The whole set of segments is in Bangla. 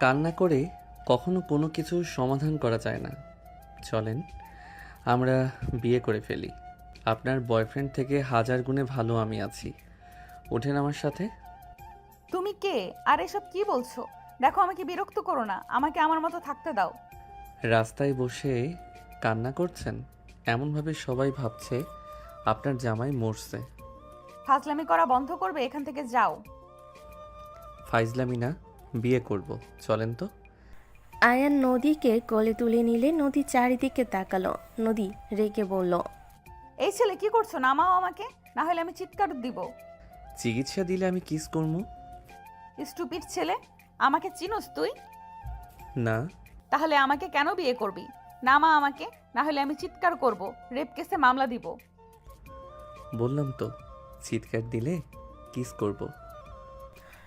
কান্না করে কখনো কোনো কিছুর সমাধান করা যায় না। চলেন আমরা বিয়ে করে ফেলি। আপনার বয়ফ্রেন্ড থেকে হাজার গুণে ভালো আমি আছি। ওঠেন আমার সাথে। তুমি কে? আর এসব কি বলছো? দেখো, আমাকে বিরক্ত করো না, আমাকে আমার মতো থাকতে দাও। রাস্তায় বসে কান্না করছেন, এমনভাবে সবাই ভাবছে আপনার জামাই মরছে। ফাজলামি করা বন্ধ করবে, এখান থেকে যাও। ফাইজলামি না, বিয়ে করব। চলেন তো। আয়ান নদীকে কোলে তুলে নিলে নদী চারিদিকে তাকালো। নদী রেগে বলল, এই ছেলে কি করছো? নামাও আমাকে, না হলে আমি চিৎকার দিব। চিকিৎসা দিলে আমি কিস করবো? স্টুপিড ছেলে, আমাকে চিনোস তুই? না। তাহলে আমাকে কেন বিয়ে করবি? নামা আমাকে, না হলে আমি চিৎকার করব, রেপ কেসে মামলা দিব। বললাম তো, চিৎকার দিলে কিস করব।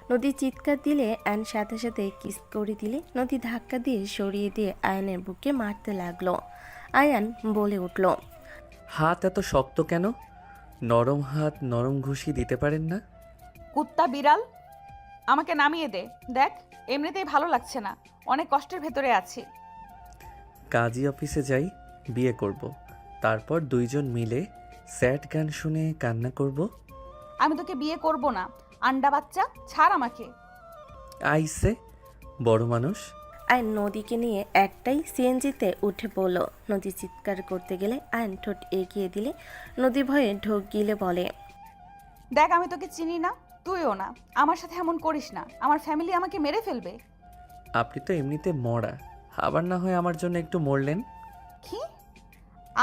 নদী চিৎকার দিলে আয়ন সাথে সাথে কিস করে দিলে নদী ধাক্কা দিয়ে সরিয়ে দিয়ে আয়নের বুকে মারতে লাগলো। আয়ান বলে উঠল, হাত এত শক্ত কেন? নরম হাত নরম ঘুষি দিতে পারেন না? কুত্তা বিড়াল, আমাকে নামিয়ে দে। দেখ, এমনিতেই ভালো লাগছে না, অনেক কষ্টের ভেতরে আছি। কাজী অফিসে যাই, বিয়ে করব। তারপর দুইজন মিলে স্যাড গান শুনে কান্না করব। আমি তোকে বিয়ে করব না, আন্ডা বাচ্চা, ছাড় আমাকে। আইসে বড় মানুষ। আয়ন নদীকে নিয়ে একটাই সিএনজিতে উঠে পড়ল। নদী চিৎকার করতে গেলে আয়ন ঠোঁট এগিয়ে দিলে নদী ভয়ে ঢোক গিলে বলে, দেখ, আমি তোকে চিনি না, তুইও না, আমার সাথে এমন করিস না, আমার ফ্যামিলি আমাকে মেরে ফেলবে। আপনি তো এমনিতে মরা, আবার না হয় আমার জন্য একটু মরলেন। কি?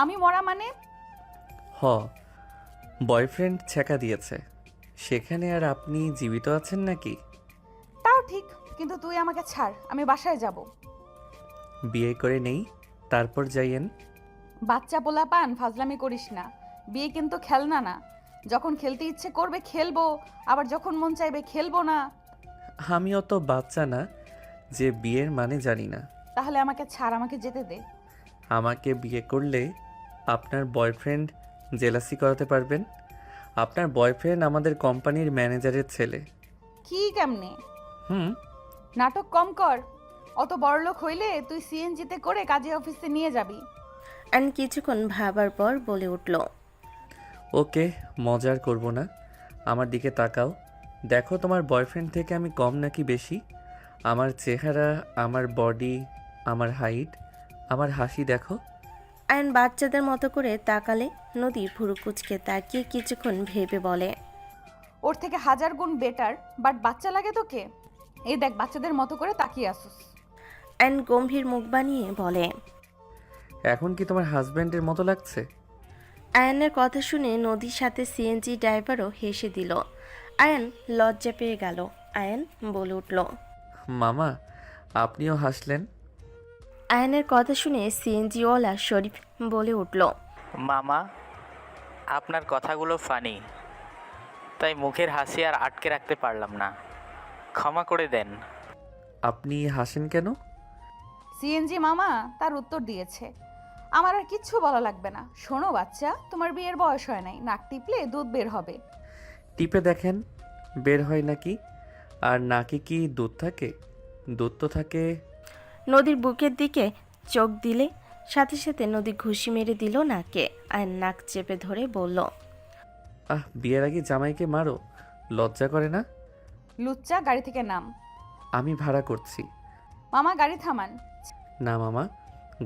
আমি মরা মানে? হ, বয়ফ্রেন্ড ছ্যাঁকা দিয়েছে, সেখানে আর আপনি জীবিত আছেন নাকি? তাও ঠিক, কিন্তু তুই আমাকে ছাড়, আমি বাসায় যাব। বিয়ে করে নেই, তারপর যাইয়েন। বাচ্চা পোলা পান, ফাজলামি করিস না। বিয়ে কিন্তু খেলনা না, যখন খেলতে ইচ্ছে করবে খেলবো, আবার যখন মন চাইবে খেলবো না। আমি অত বাচ্চা না যে বিয়ের মানে জানি না। তাহলে আমাকে ছাড়, আমাকে যেতে দে। আমাকে বিয়ে করলে আপনার বয়ফ্রেন্ড জেলাসি করাতে পারবেন। আপনার বয়ফ্রেন্ড আমাদের কোম্পানির ম্যানেজারের ছেলে। কি কেমনে? হুম। নাটক কম কর। অত বড়লোক হইলে তুই সিএনজিতে করে কাজী অফিসে নিয়ে যাবি। আয়ন কিছুক্ষণ ভাবার পর বলে উঠল, ওকে, মজার করব না। আমার দিকে তাকাও, দেখো তোমার বয়ফ্রেন্ড থেকে আমি কম নাকি বেশি? আমার চেহারা, আমার বডি, আমার হাইট, আমার হাসি দেখো। আয়ন বাচ্চাদের মতো করে তাকালে নদী ভুরু কুচকে তাকিয়ে কিছুক্ষণ ভেবে বলে, ওর থেকে হাজার গুণ বেটার, বাট বাচ্চা লাগে তোকে? এই দেখ, বাচ্চাদের মতো করে তাকিয়ে আসুস। আয়ন গম্ভীর মুখ বানিয়ে বলে, এখন কি তোমার হাজব্যান্ডের মতো লাগছে? আয়নের কথা শুনে নদীর সাথে সিএনজি ড্রাইভারও হেসে দিল। আয়ন লজ্জা পেয়ে গেল। আয়ন বলে উঠল, মামা, আপনিও হাসলেন। আয়নের কথা শুনে সিএনজিওয়ালা শরীফ বলে উঠল, মামা, আপনার কথাগুলো ফানি, তাই মুখের হাসি আর আটকে রাখতে পারলাম না, ক্ষমা করে দেন। আপনি হাসেন কেন? সিএনজি মামা তার উত্তর দিয়েছে। আমার আর কিচ্ছু বলা লাগবে না। শোনো বাচ্চা, তোমার বিয়ের বয়স হয় নাই, নাক টিপলে দুধ বের হবে। টিপে দেখেন বের হয় নাকি। আর নাকি কি দুধ থাকে? দুধ তো থাকে। নদীর বুকের দিকে চোখ দিলে সাথে সাথে নদী ঘুষি মেরে দিল নাকে। আয়ন নাক চেপে ধরে বলল, বিয়ের আগে জামাইকে মারো, লজ্জা করে না? লুচ্চা, গাড়ি থেকে নাম। আমি ভাড়া করছি। মামা গাড়ি থামান। না মামা,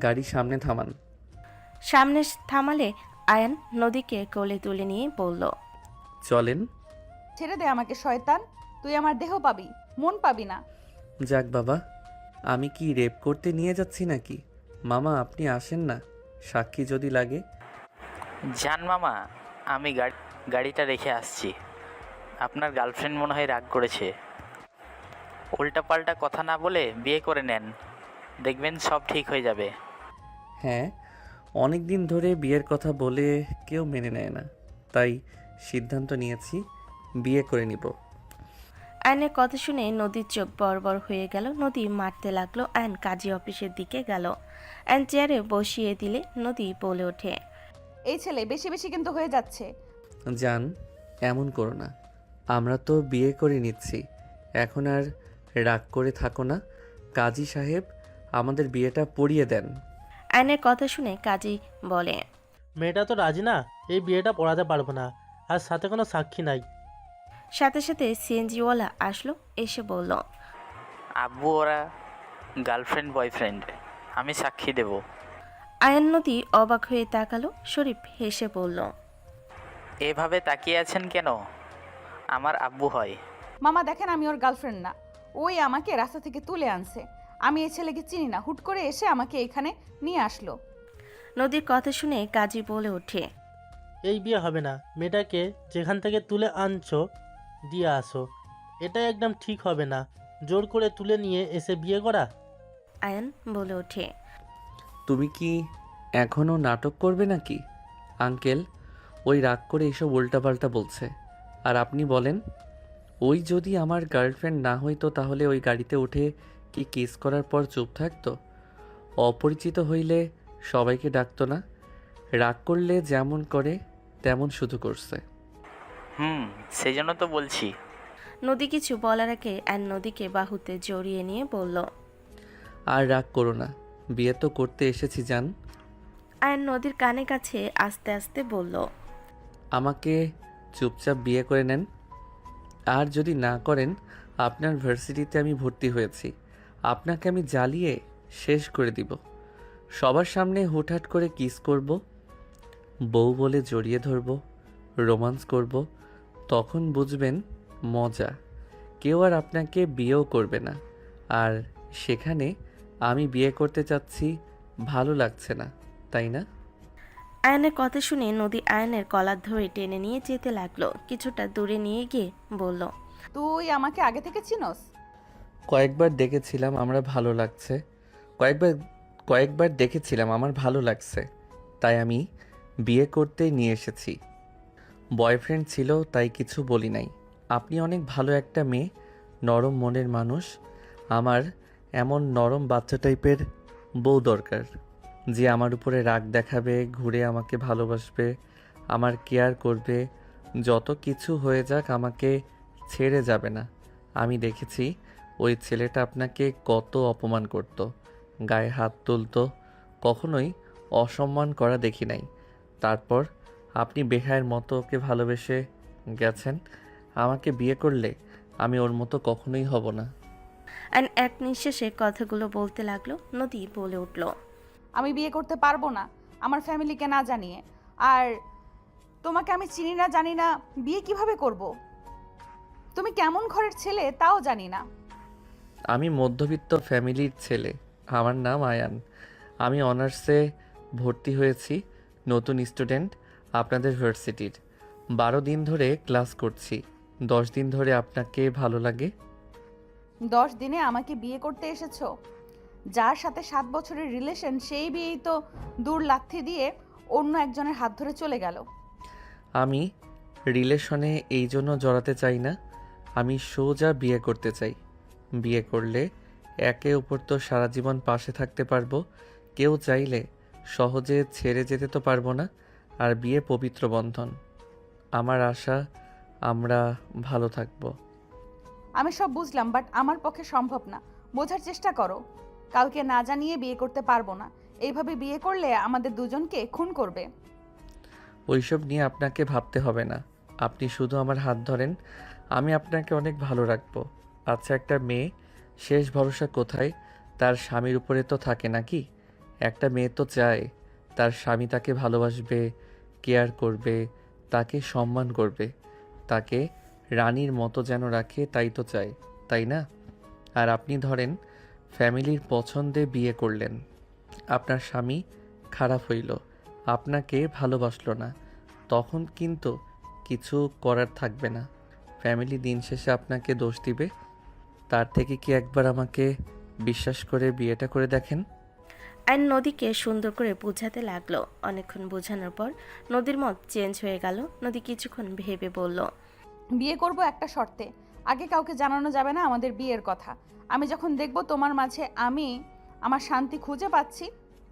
গাড়ি সামনে থামান। সামনে থামালে আয়ন নদীকে কোলে তুলে নিয়ে বলল, চলেন। ছেড়ে দে আমাকে শয়তান, তুই আমার দেহ পাবি, মন পাবি না। যাক বাবা, আমি কি রেপ করতে নিয়ে যাচ্ছি নাকি? মামা আপনি আসেন না, সাক্ষী যদি লাগে। জান মামা, আমি গাড়িটা রেখে আসছি। আপনার গার্লফ্রেন্ড মনে হয় রাগ করেছে। উল্টাপাল্টা কথা না বলে বিয়ে করে নেন, দেখবেন সব ঠিক হয়ে যাবে। হ্যাঁ, অনেক দিন ধরে বিয়ের কথা বলে কেউ মেনে নেয় না, তাই সিদ্ধান্ত নিয়েছি বিয়ে করে নিব। আয়নের কথা শুনে নদীর চোখ বড় বড় হয়ে গেল। নদী মারতে লাগলো। আয়ন কাজী অফিসের দিকে গেল। আয়ন চেয়ারে বসিয়ে দিলে নদী বলে ওঠে, এই ছেলে বেশি বেশি কিন্তু হয়ে যাচ্ছে। জান, এমন করো না, আমরা তো বিয়ে করে নিচ্ছি, এখন আর রাগ করে থাকো না। কাজী সাহেব আমাদের বিয়েটা পড়িয়ে দেন। আয়নের কথা শুনে কাজী বলে, মেয়েটা তো রাজি না, এই বিয়েটা পড়াতে পারবো না, আর সাথে কোনো সাক্ষী নাই। সাথে সাথে সিএনজিওয়ালা আসলো, এসে বলল, আব্বু ওরা গার্লফ্রেন্ড বয়ফ্রেন্ড, আমি সাক্ষী দেব। আয়ান নদী অবাক হয়ে তাকালো। শরীফ হেসে বলল, এভাবে তাকিয়ে আছেন কেন? আমার আব্বু হয়। মামা দেখেন, আমি ওর গার্লফ্রেন্ড না। ওই আমাকে রাস্তা থেকে তুলে আনছে। আমি এই ছেলেকে চিনি না, হুট করে এসে আমাকে এখানে নিয়ে আসলো। নদীর কথা শুনে কাজী বলে ওঠে, এই বিয়ে হবে না, মেয়েটাকে যেখান থেকে তুলে আনছো দিয়ে আসো। এটা একদম ঠিক হবে না, জোর করে তুলে নিয়ে এসে বিয়ে করা। আয়ান বলে ওঠে, তুমি কি এখনও নাটক করবে নাকি? আঙ্কেল ওই রাগ করে এইসব উল্টাপাল্টা বলছে। আর আপনি বলেন, ওই যদি আমার গার্লফ্রেন্ড না হইতো তাহলে ওই গাড়িতে উঠে কি কিস করার পর চুপ থাকতো? অপরিচিত হইলে সবাইকে ডাকতো না? রাগ করলে যেমন করে তেমন শুধু করছে। সেই জন্য তো বলছি। নদী কিছু বলার আগে আয়ন নদীকে বাহুতে জড়িয়ে নিয়ে বলল, আর রাগ করো না, বিয়ে তো করতে এসেছি জান। আয়ন নদীর কানে কাছে আস্তে আস্তে বলল, আমাকে চুপচাপ বিয়ে করে নেন। আর যদি না করেন, আপনার ভার্সিটিতে আমি ভর্তি হয়েছি, আপনাকে আমি জ্বালিয়ে শেষ করে দিব। সবার সামনে হুটহাট করে কিস করব, বউ বলে জড়িয়ে ধরব, রোমান্স করব, তখন বুঝবেন মজা। কেউ আর আপনাকে বিয়েও করবে না। আর সেখানে আমি বিয়ে করতে চাচ্ছি, ভালো লাগছে না, তাই না? আয়নের কথা শুনে নদী আয়নের কলার ধরে টেনে নিয়ে যেতে লাগলো। কিছুটা দূরে নিয়ে গিয়ে বলল, তুই আমাকে আগে থেকে চিনোস? কয়েকবার দেখেছিলাম আমরা ভালো লাগছে কয়েকবার দেখেছিলাম আমার ভালো লাগছে, তাই আমি বিয়ে করতেই নিয়ে এসেছি। বয়ফ্রেন্ড ছিল তাই কিছু বলি নাই। আপনি অনেক ভালো একটা মেয়ে, নরম মনের মানুষ। আমার এমন নরম বাচ্চা টাইপের বউ দরকার, যে আমার উপরে রাগ দেখাবে, ঘুরে আমাকে ভালোবাসবে, আমার কেয়ার করবে, যত কিছু হয়ে যাক আমাকে ছেড়ে যাবে না। আমি দেখেছি ওই ছেলেটা আপনাকে কত অপমান করত, গায়ে হাত তুলতো, কখনোই অসম্মান করা দেখি নাই। তারপর আপনি বেহায়ের মতো ওকে ভালোবেসে গেছেন। আমাকে বিয়ে করলে আমি ওর মতো কখনোই হব না। আয়ন এক নিঃশ্বাসে কথাগুলো বলতে লাগলো। নদী বলে উঠল, আমি বিয়ে করতে পারবো না আমার ফ্যামিলিকে না জানিয়ে। আর তোমাকে আমি চিনি না, জানি না, বিয়ে কিভাবে করব? তুমি কেমন ঘরের ছেলে তাও জানি না। আমি মধ্যবিত্ত ফ্যামিলির ছেলে, আমার নাম আয়ান। আমি অনার্সে ভর্তি হয়েছি, নতুন স্টুডেন্ট আপনাদের ভার্সিটির। 12 দিন ধরে ক্লাস করছি। 10 দিন ধরে আপনাকে ভালো লাগে। 10 দিনে আমাকে বিয়ে করতে এসেছো? যার সাথে 7 বছরের রিলেশন, সেই বিয়েই তো দূর লাথি দিয়ে অন্য একজনের হাত ধরে চলে গেল। আমি রিলেশনে এই জন্য জড়াতে চাই না, আমি সোজা বিয়ে করতে চাই। বিয়ে করলে একে অপর তো সারা জীবন পাশে থাকতে পারবো। কেউ চাইলে সহজে ছেড়ে যেতে তো পারবো না। আর বিয়ে পবিত্র বন্ধন। আমার আশা আমরা ভালো থাকবো। আমি সব বুঝলাম, বাট আমার পক্ষে সম্ভব না। বোঝার চেষ্টা করো। কাউকে না জানিয়ে বিয়ে করতে পারবো না। এইভাবে বিয়ে করলে আমাদের দুজনকে খুন করবে। ওইসব নিয়ে আপনাকে ভাবতে হবে না। আপনি শুধু আমার হাত ধরেন, আমি আপনাকে অনেক ভালো রাখবো। আচ্ছা, একটা মেয়ে শেষ ভরসা কোথায়? তার স্বামীর উপরে তো থাকে নাকি? একটা মেয়ে তো চায় তার স্বামী তাকে ভালোবাসবে, কেয়ার করবে, তাকে সম্মান করবে, তাকে রানীর মতো যেন রাখে, তাই তো চায়, তাই না? আর আপনি ধরেন ফ্যামিলির পছন্দে বিয়ে করলেন, আপনার স্বামী খারাপ হইল, আপনাকে ভালোবাসলো না, তখন কিন্তু কিছু করার থাকবে না। ফ্যামিলি দিন শেষে আপনাকে দোষ দিবে। তার থেকে কি একবার আমাকে বিশ্বাস করে বিয়েটা করে দেখেন? আয়ন নদীকে সুন্দর করে বোঝাতে লাগলো। অনেকক্ষণ বোঝানোর পর নদীর মত চেঞ্জ হয়ে গেল। নদী কিছুক্ষণ ভেবে বলল, বিয়ে করব একটা শর্তে। আগে কাউকে জানানো যাবে না আমাদের বিয়ের কথা। আমি যখন দেখব তোমার মাঝে আমি আমার শান্তি খুঁজে পাচ্ছি,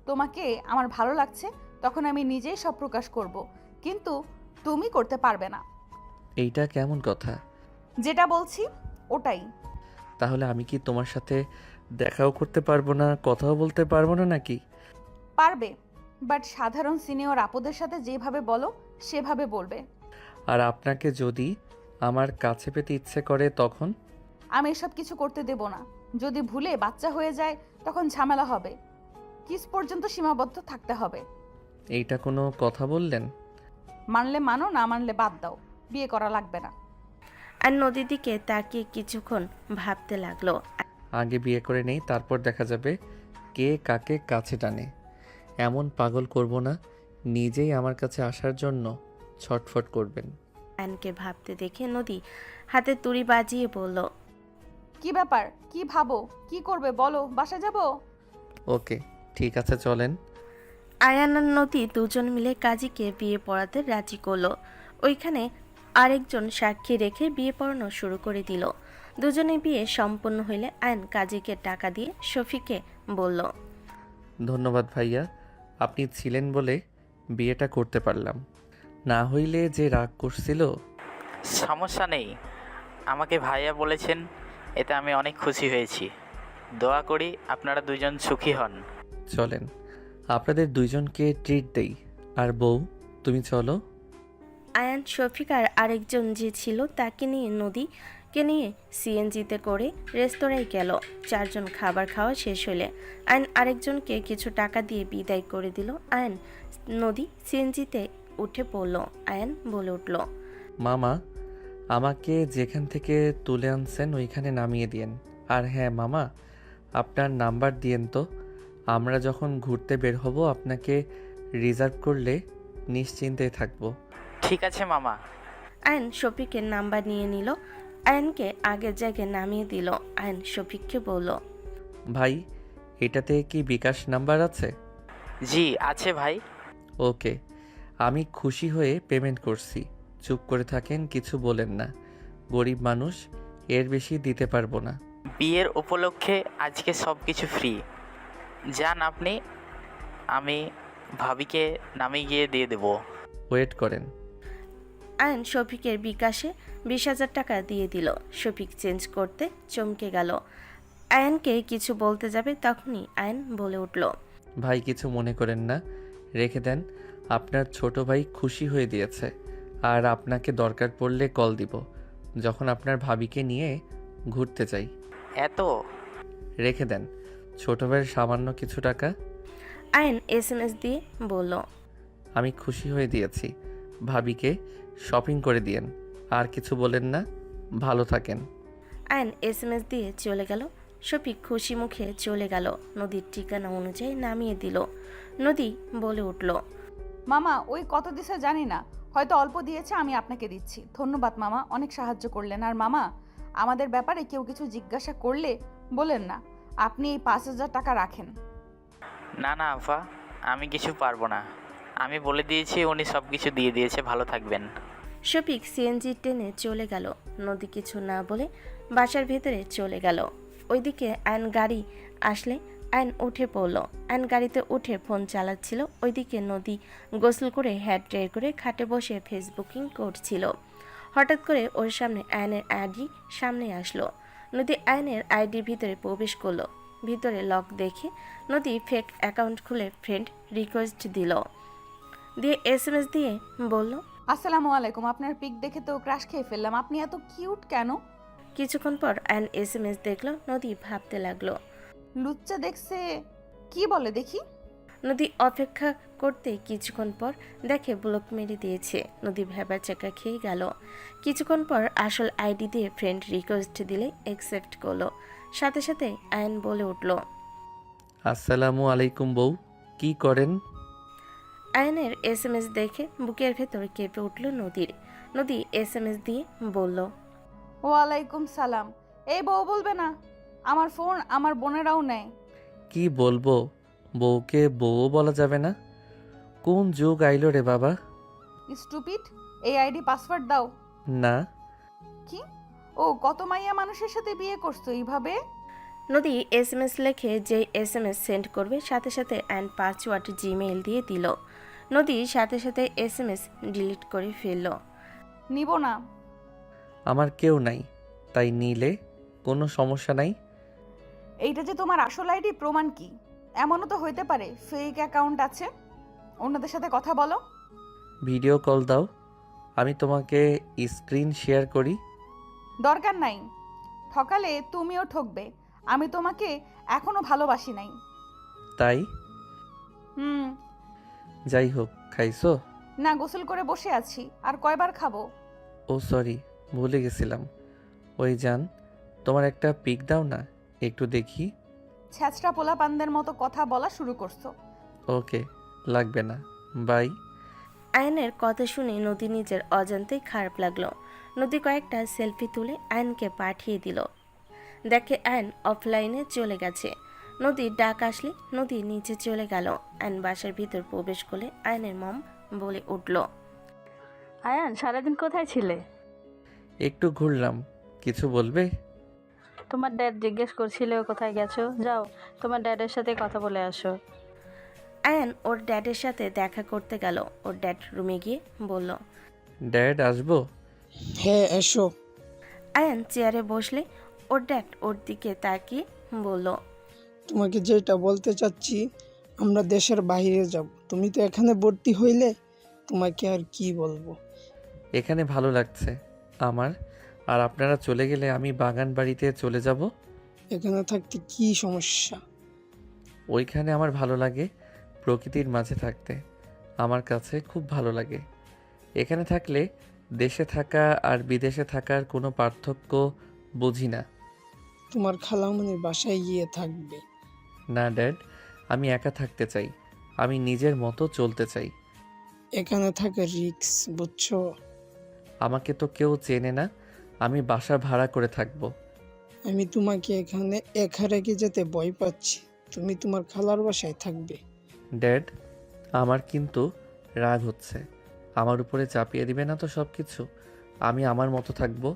তোমাকে আমার ভালো লাগছে, তখন আমি নিজেই সব প্রকাশ করব। কিন্তু তুমি করতে পারবে না। এইটা কেমন কথা? যেটা বলছি ওটাই। তাহলে আমি কি তোমার সাথে দেখাও করতে পারবো না, কথাও বলতে পারবো না নাকি? পারবে, বাট সাধারণ সিনিয়র আপুদের সাথে যেভাবে বলো সেভাবে বলবে। আর আপনাকে যদি আমার কাছে পেতে ইচ্ছে করে তখন? আমি এসব কিছু করতে দেব না। যদি ভুলে বাচ্চা হয়ে যায় তখন ঝামেলা হবে। কিস পর্যন্ত সীমাবদ্ধ থাকতে হবে। এইটা কোনো কথা বললেন? মানলে মানো, না মানলে বাদ দাও, বিয়ে করা লাগবে না। আর নদীর দিকে তাকিয়ে কিছুক্ষণ ভাবতে লাগলো। আগে বিয়ে করে নেই, তারপর দেখা যাবে কে কাকে কাছে টানে। এমন পাগল করব না, নিজেই আমার কাছে আসার জন্য ছটফট করবেন। আয়নকে ভাবতে দেখে নদী হাতে তুড়ি বাজিয়ে বলল, কি ব্যাপার, কি ভাবো, কি করবে বলো, বাসা যাব? ওকে, ঠিক আছে, চলেন। আয়ান আর নদী দুজন মিলে কাজীকে বিয়ে পড়াতে রাজি করলো। ওইখানে আরেকজন সাক্ষী রেখে বিয়ে পড়ানো শুরু করে দিল। দুজনে বিয়ে সম্পন্ন হইলে আয়ন কাজীকে টাকা দিয়ে শফিকে বলল, ধন্যবাদ ভাইয়া, আপনি ছিলেন বলে বিয়েটা করতে পারলাম, না হইলে যে রাগ করছিল। সমস্যা নেই, আমাকে ভাইয়া বলেছেন, এতে আমি অনেক খুশি হয়েছি। দোয়া করি আপনারা দুজন সুখী হন। চলেন, আপনাদের দুইজনকে ট্রিট দেই। আর বউ, তুমি চলো। আয়ান, শফিক আর আরেকজন যে ছিল তাকে নিয়ে নদীকে নিয়ে সিএনজিতে করে রেস্তোরাঁয় গেল। চারজন খাবার খাওয়া শেষ হলে আয়ন আরেকজনকে কিছু টাকা দিয়ে বিদায় করে দিল। আয়ন নদী সিএনজিতে উঠে পড়ল। আয়ন বলে উঠল, মামা, আমাকে যেখান থেকে তুলে আনছেন ওইখানে নামিয়ে দিয়েন। আর হ্যাঁ মামা, আপনার নাম্বার দিয়েন তো। আমরা যখন ঘুরতে বের হব আপনাকে রিজার্ভ করলে নিশ্চিন্তে থাকবো। ঠিক আছে মামা। আয়ন শফিকের নাম্বার নিয়ে নিল। আয়নকে আগের জায়গায় নামিয়ে দিল। আয়ন শফিককে বলল, ভাই, এটাতে কি বিকাশ নাম্বার আছে? জি আছে ভাই। ওকে, আমি খুশি হয়ে পেমেন্ট করছি। চুপ করে থাকেন, কিছু বলেন না। গরিব মানুষ, এর বেশি দিতে পারবো না। বিয়ের উপলক্ষে আজকে সব কিছু ফ্রি। যান আপনি, আমি ভাবিকে নামিয়ে গিয়ে দিয়ে দেবো। ওয়েট করেন। আয়ন শফিকের বিকাশে 20,000 টাকা দিয়ে দিল। শফিক চেঞ্জ করতে চমকে গেল। আয়নকে কিছু বলতে যাবে তখনই আয়ন বলে উঠল, ভাই, কিছু মনে করেন না, রেখে দেন। আপনার ছোট ভাই খুশি হয়ে দিয়েছে। আর আপনাকে দরকার পড়লে কল দিব, যখন আপনার ভাবিকে নিয়ে ঘুরতে যাই। এত? রেখে দেন, ছোট ভাইয়ের সামান্য কিছু টাকা। আয়ন SMS দিয়ে বলল, আমি খুশি হয়ে দিয়েছি। ভাবিকে শপিং করে দিয়েন। আর কিছু বলেন না, ভালো থাকেন। আয়ন SMS দিয়ে চলে গেল। শফিক খুশি মুখে চলে গেল। নদীর ঠিকানা অনুযায়ী নামিয়ে দিল। নদী বলে উঠল, মামা ওই কত দিছে জানি না, হয়তো অল্প দিয়েছে, আমি আপনাকে দিচ্ছি। ধন্যবাদ মামা, অনেক সাহায্য করলেন। আর মামা, আমাদের ব্যাপারে কেউ কিছু জিজ্ঞাসা করলে বলেন না, আপনি এই 5,000 টাকা রাখেন। না না আফা, আমি কিছু পারবো না। আমি বলে দিয়েছি, উনি সব কিছু দিয়ে দিয়েছে, ভালো থাকবেন। শফিক সিএনজি টেনে চলে গেল। নদী কিছু না বলে বাসার ভেতরে চলে গেল। ওইদিকে আয়ন গাড়ি আসলে আয়ন উঠে পড়ল। আয়ন গাড়িতে উঠে ফোন চালাচ্ছিল। ওইদিকে নদী গোসল করে হেয়ার ড্রাই করে খাটে বসে ফেসবুকিং করছিল। হঠাৎ করে ওর সামনে আয়নের আইডি সামনে আসলো। নদী আয়নের আইডির ভিতরে প্রবেশ করলো। ভিতরে লক দেখে নদী ফেক অ্যাকাউন্ট খুলে ফ্রেন্ড রিকোয়েস্ট দিল, দিয়ে SMS দিয়ে বলল, আসসালামু আলাইকুম, আপনার পিক দেখে তো ক্রাশ খেয়ে ফেললাম। আপনি এত কিউট কেন? কিছুক্ষণ পর আয়ন SMS দেখলো। নদী ভাবতে লাগলো। লুচ্চা দেখছে, কি বলে দেখি। নদী অপেক্ষা করতে কিছুক্ষণ পর দেখে ব্লক মেরে দিয়েছে। নদী ভেবার চাকা খেয়ে গেল। কিছুক্ষণ পর আসল আইডি দিয়ে ফ্রেন্ড রিকোয়েস্ট দিলে অ্যাকসেপ্ট করলো। সাথে সাথে আয়ন বলে উঠল, আসসালামু আলাইকুম বউ, কি করেন? আয়নের SMS দেখে বুকের ভেতর কেঁপে উঠল নদীর। নদী SMS দিয়ে বলল, ওয়ালাইকুম সালাম। এই বউ বলবে না, আমার ফোন আমার বোনেরাও নেয়। কি বলবো, বউকে বউও বলা যাবে না? কোন যুগ আইলো রে বাবা। স্টুপিড, এই আইডি পাসওয়ার্ড দাও। না। কি? ও কত মাইয়া মানুষের সাথে বিয়ে করছো এইভাবে? নদী SMS লেখে যেই SMS সেন্ড করবে সাথে সাথে অ্যান্ড পাসওয়ার্ড জিমেইল দিয়ে দিল। নদী সাথে সাথে SMS ডিলিট করে ফেলল। নিব না। আমার কেউ নাই, তাই নিলে কোনো সমস্যা নাই। এইটা যে তোমার আসল আইডি, প্রমাণ কি? এমনও তো হইতে পারে ফেক অ্যাকাউন্ট আছে। অন্যদের সাথে কথা বলো। ভিডিও কল দাও, আমি তোমাকে স্ক্রিন শেয়ার করি। দরকার নাই, ঠকালে তুমিও ঠকবে। আমি তোমাকে এখনো ভালোবাসি নাই। তাই? হুম। যাই হোক, খাইছো? না, গোসল করে বসে আছি, আর কয়বার খাবো? ও সরি, ভুলে গেছিলাম। ওই জান, তোমার একটা পিক দাও না, একটু দেখি। ছ্যাচড়া পোলাপানদের মতো কথা বলা শুরু করছো। ওকে, লাগবে না, বাই। আয়নের কথা শুনে নদী নিজের অজান্তেই খারাপ লাগলো। নদী কয়েকটা সেলফি তুলে আয়নকে পাঠিয়ে দিল। দেখে আয়ন অফলাইনে চলে গেছে। নদীর ডাক আসলে নদী নিচে চলে গেল। আয়ন বাসার ভিতর প্রবেশ করলে আয়নের মম বলে উঠল, আয়ান, সারাদিন কোথায় ছিলে? একটু ঘুরলাম, কিছু বলবে? তোমার ড্যাড জিজ্ঞেস করছিল কোথায় গেছো, যাও তোমার ড্যাডের সাথে কথা বলে আসো। আয়ন ওর ড্যাডের সাথে দেখা করতে গেল। ওর ড্যাড রুমে গিয়ে বলল, ড্যাড আসবো? হ্যাঁ এসো। আয়ন চেয়ারে বসলে ওর ড্যাড ওর দিকে তাকিয়ে বলল, তোমাকে যেটা বলতে চাচ্ছি, আমরা দেশের বাইরে যাব, তুমি তো এখানে ভর্তি হইলে, তোমাকে আর কি বলবো। এখানে ভালো লাগছে আমার, আর আপনারা চলে গেলে আমি বাগান বাড়িতে চলে যাব। এখানে থাকতে কি সমস্যা? ওইখানে আমার ভালো লাগে, প্রকৃতির মাঝে থাকতে আমার কাছে খুব ভালো লাগে। এখানে থাকলে দেশে থাকা আর বিদেশে থাকার কোনো পার্থক্য বুঝি না। তোমার খালামণির বাসায় গিয়ে থাকবে। না ড্যাড, আমি একা থাকতে চাই, আমি নিজের মতো চলতে চাই। এখানে থাকে রিক্স, বুঝছো? আমাকে তো কেউ চেনে না, আমি বাসা ভাড়া করে থাকবো। আমি তোমাকে এখানে একা রেখে যেতে ভয় পাচ্ছি, তুমি তোমার খালার বাসায় থাকবে। ড্যাড, আমার কিন্তু রাগ হচ্ছে, আমার উপরে চাপিয়ে দিবে না তো সব কিছু? আমি আমার মতো থাকবো।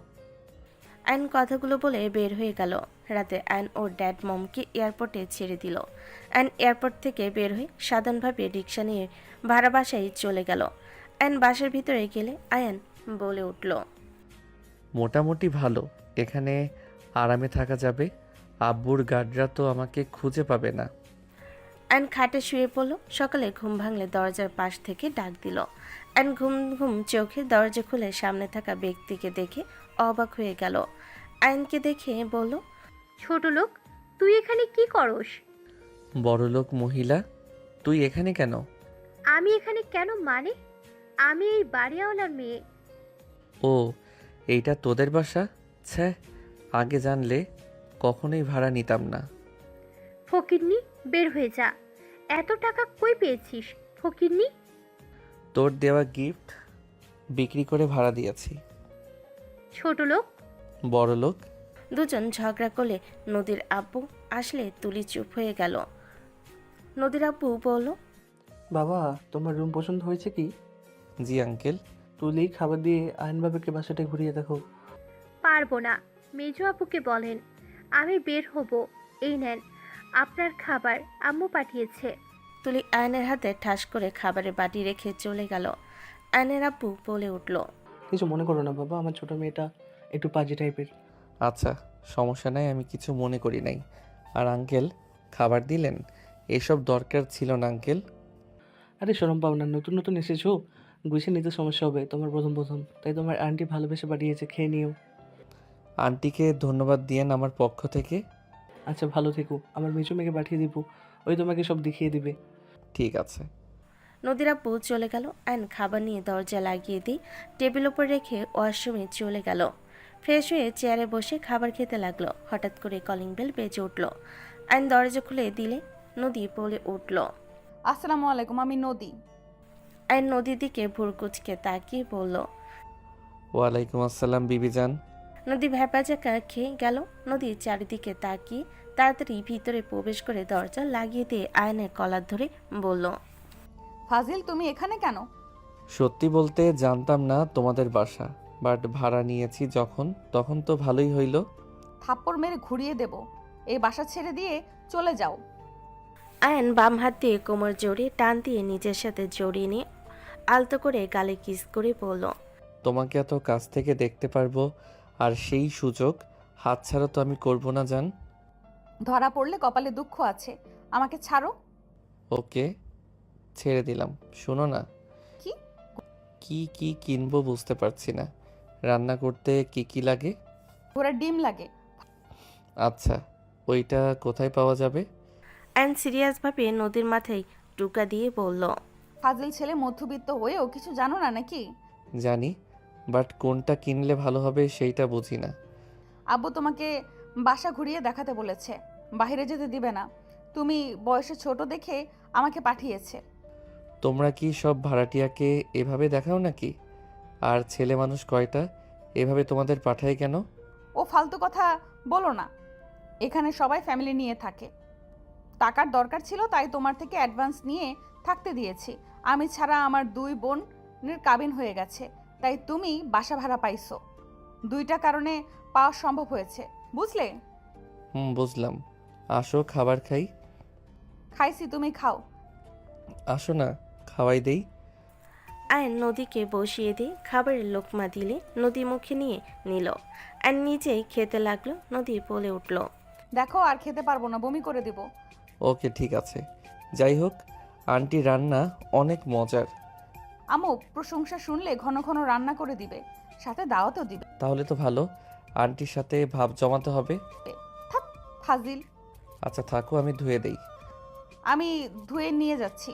আয়ন কথাগুলো বলে বের হয়ে গেল। রাতে আয়ন ওর ড্যাড মমকে এয়ারপোর্টে ছেড়ে দিল। আয়ন এয়ারপোর্ট থেকে বের হয়ে সাধারণভাবে রিক্সা নিয়ে ভাড়া বাসায় চলে গেল। আয়ন বাসার ভিতরে গেলে আয়ন বলে উঠল, মোটামুটি ভালো, এখানে আরামে থাকা যাবে। আব্বুর গার্ডরা তো আমাকে খুঁজে পাবে না। আয়ন খাটে শুয়ে পড়ল। সকালে ঘুম ভাঙলে দরজার পাশ থেকে ডাক দিল। আয়ন ঘুম ঘুম চোখে দরজা খুলে সামনে থাকা ব্যক্তিকে দেখে অবাক হয়ে গেল। আয়নকে দেখে বলল, ছোট লোক, তুই এখানে কি করস? বড়লোক মহিলা, তুই এখানে কেন? আমি এখানে কেন মানে? আমি এই বাড়িওয়ালার মেয়ে। ও, এইটা তোদের বাসা? ছ্যা, আগে জানলে কখনোই ভাড়া নিতাম না। ফকিরনি, বের হয়ে যা। এত টাকা কই পেয়েছিস ফকিরনি? তোর দেওয়া গিফট বিক্রি করে ভাড়া দিয়েছি। ছোট লোক। বড়লোক। দুজন ঝগড়া করলে নদীর আব্বু আসলে তুলি চুপ হয়ে গেল। নদীর আব্বু বলল, বাবা, তোমার রুম পছন্দ হয়েছে কি? জি আঙ্কেল। তুলি খাবার দিয়ে আয়নবাবুকে বাসাটা ঘুরিয়ে দেখো। পারবো না, মেজো আপুকে বলেন। আমি বের হব। এই নেন আপনার খাবার, আম্মু পাঠিয়েছে। তুলি আয়নের হাতে ঠাস করে খাবারের বাটি রেখে চলে গেল। আয়নের আব্বু বলে উঠল, কিছু মনে করো না বাবা, আমার ছোট মেয়েটা একটু পাজি টাইপের। আচ্ছা, সমস্যা নাই, আমি কিছু মনে করি নাই। আর আঙ্কেল, খাবার দিলেন? এসব দরকার ছিল না আঙ্কেল। আরে শরম পাও না, নতুন নতুন এসেছো, গুছিয়ে নিতে সমস্যা হবে তোমার প্রথম প্রথম, তাই তোমার আন্টি ভালোবেসে পাঠিয়েছে, খেয়ে নিও। আন্টিকে ধন্যবাদ দিয়েন আমার পক্ষ থেকে। আচ্ছা, ভালো থেকো। আমার মেজো মেয়েকে পাঠিয়ে দিব, ওই তোমাকে সব দেখিয়ে দিবে। ঠিক আছে। নদীর আব্বু চলে গেল। আয়ন খাবার নিয়ে দরজা লাগিয়ে দিয়ে টেবিল ওপর রেখে ওয়াশরুমে চলে গেল। ফ্রেশ হয়ে চেয়ারে বসে খাবার খেতে লাগলো। হঠাৎ করে কলিং বেল বেজে উঠল। আয়ন দরজা খুলে দিলে নদী বলে উঠল, আসসালামু আলাইকুম, আমি নদী। আয়ন নদীর দিকে ভুরকুচকে তাকিয়ে বলল, ওয়ালাইকুম আসসালাম বিবিজান। নদী ভ্যাপাচাকা খেয়ে গেল। নদীর চারিদিকে তাকিয়ে তাড়াতাড়ি ভিতরে প্রবেশ করে দরজা লাগিয়ে দিয়ে আয়নের কলার ধরে বলল, ফাজিল, তুমি এখানে কেন? সত্যি বলতে জানতাম না তোমাদের বাসা, বাট ভাড়া নিয়েছি যখন, তখন তো ভালোই হইল। থাপ্পড় মেরে ঘুরিয়ে দেব। এই বাসা ছেড়ে দিয়ে চলে যাও। আয়ন বাম হাত দিয়ে কোমর জড়িয়ে টান দিয়ে নিজের সাথে জড়িয়ে নিয়ে আলতো করে গালে কিস করে বলল, তোমাকে এত কাছ থেকে দেখতে পারবো আর সেই সুযোগ হাতছাড়া তো আমি করব না জান। ধরা পড়লে কপালে দুঃখ আছে। আমাকে ছাড়ো। ওকে, ছেড়ে দিলাম। শোনো না, কি? কি কি কিনবো বুঝতে পারছি না। রান্না করতে কি কি লাগে? ঘোড়ার ডিম লাগে। আচ্ছা, ওইটা কোথায় পাওয়া যাবে? অ্যান সিরিয়াসভাবে নদীর মাথায় টুকা দিয়ে বলল, ফাজিল ছেলে, মধ্যবিত্ত হয়েও কিছু জানো না নাকি? জানি, বাট কোনটা কিনলে ভালো হবে সেইটা বুঝি না। আব্বু তোমাকে বাসা ঘুরিয়ে দেখাতে বলেছে, বাইরে যেতে দিবে না। তুমি বয়সে ছোট দেখে আমাকে পাঠিয়েছে। তোমরা কি সব ভাড়াটিয়াকে এভাবে দেখাও নাকি? আর ছেলে মানুষ কয়টা, এভাবে তোমাদের পাঠায় কেন? ও ফালতু কথা বলো না। এখানে সবাই ফ্যামিলি নিয়ে থাকে। টাকার দরকার ছিল তাই তোমার থেকে অ্যাডভান্স নিয়ে থাকতে দিয়েছি। আমি ছাড়া আমার 2 বোনের কাবিন হয়ে গেছে, তাই তুমি বাসা ভাড়া পাইছো। 2টা কারণে পাওয়া সম্ভব হয়েছে, বুঝলে? বুঝলাম। আসো খাবার খাই। খাইছি, তুমি খাও। আসো না, খাওয়াই দেই। আয়ন নদীকে বসিয়ে দিয়ে খাবারের লোকমা দিলে নদী মুখে নিয়ে নিল। আর নিজেই খেতে লাগলো। নদী বলে উঠল, দেখো, আর খেতে পারবো না, বমি করে দিব। ওকে ঠিক আছে। যাই হোক, আন্টি রান্না অনেক মজার। আম্মু প্রশংসা শুনলে ঘন ঘন রান্না করে দিবে, সাথে দাওয়াতও দিবে। তাহলে তো ভালো, আন্টির সাথে ভাব জমাতে হবে। থাক, ফাজিল। আচ্ছা থাকো, আমি ধুয়ে দেই। আমি ধুয়ে নিয়ে যাচ্ছি।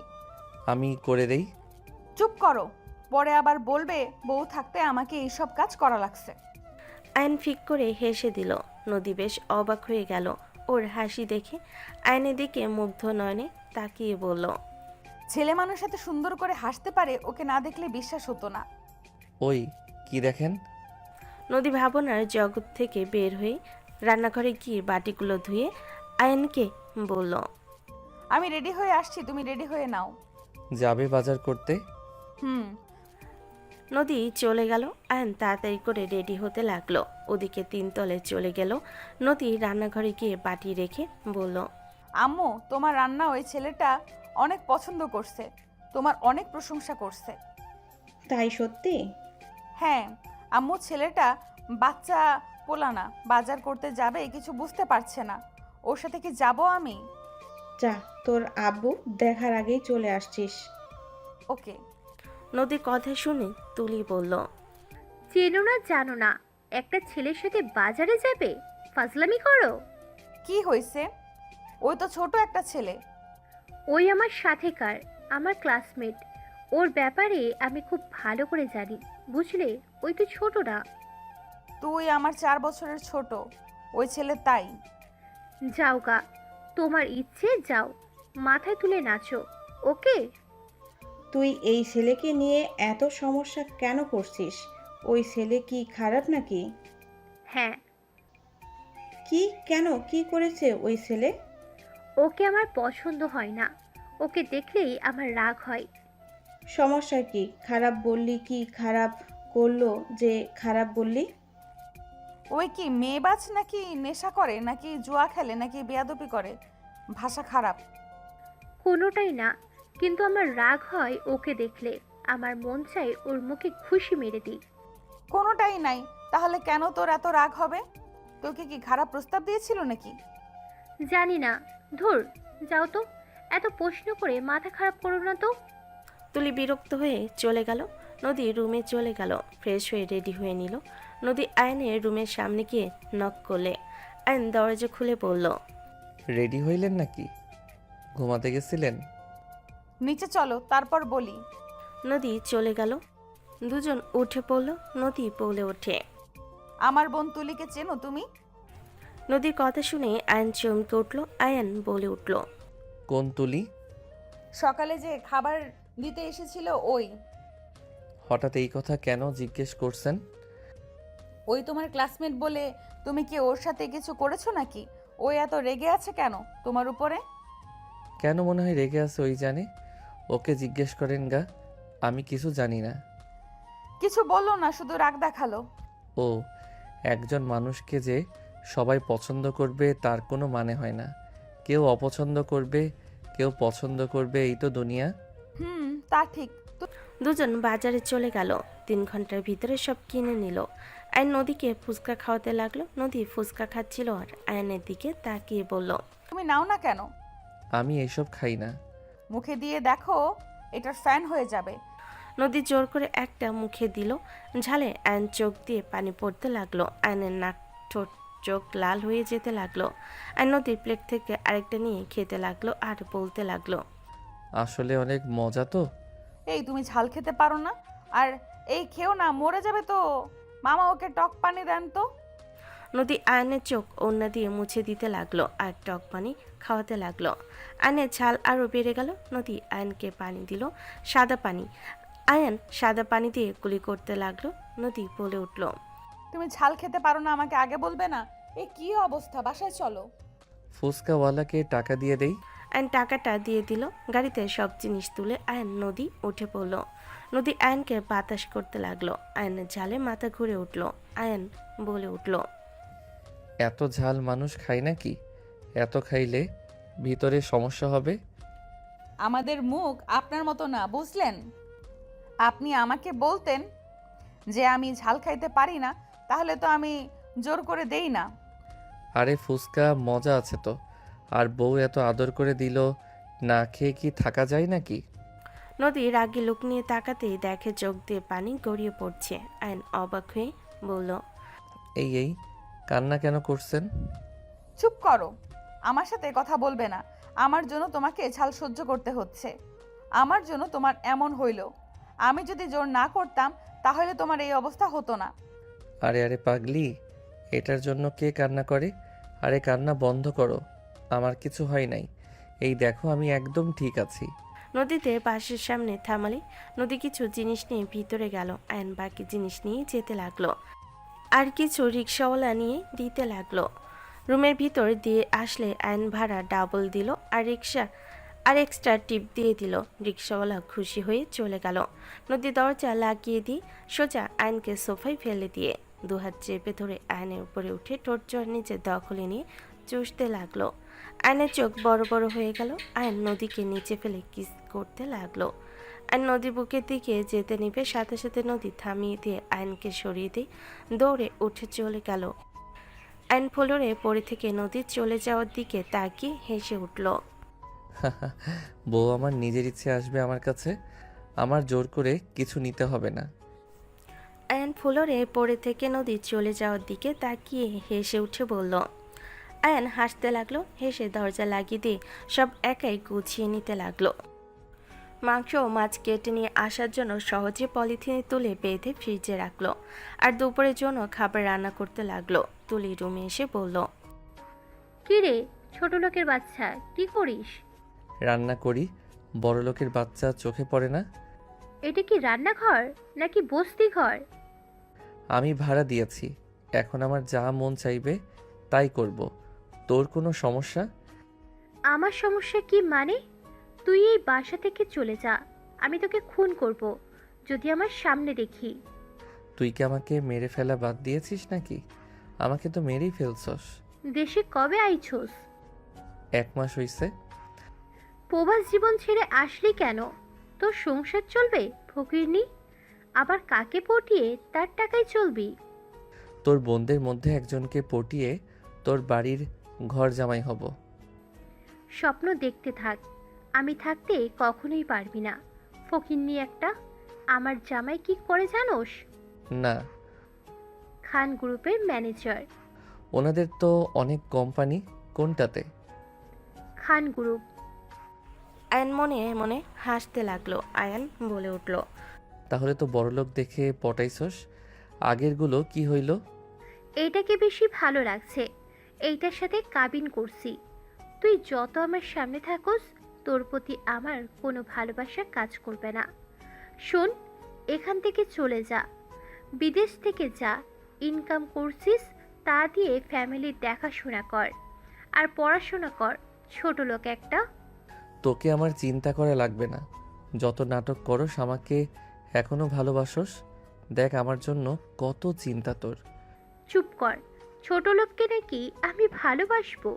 আমি করে দেই। চুপ করো, পরে আবার বলবে বউ থাকতে আমাকে এইসব কাজ করা লাগছে। আয়ন ফিক করে হেসে দিল। নদী বেশ অবাক হয়ে গেল ওর হাসি দেখে। আয়নের দিকে মুগ্ধ নয়নে তাকিয়ে বলল, ছেলে মানুষ এত সুন্দর করে হাসতে পারে, ওকে না দেখলে বিশ্বাস হতো না। ওই কি দেখেন? নদী ভাবনার জগৎ থেকে বের হয়ে রান্নাঘরে গিয়ে বাটিগুলো ধুয়ে আয়নকে বলল, আমি রেডি হয়ে আসছি, তুমি রেডি হয়ে নাও। যাবে বাজার করতে? হুম। নদী চলে গেল। আয়ন তাড়াতাড়ি করে রেডি হতে লাগলো। ওদিকে 3 তলে চলে গেল। নদী রান্নাঘরে গিয়ে বাটি রেখে বলল, আম্মু, তোমার রান্না ওই ছেলেটা অনেক পছন্দ করছে, তোমার অনেক প্রশংসা করছে। তাই সত্যি? হ্যাঁ আম্মু, ছেলেটা বাচ্চা পোলানা, বাজার করতে যাবে কিছু বুঝতে পারছে না। ওর সাথে কি যাব আমি? যা, তোর আব্বু দেখার আগেই চলে আসছিস। ওকে। নদীর কথা শুনে তুলি বলল, চেনো না জানো না, একটা ছেলের সাথে বাজারে যাবে? ফাজলামি করো। কি হয়েছে? ওই তো ছোট একটা ছেলে। ওই আমার সাথেকার, আমার ক্লাসমেট। ওর ব্যাপারে আমি খুব ভালো করে জানি, বুঝলে? ওই তো ছোট না। তুই আমার 4 বছরের ছোট, ওই ছেলে তাই। যাও গা, তোমার ইচ্ছে যাও, মাথায় তুলে নাচো। ওকে? তুই এই ছেলেকে নিয়ে এত সমস্যা কেন করছিস? ওই ছেলে কি খারাপ নাকি? হ্যাঁ। কি, কেন, কি করেছে ওই ছেলে? ওকে আমার পছন্দ হয় না, ওকে দেখলেই আমার রাগ হয়। সমস্যা কি? খারাপ বললি? কি খারাপ করলো যে খারাপ বললি? ওই কি মেয়েবাজ নাকি, নেশা করে নাকি, জুয়া খেলে নাকি, বেয়াদবি করে? ভাষা খারাপ। কোনোটাই না, কিন্তু আমার রাগ হয় ওকে দেখলে। আমার মন চাই ওর মুখে খুশি মেরে দিই। কোনোটাই নাই, তাহলে কেন তোর এত রাগ হবে? তোকে কি খারাপ প্রস্তাব দিয়েছিল নাকি? জানি না, ধুর, যাও তো, এত প্রশ্ন করে মাথা খারাপ করো না তো। তুলি বিরক্ত হয়ে চলে গেল। নদী রুমে চলে গেল, ফ্রেশ হয়ে রেডি হয়ে নিল। নদী আয়নের রুমের সামনে গিয়ে নক করলে আয়ন দরজা খুলে বলল, রেডি হইলেন নাকি? ঘুমাতে গেছিলেন? নিচে চলো, তারপর বলি। নদী চলে গেল। দুজন উঠে পড়ল। নদী বলে ওঠে, আমার বোন তুলিকে চেনো তুমি? নদীর কথা শুনে আয়ন চমকে উঠল। আয়ন বলে উঠল, কোন তুলি? সকালে যে খাবার দিতে এসেছিল ওই। হঠাৎ এই কথা কেন জিজ্ঞেস করছেন? ওই তোমার ক্লাসমেট বলে তুমি কি ওর সাথে কিছু করেছো নাকি? ওই এত রেগে আছে কেন তোমার উপরে? কেন মনে হয় রেগে আছে ওই জানে। ওকে জিজ্ঞেস করেন গা, আমি কিছু জানি না। কিছু বললো না, শুধু রাগ দেখালো। ও, একজন মানুষকে যে সবাই পছন্দ করবে তার কোনো মানে হয় না। কেউ অপছন্দ করবে, কেউ পছন্দ করবে, এই তো দুনিয়া। তা ঠিক। দুজন বাজারে চলে গেল। 3 ঘন্টার ভিতরে সব কিনে নিল। আয়ন নদীকে ফুচকা খাওয়াতে লাগলো। নদী ফুচকা খাচ্ছিল আর আয়নের দিকে তাকিয়ে বলল, তুমি নাও না কেন? আমি এইসব খাই না। মুখে দিয়ে দেখো, এটার ফ্যান হয়ে যাবে। নদী জোর করে একটা মুখে দিল। ঝালে আয়ন চোখ দিয়ে পানি পড়তে লাগলো। আয়নের নাক, ঠোঁট, চোখ লাল হয়ে যেতে লাগলো। আয়ন নদীর প্লেট থেকে আরেকটা নিয়ে খেতে লাগলো আর বলতে লাগলো, আসলে অনেক মজা তো। এই তুমি ঝাল খেতে পারো না? আর এই খেও না, মরে যাবে তো। মামা ওকে টক পানি দেন তো। নদী আয়নের চোখ ওড়না দিয়ে মুছে দিতে লাগলো আর টক পানি খাওয়াতে লাগলো। আয়নের ঝাল আরও বেড়ে গেল। নদী আয়নকে পানি দিল, সাদা পানি। আয়ন সাদা পানি দিয়ে কুলি করতে লাগলো। নদী বলে উঠল, তুমি ঝাল খেতে পারো না, আমাকে আগে বলবে না? এ কি অবস্থা, বাসায় চলো। ফুচকাওয়ালাকে টাকা দিয়ে দেই। আয়ন টাকাটা দিয়ে দিল। গাড়িতে সব জিনিস তুলে আয়ন নদী উঠে পড়ল। নদী আয়নকে বাতাস করতে লাগলো। আয়নের ঝালে মাথা ঘুরে উঠল। আয়ন বলে উঠল, এত ঝাল মানুষ খায় নাকি? এত খাইলে ভিতরে সমস্যা হবে। আমাদের মুখ আপনার মতো না, বুঝলেন? আপনি আমাকে বলতেন যে আমি ঝাল খাইতে পারি না, তাহলে তো আমি জোর করে দেই না। আরে ফুচকা মজা আছে তো। আর বউ এত আদর করে দিল, না খেয়ে কি থাকা যায় নাকি? নদী রাগী লোক নিয়ে তাকাতেই দেখে চোখ দিয়ে পানি গড়িয়ে পড়ছে। আয়ন অবাক হয়ে বলল, এই কান্না কেন করছেন? চুপ করো, আমার সাথে কথা বলবে না। আমার জন্য তোমাকে ঝাল সহ্য করতে হচ্ছে। আমার জন্য তোমার এমন হইল। আমি যদি জোর না করতাম তাহলে তোমার এই অবস্থা হতো না। আরে পাগলি, এটার জন্য কে কান্না করে? আরে কান্না বন্ধ করো, আমার কিছু হয় নাই। এই দেখো আমি একদম ঠিক আছি। নদীতে বাসের সামনে থামালে নদী কিছু জিনিস নিয়ে ভিতরে গেল। আয়ন বাকি জিনিস নিয়ে যেতে লাগলো আর কিছু রিক্সাওয়ালা নিয়ে দিতে লাগলো। রুমের ভিতর দিয়ে আসলে আয়ন ভাড়া ডাবল দিল আর এক্সট্রা টিপ দিয়ে দিল। রিক্সাওয়ালা খুশি হয়ে চলে গেল। নদী দরজা লাগিয়ে দিয়ে সোজা আয়নকে সোফায় ফেলে দিয়ে দুহাত চেপে ধরে আয়নের উপরে উঠে টোর্চর নিচে দখলে নিয়ে চুষতে লাগলো। আয়নের চোখ বড় বড় হয়ে গেল। আয়ন নদীকে নিচে ফেলে কিস করতে লাগলো। আয়ন নদী বুকের দিকে যেতে নিবে, সাথে সাথে নদী থামিয়ে দিয়ে আয়নকে সরিয়ে দিয়ে দৌড়ে উঠে চলে গেল। আয়ন ফ্লোরে পড়ে থেকে নদীর চলে যাওয়ার দিকে তাকিয়ে হেসে উঠল। বউ আমার নিজের ইচ্ছে আসবে আমার কাছে, আমার জোর করে কিছু নিতে হবে না। আয়ন ফ্লোরে পড়ে থেকে নদী চলে যাওয়ার দিকে তাকিয়ে হেসে উঠে বলল। আয়ন হাসতে লাগলো। হেসে দরজা লাগিয়ে দিয়ে সব একাই গুছিয়ে নিতে লাগলো। মাংস ও মাছ কেটে নিয়ে আসার জন্য সহজে পলিথিনে তুলে বেঁধে ফ্রিজে রাখলো আর দুপুরের জন্য খাবার রান্না করতে লাগলো। তুলি রুমে এসে বলল, কি রে ছোট লোকের বাচ্চা, কি করিস? রান্না করি। বড় লোকের বাচ্চা চোখে পড়ে না? এটা কি রান্নাঘর নাকি বস্তি ঘর? আমি ভাড়া দিয়েছি, এখন আমার যা মন চাইবে তাই করব। তোর কোনো সমস্যা? আমার সমস্যা কি মানে? তুই এই বাসা থেকে চলে যা, আমি তোকে খুন করব যদি আমার সামনে দেখি। তুই কি আমাকে মেরে ফেলা বাদ দিয়েছিস নাকি? আমাকে তো মেরেই ফেলছস। দেশে কবে আইছোস? 1 মাস হইছে। প্রবাস জীবন ছেড়ে আসলি কেন? তোর সংসার চলবে ফকিরনি? আবার কাকে পটিয়ে তার টাকায় চলবি? তোর বোনদের মধ্যে একজনকে পটিয়ে তোর বাড়ির ঘর জামাই হব। স্বপ্ন দেখতে থাক, আমি থাকতে কখনোই পারবি না। ফকিরনি একটা। আমার জামাই কি করে জানোস? না, খান গ্রুপের ম্যানেজার। ওনাদের তো অনেক কোম্পানি, কোনটাতে? খান গ্রুপ। আয়ন মনে মনে হাসতে লাগলো। আয়ন বলে উঠল, তাহলে তো বড়লোক দেখে পটাইছস। আগেরগুলো কি হইল? এইটাকে বেশি ভালো লাগছে, এইটার সাথে কাবিন করছি। তুই যত আমার সামনে থাকোস তোর প্রতি আমার কোনো ভালোবাসা কাজ করবে না। শোন, এখান থেকে চলে যা, বিদেশ থেকে যা, ইনকাম করছিস তা দিয়ে ফ্যামিলির দেখাশোনা কর আর পড়াশোনা কর, ছোট লোক একটা। তোকে আমার চিন্তা করা লাগবে না। যত নাটক করস আমাকে এখনো ভালোবাসস। দেখ আমার জন্য কত চিন্তা তোর। চুপ কর, ছোট লোককে নাকি আমি ভালোবাসবো?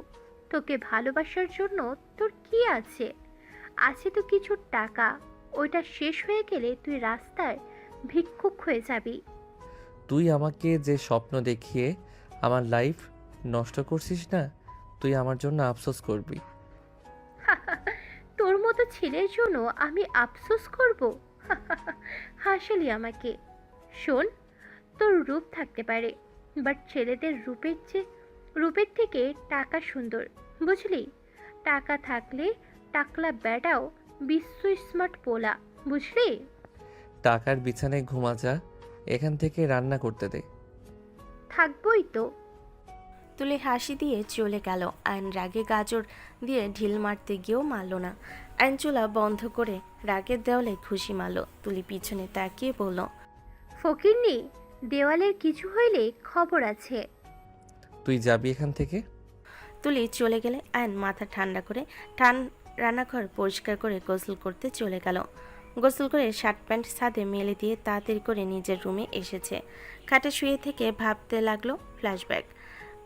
তোকে ভালোবাসার জন্য তোর কি আছে? আছে তো কিছু টাকা, ওইটা শেষ হয়ে গেলে তুই রাস্তায় ভিক্ষুক হয়ে যাবি। তুই আমাকে যে স্বপ্ন দেখিয়ে আমার লাইফ নষ্ট করছিস না, তুই আমার জন্য আফসোস করবি। তোর মতো ছেলের জন্য আমি আফসোস করব? হাসালি আমাকে। শোন, তোর রূপ থাকতে পারে, বাট ছেলেদের রূপের থেকে টাকা সুন্দর, বুঝলি? টাকা থাকলে টাকলা বেটাও বিশ্ব স্মার্ট পোলা, বুঝলি? টাকার বিছানায় ঘুমা যা, এখান থেকে রান্না করতে দে। থাকবই তো। তুলি হাসি দিয়ে চলে গেল। আয়ন রাগে গাজর দিয়ে ঢিল মারতে গিয়েও মারল না। আয়ন চুলা বন্ধ করে রাগের দেওয়ালে খুশি মারল। তুলি পিছনে তাকিয়ে বলল, ফকিরনি, দেওয়ালের কিছু হইলে খবর আছে। তুই যাবি এখান থেকে? তুলি চলে গেলে আয়ন মাথা ঠান্ডা করে রান্নাঘর পরিষ্কার করে গোসল করতে চলে গেল। গোসল করে শার্ট প্যান্ট ছাদে মেলে দিয়ে তাড়াতাড়ি করে নিজের রুমে এসেছে। খাটে শুয়ে থেকে ভাবতে লাগলো ফ্ল্যাশব্যাক।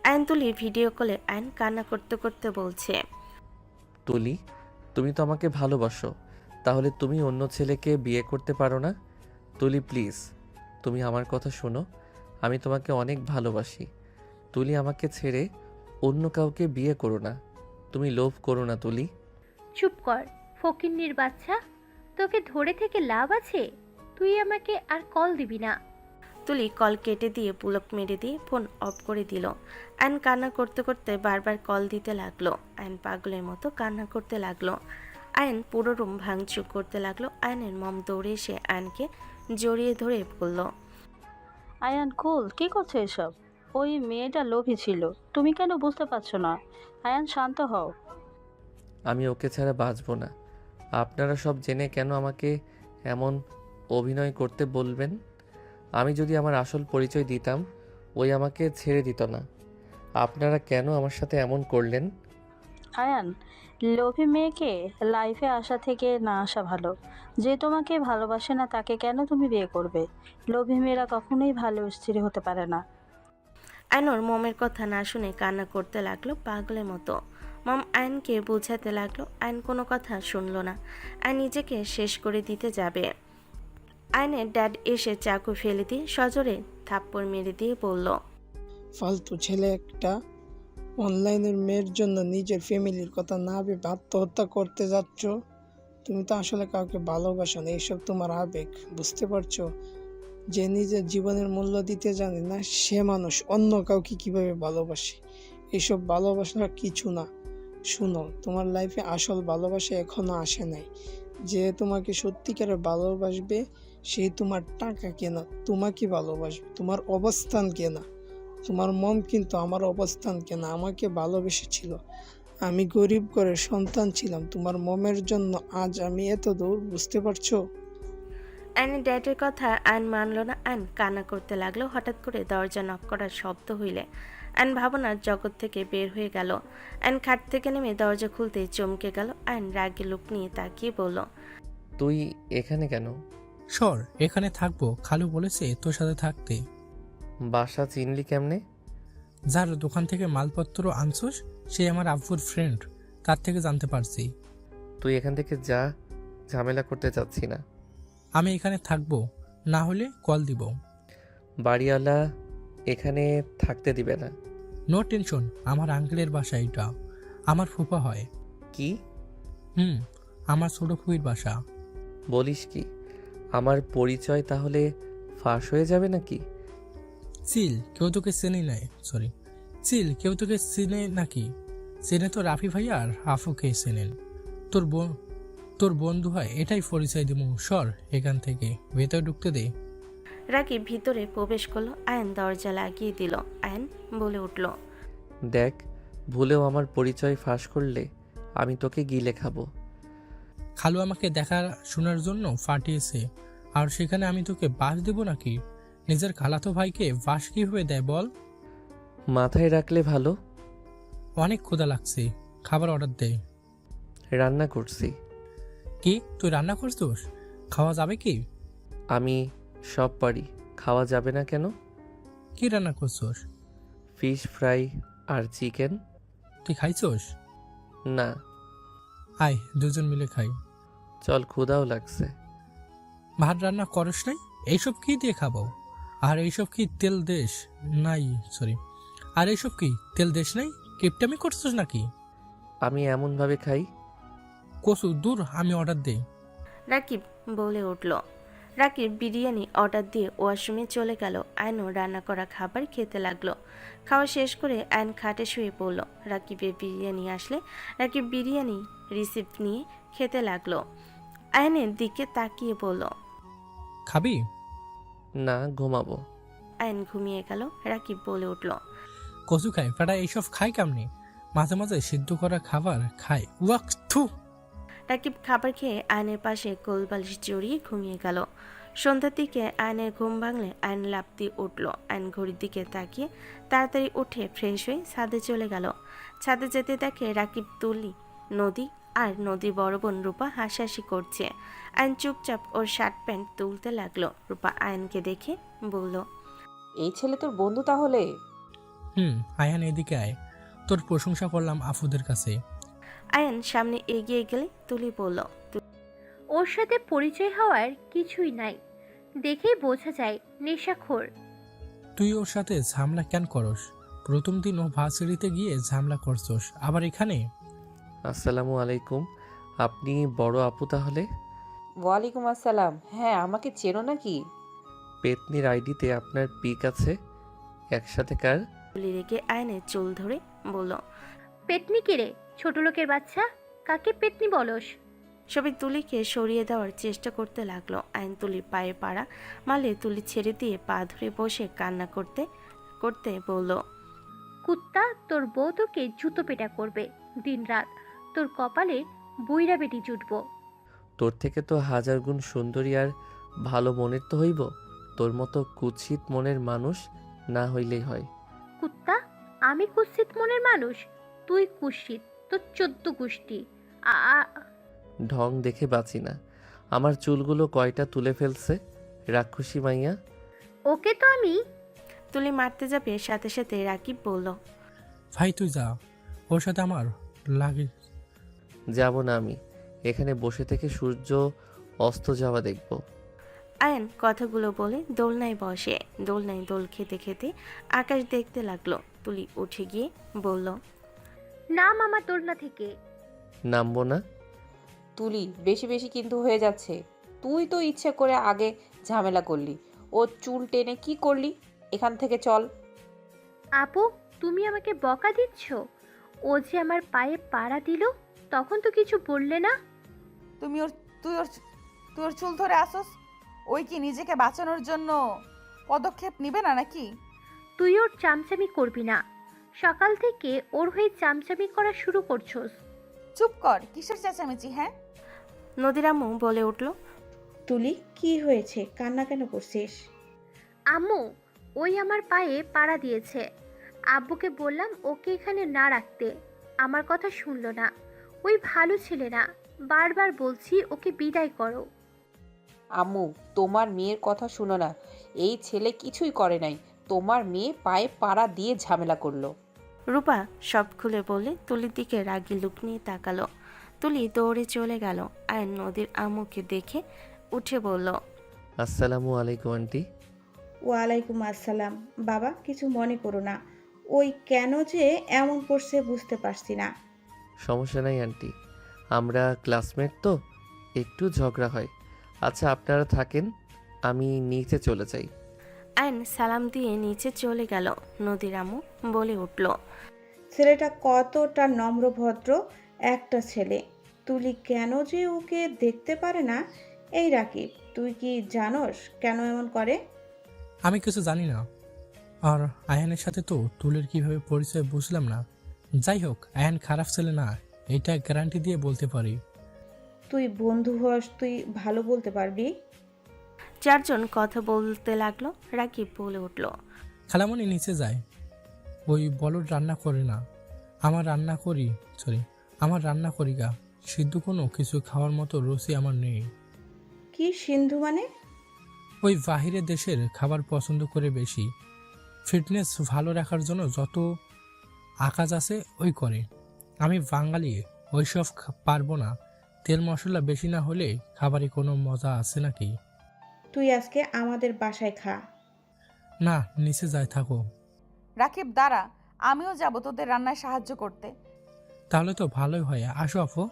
আয়ন তুলি ভিডিও কলে আয়ন কান্না করতে করতে বলছে, তুলি, তুমি তো আমাকে ভালোবাসো, তাহলে তুমি অন্য ছেলেকে বিয়ে করতে পারো না? তুলি প্লিজ, তুমি আমার কথা শোনো, আমি তোমাকে অনেক ভালোবাসি। তুলি, আমাকে ছেড়ে অন্য কাউকে বিয়ে করো না, তুমি লোভ করো না তুলি। চুপ কর ফকিন্নির বাচ্চা, তোকে ধরে থেকে লাভ আছে? তুই আমাকে আর কল দিবি না। তুলি কল কেটে দিয়ে পুলক মেরে দিয়ে ফোন অফ করে দিল। আয়ন কান্না করতে করতে বারবার কল দিতে লাগলো। আয়ন পাগলের মতো কান্না করতে লাগলো। আয়ন পুরো রুম ভাঙচুর করতে লাগলো। আয়নের মম দৌড়ে এসে আয়নকে জড়িয়ে ধরে বলল, আয়ান কুল, কি করছো এসব? ওই মেয়েটা লোভী ছিল, তুমি কেন বুঝতে পারছো না? আয়ান শান্ত হও। আমি ওকে ছাড়া বাঁচব না। আপনারা সব জেনে কেন আমাকে এমন অভিনয় করতে বলবেন? আমি যদি আমার আসল পরিচয় দিতাম, ওই আমাকে ছেড়ে দিত না। আপনারা কেন আমার সাথে এমন করলেন? আয়ান, লোভী মেয়েকে লাইফে আসা থেকে না আসা ভালো। যে তোমাকে ভালোবাসে না তাকে কেন তুমি বিয়ে করবে? লোভী মেয়েরা কখনোই ভালো স্ত্রী হতে পারে না। আয়নর মমের কথা না শুনে কান্না করতে লাগলো পাগলের মতো। মম আয়নকে বোঝাতে লাগলো, আয়ন কোনো কথা শুনলো না। আয়ন নিজেকে শেষ করে দিতে যাবে। আয়নের ড্যাড এসে চাকু ফেলে দিয়ে সজোরে থাপ্পড় মেরে দিয়ে বলল, ফালতু ছেলে একটা। অনলাইনের মেয়ের জন্য নিজের ফ্যামিলির কথা না ভেবে আত্মহত্যা করতে যাচ্ছ। তুমি তো আসলে কাউকে ভালোবাসো না, এইসব তোমার আবেগ, বুঝতে পারছো? যে নিজের জীবনের মূল্য দিতে জানে না সে মানুষ অন্য কাউকে কিভাবে ভালোবাসে। এইসব ভালোবাসা কিছু না। শুনো, তোমার লাইফে আসল ভালোবাসা এখনো আসে নাই। যে তোমাকে সত্যিকারে ভালোবাসবে সেই তোমার টাকা কেনা তোমাকে ভালোবাসবে, তোমার অবস্থান কেনা। তোমার মম কিন্তু আমার অবস্থান কেনা, আমাকে ভালোবেসেছিল। আমি গরিব ঘরের সন্তান ছিলাম, তোমার মমের জন্য আজ আমি এত দূর, বুঝতে পারছো? আয়নের ড্যাডের কথা আয়ন মানল না। আয়ন কান্না করতে লাগলো। হঠাৎ করে দরজা নক করার শব্দ হইলে আয়ন ভাবনার জগৎ থেকে বের হয়ে গেল। আয়ন খাট থেকে নেমে দরজা খুলতে চমকে গেল। আয়ন রাগে লুক নিয়ে তাকিয়ে বলল, তুই এখানে কেন? সর, এখানে থাকবো, খালু বলেছে তোর সাথে থাকতে। বাসা চিনলি কেমনে? যার দোকান থেকে মালপত্র আনছোস সে আমার আব্বুর ফ্রেন্ড, তার থেকে জানতে পারছি। তুই এখান থেকে যা, ঝামেলা করতে চাচ্ছি না। আমি এখানে থাকবো, না হলে কল দিব। বাড়িওয়ালা এখানে থাকতে দিবে না। নো টেনশন, আমার আঙ্কেলের বাসা এটা, আমার ফুফা হয়। কি আমার ছোট ফুফির বাসা। বলিস কি? আমার পরিচয় তাহলে ফাঁস হয়ে যাবে নাকি? চিল, কেউ তোকে চেনে নাই, সরি চিল, কেউ তোকে চেনে নাকি? চেনে তো রাফি ভাই আর আফুকে চেনেন। তোর বন্ধু হয়, এটাই পরিচয় দিব। সর এখান থেকে, ভেতরে ঢুকতে দে। রাগে ভিতরে প্রবেশ করলো। আয়ন দরজা লাগিয়ে দিল। আয়ন বলে উঠল, দেখ, ভুলেও আমার পরিচয় ফাঁস করলে আমি তোকে গিলে খাবো। খালু আমাকে দেখা শোনার জন্য পাঠিয়েছে, আর সেখানে আমি তোকে বাস দেব নাকি? নিজের খালাতো ভাইকে বাস কিভাবে দেয় বল? মাথায় রাখলে ভালো। অনেক ক্ষুধা লাগছে, খাবার অর্ডার দে। রান্না করছি। কি তুই রান্না করছিস? খাওয়া যাবে কি? আমি সব পারি, খাওয়া যাবে না কেন? কি রান্না করছিস? ফিশ ফ্রাই আর চিকেন। তুই খাইছস? না। আয় দুজন মিলে খাই। চল, ক্ষুধাও লাগছে। ভাত রান্না করস নাই? এইসব কি দিয়ে খাবো? আর এইসব কি তেল দেশ নাই, সরি, আর এইসব কি তেল দেশ নাই? কিপটামি করছিস নাকি? আমি এমনভাবে খাই। কসু দূর, আমি অর্ডার দেই। রাকিব বলে উঠল। রাকিব বিরিয়ানি অর্ডার দিয়ে ওয়াশরুমে চলে গেল। আয়নও রান্না করা খাবার খেতে লাগলো। খাওয়া শেষ করে আয়ন খাটে শুয়ে পড়ল। রাকিবের বিরিয়ানি আসলে রাকিব বিরিয়ানি রিসিপ্ট নিয়ে খেতে লাগলো। আয়নের দিকে তাকিয়ে বলল, খাবি? না, ঘুমাবো। আয়ন ঘুমিয়ে গেল। রাকিব বলে উঠল, কচু খায় ফেটা, এইসব খায় কেমনি? মাঝে মাঝে সিদ্ধ করা খাবার খায়। ওয়াক থু। রাকিব খাবার খেয়ে আয়নের পাশে কোলবালিশ জড়িয়ে ঘুমিয়ে গেল। সন্ধ্যার দিকে আয়নের ঘুম ভাঙলে আয়ন লাফ দিয়ে উঠল। আয়ন ঘড়ির দিকে তাকিয়ে তাড়াতাড়ি উঠে ফ্রেশ হয়ে ছাদে চলে গেল। ছাদে যেতে দেখে রাকিব, তুলি, নদী আর নদীর বড় বোন রূপা হাসাহাসি করছে। আয়ন চুপচাপ ওর শার্ট প্যান্ট তুলতে লাগলো। রূপা আয়নকে দেখে বলল, এই ছেলে তোর বন্ধু তাহলে? আয়ান এদিকে আয়, তোর প্রশংসা করলাম আফুদের কাছে। আয়ন সামনে এগিয়ে গেলে তুলি বলল, ওর সাথে পরিচয় হওয়ার কিছুই নাই, দেখেই বোঝা যায় নেশাখোর। তুই ওর সাথে ঝামেলা কেন করস? প্রথম দিন ও ভার্সিটিতে গিয়ে ঝামেলা করছস, আবার এখানে? আসসালামু আলাইকুম। আপনি বড় আপু তাহলে? ওয়ালাইকুম আসসালাম। হ্যাঁ, আমাকে চেনো নাকি? পেতনির আইডিতে আপনার পিক আছে। একসাথে কার? তুলি রেখে আয়নের চুল ধরে বলল, পেতনি কেড়ে, ছোট লোকের বাচ্চা, কাকে পেতনি বলস? সবাই তুলিকে সরিয়ে দেওয়ার চেষ্টা করতে লাগলো। আইন তুলির পায়ে পাড়া মারলে তুলি ছেড়ে দিয়ে পা ধরে বসে কান্না করতে করতে বলল, কুত্তা, তোর বউ তোকে জুতো পেটা করবে দিনরাত, তোর কপালে বুইরা বেটি জুটবো। তোর থেকে তো হাজার গুণ সুন্দরী আর ভালো মনের তো হইব। তোর মতো কুৎসিত মনের মানুষ না হইলেই হয়। কুত্তা, আমি কুৎসিত মনের মানুষ? তুই কুৎসিত, তোর 14 গোষ্ঠী। ঢং দেখে বাঁচি না। আমার চুলগুলো কয়টা তুলে ফেলছে রাক্ষসী মাইয়া। ওকে তো আমি। তুলি মারতে যাবে, সাথে সাথে রাকিব বলল, ভাই তুই যা, ওর সাথে আমার লাগে। যাব না আমি, এখানে বসে থেকে সূর্য অস্ত যাওয়া দেখব। আয়ন কথাগুলো বলে দোলনায় বসে। দোলনায় দোল খেতে খেতে আকাশ দেখতে লাগলো। তুলি উঠে গিয়ে বলল, নাম আমার দোলনা থেকে। নামবো না। তুলি, বেশি বেশি কিন্তু হয়ে যাচ্ছে। তুই তো ইচ্ছে করে আগে ঝামেলা করলি, ও চুল টেনে কি করলি? এখান থেকে চল। আপু, তুমি আমাকে বকা দিচ্ছ? ও যে আমার পায়ে পাড়া দিল, তখন তো কিছু বললে না। তুই ওর চুল ধরে আসোস? ওই কি নিজেকে বাঁচানোর জন্য পদক্ষেপ নিবে না নাকি? তুই ওর চামচামি করবি না। সকাল থেকে ওর হয়ে চামচামি করা শুরু করছোস। চুপ কর, কিসের চেঁচামেচি? হ্যাঁ, নদীর আম্মু বলে উঠল, তুলি, কি হয়েছে? কান্না কেন করছিস? আম্মু, ওই আমার পায়ে পাড়া দিয়েছে। আব্বুকে বললাম ওকে এখানে না রাখতে, আমার কথা শুনলো না। ওই ভালো ছেলে না, বারবার বলছি ওকে বিদায় করো। আম্মু, তোমার মেয়ের কথা শুনো না। এই ছেলে কিছুই করে নাই, তোমার মেয়ে পায়ে পাড়া দিয়ে ঝামেলা করলো। রূপা সব খুলে বলে তুলির দিকে রাগি লুক নিয়ে তাকালো। তুলি দৌড়ে চলে গেল। আয়ন নদীর আম্মুকে দেখে উঠে বলল, আসসালামু আলাইকুম আন্টি। ওয়ালাইকুম আসসালাম। বাবা, কিছু মনে করো না। ওই কেন যে এমন করছে বুঝতে পারছি না। সমস্যা নাই আন্টি, আমরা ক্লাসমেট তো, একটু ঝগড়া হয়। আচ্ছা আপনারা থাকেন, আমি নিচে চলে যাই। আয়ন সালাম দিয়ে নিচে চলে গেল। নদীর আম্মু বলে উঠল, ছেলেটা কতটা নম্রভদ্র একটা ছেলে। তুলি কেন যে ওকে দেখতে পারে না? এই রাকিব, তুই কি জানোস কেন এমন করে? আমি কিছু জানি না, আর আয়ানের সাথে তো তুলের কিভাবে পরিচয় বুঝলাম না। যাই হোক, আয়ান খারাপ ছেলে না, এটা গ্যারান্টি দিয়ে বলতে পারি। তুই বন্ধু হস, তুই ভালো বলতে পারবি। চারজন কথা বলতে লাগলো। রাকিব বলে উঠল, খালামণি নিচে যায়, ওই বলদ রান্না করে না, আমার রান্না করি গা। সিদ্ধ কোনো কিছু খাওয়ার মতো রুচি আমার নেই। কি সিন্ধু মানে? ওই বাহিরের দেশের খাবার পছন্দ করে বেশি। ফিটনেস ভালো রাখার জন্য যত আকাজ আছে ওই করে। আমি বাঙালি, ওইসব পারবো না। তেল মশলা বেশি না হলে খাবারে কোনো মজা আছে নাকি? তুই আজকে আমাদের বাসায় খা। না, নিচে যাই, থাকো। রাকিব দাঁড়া, আমিও যাব তোদের রান্নায় সাহায্য করতে। তাহলে তো ভালোই হয়, আসো আপু।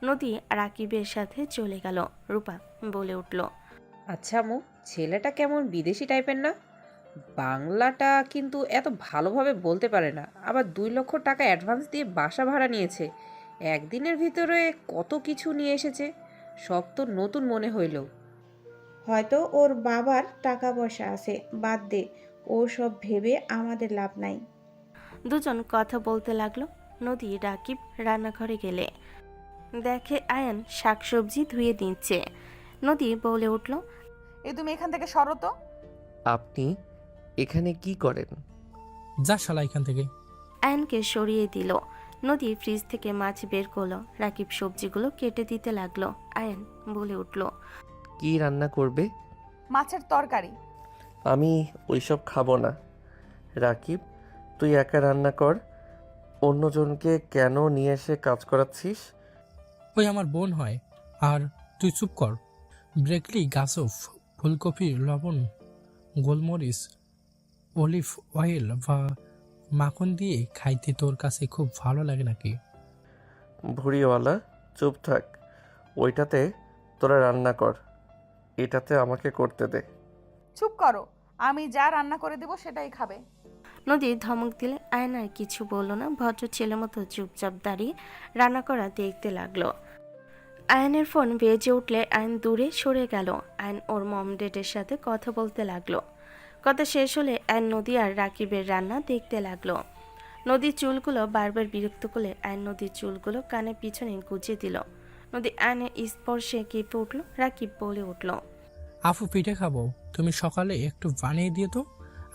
নদী রাকিবের সাথে চলে গেল। রূপা বলে উঠল, আচ্ছা আম্মু, ছেলেটা কেমন বিদেশি টাইপের না? বাংলাটা কিন্তু এত ভালোভাবে বলতে পারে না, আবার 2 লক্ষ টাকা অ্যাডভান্স দিয়ে বাসা ভাড়া নিয়েছে। একদিনের ভিতরে কত কিছু নিয়ে এসেছে, সব তো নতুন মনে হইল। হয়তো ওর বাবার টাকা পয়সা আছে, বাদ দে, ও সব ভেবে আমাদের লাভ নাই। দুজন কথা বলতে লাগলো। নদী রাকিব রান্নাঘরে গেলে দেখে আয়ান শাকসবজি ধুয়ে দিচ্ছে। নদী বলে উঠল, তুমি এখান থেকে সরো তো। আপনি এখানে কি করেন? যা শালা এখান থেকে। আয়ানকে সরিয়ে দিল। নদী ফ্রিজ থেকে মাছ বের করলো। রাকিব সবজিগুলো কেটে দিতে লাগলো। আয়ান বলে উঠল, কি রান্না করবে? মাছের তরকারি। আমি ওইসব খাবো না। রাকিব, তুই একা রান্না কর, অন্যজনকে কেন নিয়ে এসে কাজ করাচ্ছিস? ওই আমার বোন হয়। আর তুই চুপ কর। ব্রেকলি, গাছফ, ফুলকপি, লবণ, গোলমরিচ, অলিভ অয়েল বা মাখন দিয়ে খাইতে তোর কাছে খুব ভালো লাগে নাকি? ভুড়িওয়ালা, চুপ থাক। ওইটাতে তোরা রান্না কর, এটাতে আমাকে করতে দে। চুপ করো, আমি যা রান্না করে দেব সেটাই খাবে। নদী ধমক দিলে আয়ন আর কিছু বলল না। ভদ্র ছেলে মতো চুপচাপ দাঁড়িয়ে রান্না করা দেখতে লাগলো। আয়নের ফোন বেজে উঠলে আয়ন দূরে সরে গেল। আয়ন ওর মম ডেডের সাথে কথা বলতে লাগলো। কথা শেষ হলে আয়ন নদী আর রাকিবের রান্না দেখতে লাগলো। নদীর চুলগুলো বারবার বিরক্ত করলে আয়ন নদীর চুলগুলো কানের পিছনে গুজে দিল। নদী আয়নের স্পর্শে কেঁপে উঠল। রাকিব বলে উঠল, আফু, পিঠে খাবো, তুমি সকালে একটু বানিয়ে দিয়ে তো,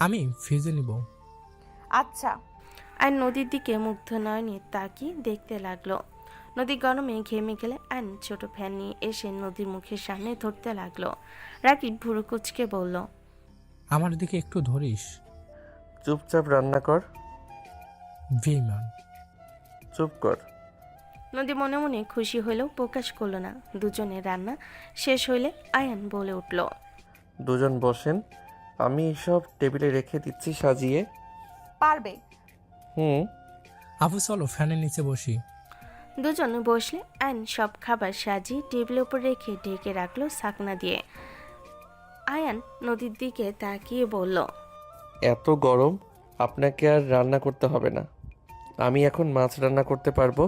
আমি ভেজে নিব। আচ্ছা। আয়ন নদীর দিকে মুগ্ধ নয়নে তাকিয়ে দেখতে লাগলো। নদী গরমে ঘেমে গেলে আয়ন ছোট ফ্যান নিয়ে এসে নদীর মুখের সামনে ধরতে লাগলো। রাকিব ভুরু কুচকে বলল, আমার দিকে একটু ধরিস। চুপচাপ রান্না কর। বেঈমান। চুপ কর। নদী মনে মনে খুশি হইলেও প্রকাশ করলো না। দুজনের রান্না শেষ হইলে আয়ান বলে উঠল, দুজন বসেন, আমি সব টেবিলে রেখে দিচ্ছি সাজিয়ে। পারবে। হুম। আফু, চলো ফ্যানের নিচে বসি। দুজন বসলে আয়ন সব খাবার সাজিয়ে টেবিলের উপর রেখে ঢেকে রাখলো ছাকনা দিয়ে। আয়ান নদীর দিকে তাকিয়ে বলল, এত গরম, আপনাকে আর রান্না করতে হবে না। আমি এখন মাছ রান্না করতে পারবো,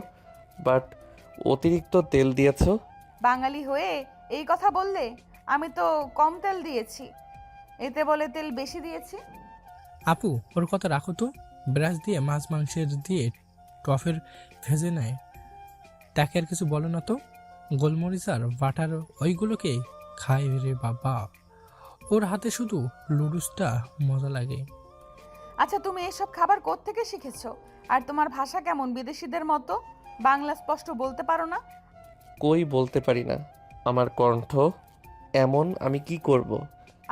বাট অতিরিক্ত তেল দিয়েছো। বাঙালি হয়ে এই কথা বললে? আমি তো কম তেল দিয়েছি, এতে বলে তেল বেশি দিয়েছি। আপু, ওর কথা রাখো তো। ব্রাশ দিয়ে মাছ মাংসের দিয়ে টফের ভেজে নেয়, তাকে আর কিছু বলো না তো। গোলমরিচ আর বাটার ওইগুলোকে খায় রে বাবা, ওর হাতে শুধু লুডুসটা মজা লাগে। আচ্ছা, তুমি এসব খাবার কোত্থেকে শিখেছো? আর তোমার ভাষা কেমন বিদেশিদের মতো? বাংলা স্পষ্ট বলতে পারো না? কই বলতে পারি না, আমার কণ্ঠ এমন, আমি কি করব।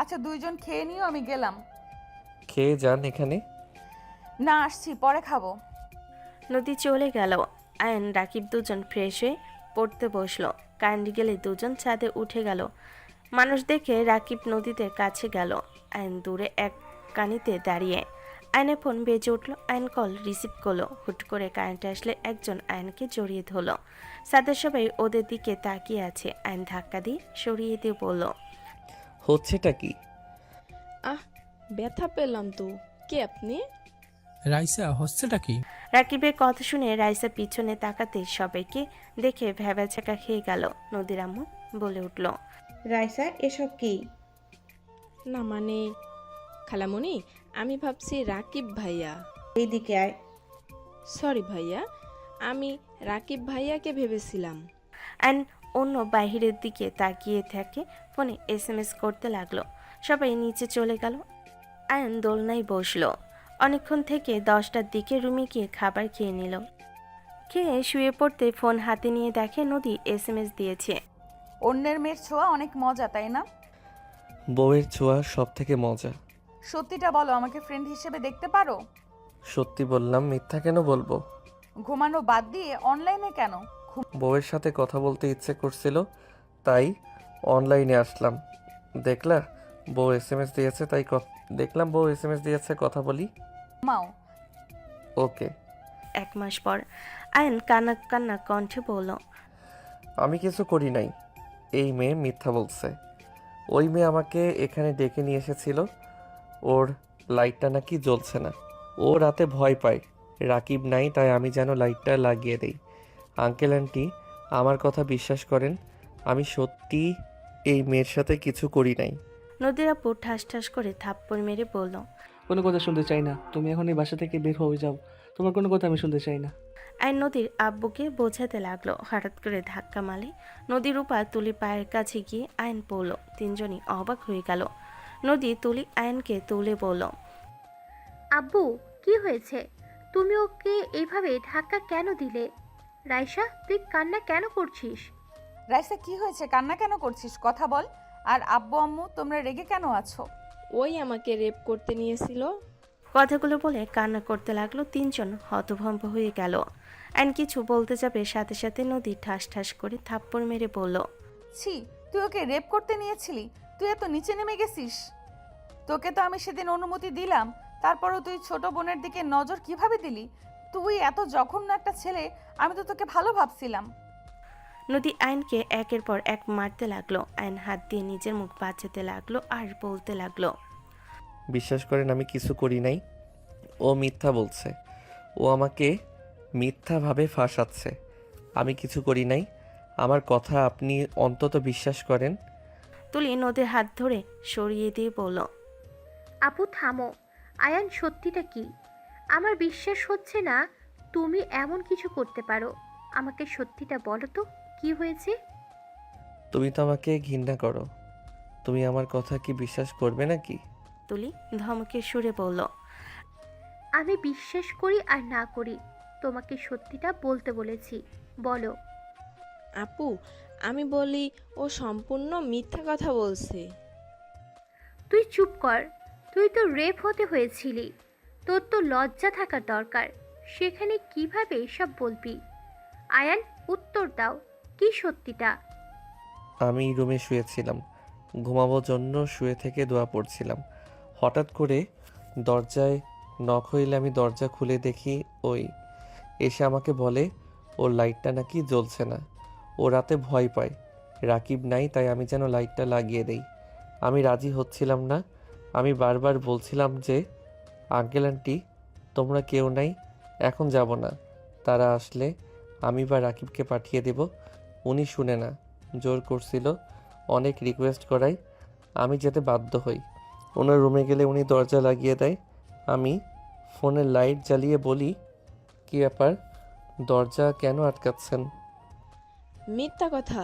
আচ্ছা, দুইজন খেয়ে নিও, আমি গেলাম। খেয়ে যান এখানে। না, আসছি, পরে খাবো। নদী চলে গেল। আয়ন রাকিব দুজন ফ্রেশ হয়ে পড়তে বসলো। কারেন্ট গেলে দুজন ছাদে উঠে গেল। মানুষ দেখে রাকিব নদীতে কাছে গেল। আয়ন দূরে এক কানিতে দাঁড়িয়ে। আয়নের ফোন বেজে উঠল। আয়ন কল রিসিভ করলো। হুট করে কারেন্ট আসলে একজন আয়নকে জড়িয়ে ধরলো। ছাদের সবাই ওদের দিকে তাকিয়ে আছে। আয়ন ধাক্কা দিয়ে সরিয়ে দিয়ে বলল, হচ্ছেটা কি? ব্যথা পেলাম তো। কে আপনি? রাইসা, হচ্ছেটা কি? রাকিবের কথা শুনে রাইসা পিছনে তাকাতে সবাইকে দেখে ভ্যাবাচাকা খেয়ে গেল। নদীর আম্মু বলে উঠল, রাইসা, এসব কি? না মানে খালামণি, আমি ভাবছি রাকিব ভাইয়া। এইদিকে আয়। সরি ভাইয়া, আমি রাকিব ভাইয়াকে ভেবেছিলাম। অ্যান্ড অন্য বাহিরের দিকে তাকিয়ে থাকে। ফোনে SMS করতে লাগলো। সবাই নিচে চলে গেল। আয়ন দোলনায় বসলো। অনেকক্ষণ থেকে 10টার দিকে রুমে গিয়ে খাবার খেয়ে নিল। খেয়ে শুয়ে পড়তে ফোন হাতে নিয়ে দেখে নদী SMS দিয়েছে। অন্যের মেয়ের ছোঁয়া অনেক মজা, তাই না? বউয়ের ছোঁয়া সব থেকে মজা। সত্যিটা বলো, আমাকে ফ্রেন্ড হিসেবে দেখতে পারো? সত্যি বললাম, মিথ্যা কেন বলবো? ঘুমানো বাদ দিয়ে অনলাইনে কেন? বউয়ের সাথে কথা বলতে ইচ্ছে করছিল, তাই অনলাইনে আসলাম। দেখলা, বউ SMS দিয়েছে, তাই দেখলাম বউ SMS দিয়েছে, কথা বলি। মাও। ওকে। 1 মাস পর আয়ন কান্না কান্না কণ্ঠে বলল, আমি কিছু করি নাই। এই মেয়ে মিথ্যা বলছে। ওই মেয়ে আমাকে এখানে ডেকে নিয়ে এসেছিল। ওর লাইটটা নাকি জ্বলছে না। ও রাতে ভয় পায়, রাকিব নাই, তাই আমি যেন লাইটটা লাগিয়ে দেই। আঙ্কেল আন্টি আমার কথা বিশ্বাস করেন, আমি সত্যি এই মেয়ের সাথে কিছু করি নাই। নদীর আপু ঠাস ঠাস করে থাপ্পড় মেরে বলল, কোনো কথা শুনতে চাই না। তুমি এখন এই বাসা থেকে বের হয়ে যাও। তোমার কোনো কথা আমি শুনতে চাই না। আয়ন নদীর আব্বুকে বোঝাতে লাগলো। হঠাৎ করে ধাক্কা মারে নদীর উপা তুলি পায়ের কাছে গিয়ে আয়ন পড়ল। তিনজনই অবাক হয়ে গেল। নদী তুলি আয়নকে তুলে বলল, আব্বু কি হয়েছে? তুমি ওকে এইভাবে ধাক্কা কেন দিলে? রাইসা, তুই কান্না কেন করছিস? রাইসা কি হয়েছে? কান্না কেন করছিস? কথা বল। আর আব্বু আম্মু তোমরা রেগে কেন আছো? ওই আমাকে রেপ করতে নিয়েছিল। কথাগুলো বলে কান্না করতে লাগলো। তিনজন হতভম্ব হয়ে গেল। আয়ন কিছু বলতে যাবে, সাথে সাথে নদী ঠাস ঠাস করে থাপ্পড় মেরে বলল, ছি, তুই ওকে রেপ করতে নিয়েছিলি? তুই এত নিচে নেমে গেছিস? তোকে তো আমি সেদিন অনুমতি দিলাম, তারপরও তুই ছোট বোনের দিকে নজর কিভাবে দিলি? তুই এত জঘন্য একটা ছেলে, আমি তো তোকে ভালো ভাবছিলাম। নদী আয়নকে একের পর এক মারতে লাগলো। আয়ন হাত দিয়ে নিজের মুখ বাঁচাতে লাগলো আর বলতে লাগলো, বিশ্বাস করেন আমি কিছু করি নাই। ও মিথ্যা বলছে। ও আমাকে মিথ্যাভাবে ফাঁসাচ্ছে। আমি কিছু করি নাই। আমার কথা আপনি অন্তত বিশ্বাস করেন। তুলি নদীর হাত ধরে সরিয়ে দিয়ে বলল, আপু থামো। আয়ান, সত্যিটা কি? আমার বিশ্বাস হচ্ছে না তুমি এমন কিছু করতে পারো। আমাকে সত্যিটা বলো তো, কি হয়েছে? তুমি তো আমাকে ঘৃণা করো। তুমি আমার কথা কি বিশ্বাস করবে নাকি? তুলি ধমকে সুরে বলল, আমি বিশ্বাস করি আর না করি, তোমাকে সত্যিটা বলতে বলেছি, বলো। আপু, আমি বলি ও সম্পূর্ণ মিথ্যা কথা বলছে। তুই চুপ কর। তুই তো রেপ হতে হয়েছিলি, তোর তো লজ্জা থাকার দরকার। সেখানে কিভাবে এসব বলবি? আয়ান, উত্তর দাও, কি সত্যিটা? আমি রুমে শুয়েছিলাম, ঘুমাবোর জন্য শুয়ে থেকে দোয়া পড়ছিলাম। হঠাৎ করে দরজায় নক হইলে আমি দরজা খুলে দেখি ওই এসে আমাকে বলে ওর লাইটটা নাকি জ্বলছে না। ও রাতে ভয় পায়, রাকিব নাই, তাই আমি যেন লাইটটা লাগিয়ে দেই। আমি রাজি হচ্ছিলাম না। আমি বারবার বলছিলাম যে আঙ্কেল আন্টি তোমরা কেউ নাই, এখন যাব না। তারা আসলে আমি বা রাকিবকে পাঠিয়ে দেব। উনি শুনে না, জোর করছিল, অনেক রিকোয়েস্ট করাই আমি যেতে বাধ্য হই। ওনার রুমে গেলে উনি দরজা লাগিয়ে দেয়। আমি ফোনের লাইট জ্বালিয়ে বলি, কী ব্যাপার, দরজা কেন আটকাচ্ছেন? মিথ্যা কথা।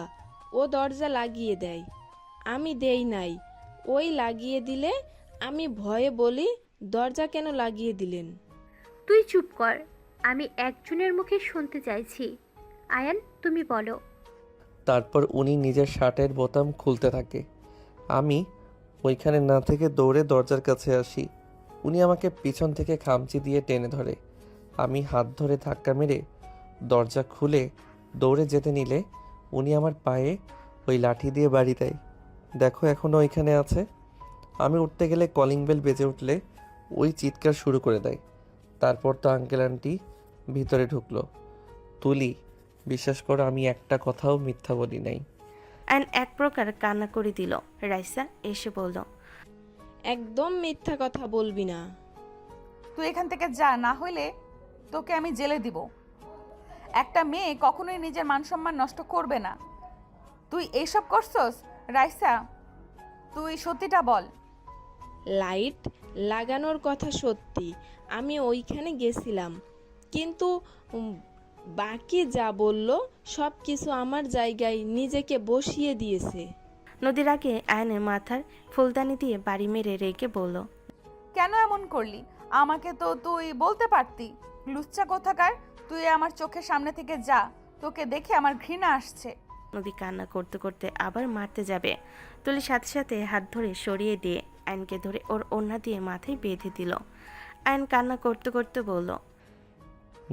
ও দরজা লাগিয়ে দেয়, আমি দেই নাই। ওই লাগিয়ে দিলে আমি ভয়ে বলি, দরজা কেন লাগিয়ে দিলেন? তুই চুপ কর, আমি একজনের মুখে শুনতে চাইছি। আয়ান, তুমি বলো। তারপর উনি নিজের শার্টের বোতাম খুলতে থাকে। আমি ওইখানে না থেকে দৌড়ে দরজার কাছে আসি। উনি আমাকে পিছন থেকে খামচি দিয়ে টেনে ধরে। আমি হাত ধরে ধাক্কা মেরে দরজা খুলে দৌড়ে যেতে নিলে উনি আমার পায়ে ওই লাঠি দিয়ে বাড়ি দেয়। দেখো এখনও ওইখানে আছে। আমি উঠতে গেলে কলিং বেল বেজে উঠলে ওই চিৎকার শুরু করে দেয়। তারপর তো আঙ্কেল আন্টি ভিতরে ঢুকলো। তুলি, বিশ্বাস করো আমি একটা কথাও মিথ্যা বলি নাই। আয়ন এক প্রকার কান্না করে দিল। রাইসা এসে বলল, একদম মিথ্যা কথা বলবি না। তুই এখান থেকে যা, না হইলে তোকে আমি জেলে দিব। একটা মেয়ে কখনোই নিজের মান সম্মান নষ্ট করবে না। তুই এইসব করছস? রাইসা, তুই সত্যিটা বল। লাইট লাগানোর কথা সত্যি, আমি ওইখানে গেছিলাম, কিন্তু বাকি যা বলল সব কিছু আমার জায়গায় নিজেকে বসিয়ে দিয়েছে। নদীর আগে আয়নের মাথার ফুলদানি দিয়ে বাড়ি মেরে রেখে বলল, কেন এমন করলি? আমাকে তো তুই বলতে পারতি। লুচ্চা কোথাকার, তুই আমার চোখের সামনে থেকে যা, তোকে দেখে আমার ঘৃণা আসছে। নদী কান্না করতে করতে আবার মারতে যাবে। তুলি সাথে সাথে হাত ধরে সরিয়ে দিয়ে আয়নকে ধরে ওর ওড়না দিয়ে মাথায় বেঁধে দিল। আয়ন কান্না করতে করতে বলল,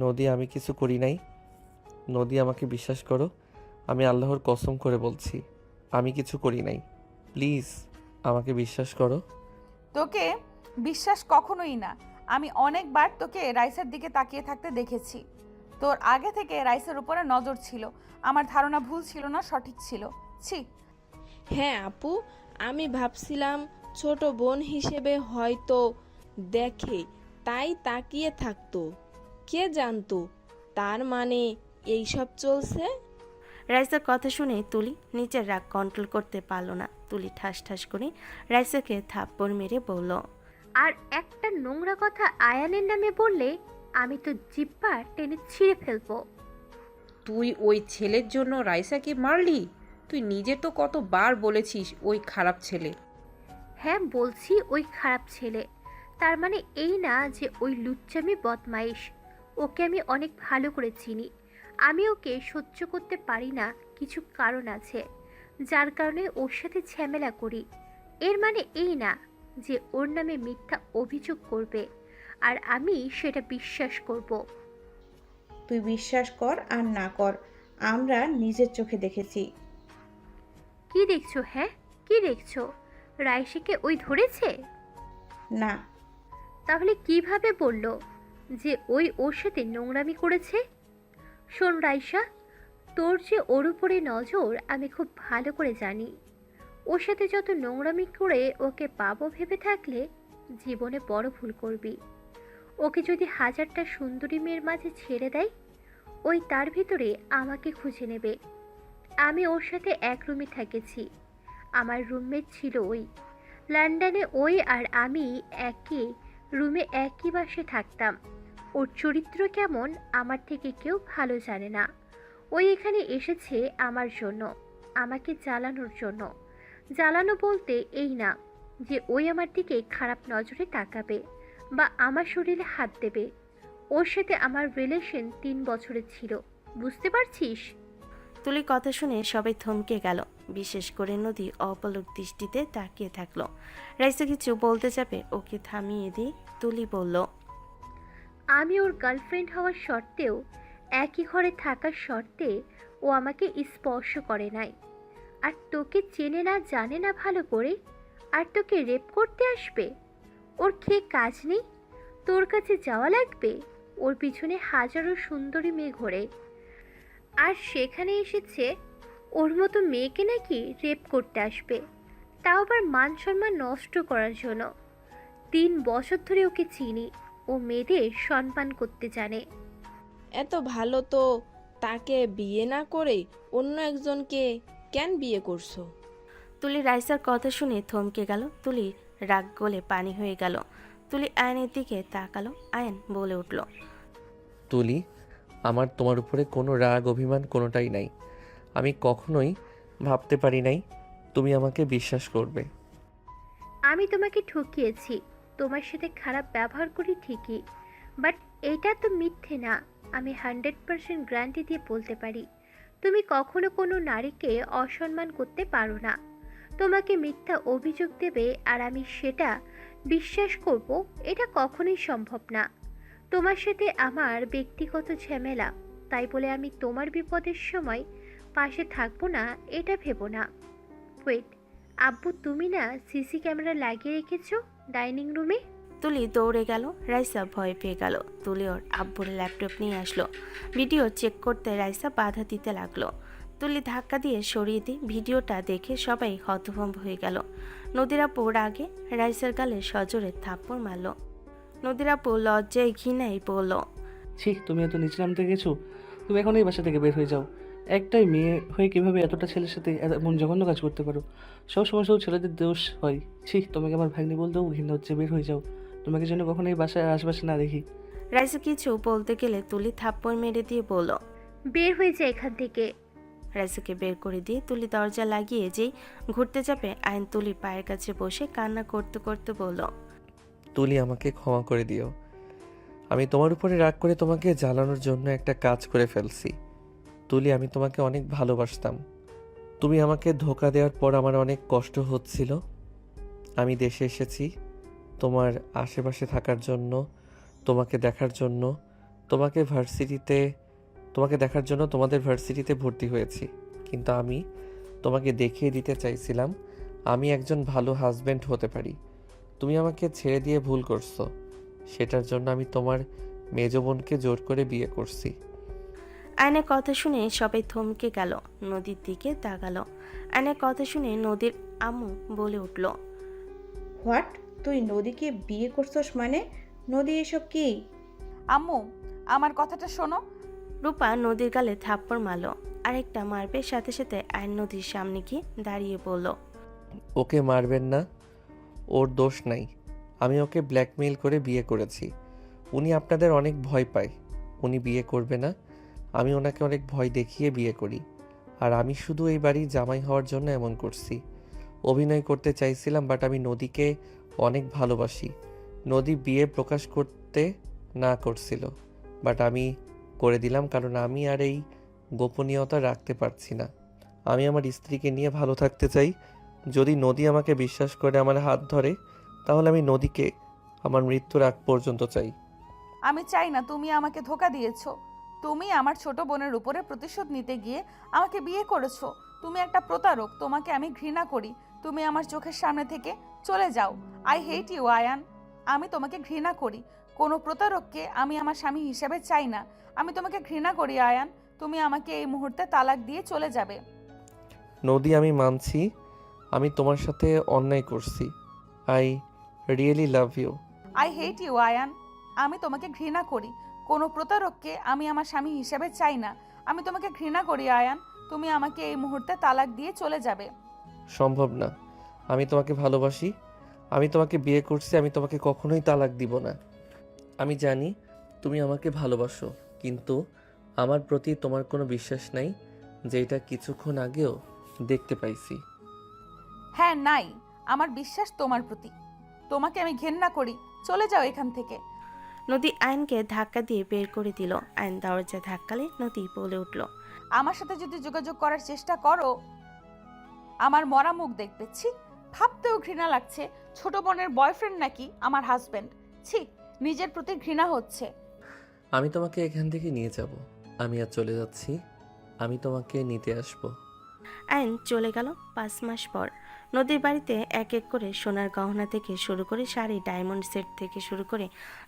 নদী, আমি কিছু করি নাই। নদী, আমাকে বিশ্বাস করো, আমি আল্লাহর কসম করে বলছি আমি কিছু করি নাই। প্লিজ আমাকে বিশ্বাস করো। তোকে বিশ্বাস কখনোই না। আমি অনেকবার তোকে রাইসের দিকে তাকিয়ে থাকতে দেখেছি। তোর আগে থেকে রাইসের উপরে নজর ছিল। আমার ধারণা ভুল ছিল না, সঠিক ছিল। ছি। হ্যাঁ আপু, আমি ভাবছিলাম ছোট বোন হিসেবে হয়তো দেখে তাই তাকিয়ে থাকতো। কে জানতো তার মানে এইসব চলছে। রাইসার কথা শুনে তুলি নিচের রাগ কন্ট্রোল করতে পারল না। তুলি ঠাস ঠাস করে রাইসাকে থাপ্পড় মেরে বলল, আর একটা নোংরা কথা আয়ানের নামে বললে আমি তো জিব্বা টেনে ছিঁড়ে ফেলবো। তুই ওই ছেলের জন্য রাইসাকে মারলি? তুই নিজে তো কতবার বলেছিস ওই খারাপ ছেলে। হ্যাঁ বলছি ওই খারাপ ছেলে, তার মানে এই না যে ওই লুচ্চামি বদমাইশ। ওকে আমি অনেক ভালো করে চিনি। আমি ওকে সহ্য করতে পারি না, কিছু কারণ আছে যার কারণে ওর সাথে ঝামেলা করি। এর মানে এই না যে ওর নামে মিথ্যা অভিযোগ করবে আর আমি সেটা বিশ্বাস করব। তুই বিশ্বাস কর আর না কর, আমরা নিজের চোখে দেখেছি। কি দেখছো? হ্যাঁ কি দেখছো? রাইসিকে ওই ধরেছে? না। তাহলে কিভাবে বলল যে ওই ওর সাথে নোংরামি করেছে? শোন রাইসা, তোর যে ওর উপরে নজর আমি খুব ভালো করে জানি। ওর সাথে যত নোংরামি করে ওকে পাবো ভেবে থাকলে জীবনে বড় ভুল করবি। ওকে যদি হাজারটা সুন্দরী মেয়ের মাঝে ছেড়ে দেয়, ওই তার ভিতরে আমাকে খুঁজে নেবে। আমি ওর সাথে এক রুমে থেকেছি, আমার রুমমেট ছিল ওই। লন্ডনে ওই আর আমি একই রুমে একই বাসে থাকতাম। ওর চরিত্র কেমন আমার থেকে কেউ ভালো জানে না। ওই এখানে এসেছে আমার জন্য, আমাকে জ্বালানোর জন্য। জ্বালানো বলতে এই না যে ওই আমার দিকে খারাপ নজরে তাকাবে বা আমার শরীরে হাত দেবে। ওর সাথে আমার রিলেশন 3 বছরের ছিল, বুঝতে পারছিস? তুলির কথা শুনে সবাই থমকে গেল, বিশেষ করে নদী অপলক দৃষ্টিতে তাকিয়ে থাকলো। রাইসা কিছু বলতে যাবে ওকে থামিয়ে দিয়ে তুলি বলল, আমি ওর গার্লফ্রেন্ড হওয়ার সত্ত্বেও, একই ঘরে থাকার শর্তে ও আমাকে স্পর্শ করে নাই। আর তোকে চেনে না জানে না ভালো করে, আর তোকে রেপ করতে আসবে? ওর খেয়ে কাজ নেই? তোর কাছে যাওয়া লাগবে? ওর পিছনে হাজারো সুন্দরী মেয়ে ঘোরে, আর সেখানে এসেছে ওর মতো মেয়েকে নাকি রেপ করতে আসবে, তাও আবার মান সম্মান নষ্ট করার জন্য। 3 বছর ধরে ওকে চিনি, ও মেয়েদের সম্মান করতে জানে। এত ভালো তো তাকে বিয়ে না করে অন্য একজনকে কেন বিয়ে করছো? তুলি রাইসার কথা শুনে থমকে গেল। তুলি রাগ গলে পানি হয়ে গেল। তুলি আয়নের দিকে তাকালো। আয়ন বলে উঠল, তুলি, আমার তোমার উপরে কোনো রাগ অভিমান কোনোটাই নাই। আমি কখনোই ভাবতে পারি নাই তুমি আমাকে বিশ্বাস করবে। আমি তোমাকে ঠকিয়েছি, তোমার সাথে খারাপ ব্যবহার করি ঠিকই, বাট এটা তো মিথ্যে না। আমি 100% গ্যারান্টি দিয়ে বলতে পারি তুমি কখনো কোনো নারীকে অসম্মান করতে পারো না। তোমাকে মিথ্যা অভিযোগ দেবে আর আমি সেটা বিশ্বাস করব, এটা কখনোই সম্ভব না। তোমার সাথে আমার ব্যক্তিগত ঝামেলা, তাই বলে আমি তোমার বিপদের সময় পাশে থাকবো না এটা ভেবো না। ওয়েট, আব্বু তুমি না সিসি ক্যামেরা লাগিয়ে রেখেছো ডাইনিং রুমে? তুলি দৌড়ে গেল। রাইসা ভয় পেয়ে গেল। তুলি ওর আব্বুর ল্যাপটপ নিয়ে আসলো। ভিডিও চেক করতে রাইসা বাধা দিতে লাগলো। তুলি ধাক্কা দিয়ে সরিয়ে দিয়ে ভিডিওটা দেখে সবাই হতভম্ব হয়ে গেল। নদীর আপু আগে রাইসার গালে সজোরে থাপ্পড় মারল। নদীর আপু লজ্জায় ঘৃণায় বলল, ছি, তুমি এত নিচে নামতে গেছো? তুমি এখন এই বাসা থেকে বের হয়ে যাও। একটাই মেয়ে হয়ে কিভাবে এতটা ছেলের সাথে এমন জঘন্য কাজ করতে পারো? সব সময় শুধু ছেলেদের দোষ হয়। ছি, তোমাকে আমার ভাগ্নি বলতেও ঘৃণা হচ্ছে, বের হয়ে যাও। তোমাকে যেন কখনো এই বাসায় আশেপাশে না দেখি। রাইসা কিছু বলতে গেলে তুলি থাপ্পড় মেরে দিয়ে বলল, বের হয়ে যায় এখান থেকে। রাইসাকে বের করে দিয়ে তুলি দরজা লাগিয়ে যেই ঘুরতে যাবে, আইন তুলির পায়ের কাছে বসে কান্না করতে করতে বলল, তুলি, আমাকে ক্ষমা করে দিও। আমি তোমার উপরে রাগ করে তোমাকে জ্বালানোর জন্য একটা কাজ করে ফেলছি। তুলি, আমি তোমাকে অনেক ভালোবাসতাম। তুমি আমাকে ধোঁকা দেওয়ার পর আমার অনেক কষ্ট হচ্ছিল। আমি দেশে এসেছি তোমার আশেপাশে থাকার জন্য, তোমাকে দেখার জন্য। তোমাকে দেখার জন্য তোমাদের ভার্সিটিতে ভর্তি হয়েছি। কিন্তু আমি তোমাকে দেখিয়ে দিতে চাইছিলাম আমি একজন ভালো হাজব্যান্ড হতে পারি। তুমি আমাকে ছেড়ে দিয়ে ভুল করছো, সেটার জন্য আমি তোমার মেজ বোনকে জোর করে বিয়ে করছি। আয়নের কথা শুনে সবাই থমকে গেল, নদীর দিকে তাকালো। আয়নের কথা শুনে নদীর আম্মু বলে উঠল, হোয়াট, তুই নদীকে বিয়ে করছস মানে? নদী এসব কি? আম্মু, আমার কথাটা শোনো। রূপা নদীর গালে থাপ্পড় মারল, আরেকটা মারবে। সাথে সাথে আয়ন নদীর সামনে গিয়ে দাঁড়িয়ে বলল, ওকে মারবেন না, ওর দোষ নাই। আমি ওকে ব্ল্যাকমেইল করে বিয়ে করেছি। উনি আপনাদের অনেক ভয় পায়, উনি বিয়ে করবে না। আমি ওনাকে অনেক ভয় দেখিয়ে বিয়ে করি। আর আমি শুধু এই বাড়ির জামাই হওয়ার জন্য এমন করছি। অভিনয় করতে চাইছিলাম, বাট আমি নদীকে অনেক ভালোবাসি। নদী বিয়ে প্রকাশ করতে না করছিল, বাট আমি করে দিলাম, কারণ আমি আর এই গোপনীয়তা রাখতে পারছি না। আমি আমার স্ত্রীকে নিয়ে ভালো থাকতে চাই। যদি নদী আমাকে বিশ্বাস করে আমার হাত ধরে, তাহলে আমি নদীকে আমার মৃত্যুর আগ পর্যন্ত চাই। আমি চাই না তুমি আমাকে ধোঁকা দিয়েছো। তুমি আমার ছোট বোনের উপরে প্রতিশোধ নিতে গিয়ে আমাকে বিয়ে করেছো। তুমি একটা প্রতারক, তোমাকে আমি ঘৃণা করি। তুমি আমার চোখের সামনে থেকে চলে যাও। I hate you Ayaan. আমি তোমাকে ঘৃণা করি। কোনো প্রতারককে আমি আমার স্বামী হিসেবে চাই না। আমি তোমাকে ঘৃণা করি আয়ান। তুমি আমাকে এই মুহূর্তে তালাক দিয়ে চলে যাবে। নদী, আমি মানছি আমি তোমার সাথে অন্যায় করছি। I really love you. I hate you Ayaan. আমি তোমাকে ঘৃণা করি। কোনো প্রতারককে আমি আমার স্বামী হিসেবে চাই না। আমি তোমাকে ঘৃণা করি আয়ান। তুমি আমাকে এই মুহূর্তে তালাক দিয়ে চলে যাবে। সম্ভব না, আমি তোমাকে ভালোবাসি। আমি তোমাকে বিয়ে করছি, আমি তোমাকে কখনোই তালাক দিব না। আমি জানি তুমি আমাকে ভালোবাসো, কিন্তু আমার প্রতি তোমার কোনো বিশ্বাস নাই, যেটা কিছুক্ষণ আগেও দেখতে পাইছি। হ্যাঁ, নাই। আমার বিশ্বাস তোমার প্রতি। তোমাকে আমি ঘেন্না করি। চলে যাও এখান থেকে। নদী আয়নকে ধাক্কা দিয়ে বের করে দিল। আয়ন দরজা ধাক্কালে নদী বলে উঠল, আমার সাথে যদি যোগাযোগ করার চেষ্টা করো, আমার মরা মুখ দেখবে। ছি, ভাবতেও ঘৃণা লাগছে। ছোট বোনের বয়ফ্রেন্ড নাকি আমার হাজবেন্ড। ছি, নিজের প্রতি ঘৃণা হচ্ছে। আমি তোমাকে এখান থেকে নিয়ে যাব। আমি আর চলে যাচ্ছি, আমি তোমাকে নিতে আসবো। আয়ন চলে গেল 5 মাস পর। নদীর বাড়িতে এক এক করে সোনার গহনা থেকে শুরু করে শাড়ি, ডায়মন্ড সেট থেকে শুরু করে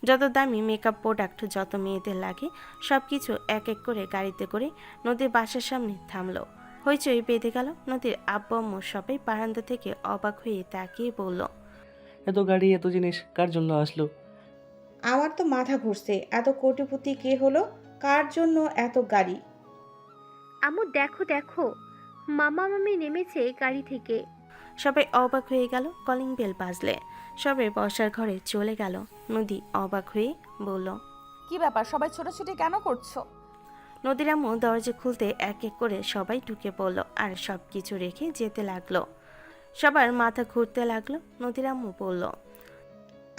যত দামি মেকআপ প্রোডাক্ট যত মেয়েদের লাগে সব কিছু এক এক করে গাড়িতে করে নদীর বাসার সামনে থামলো। হইচই বেঁধে গেল। নদীর আব্বু আম্মু সবাই বারান্দা থেকে অবাক হয়ে তাকিয়ে বলল, এত গাড়ি এত জিনিস কার জন্য আসলো? আমার তো মাথা ঘুরছে। এত কোটিপতি কে হলো? কার জন্য এত গাড়ি? আম্মু দেখো দেখো, মামা মামি নেমেছে গাড়ি থেকে। সবাই অবাক হয়ে গেল। কলিং বেল বাজলে সবাই বসার ঘরে চলে গেল। নদী অবাক হয়ে বলল, কি ব্যাপার, সবাই ছোটাছুটি কেন করছো? নদীর আম্মু দরজা খুলতে এক এক করে সবাই ঢুকে পড়ল আর সব কিছু রেখে যেতে লাগলো। সবার মাথা ঘুরতে লাগলো। নদীর আম্মু বলল,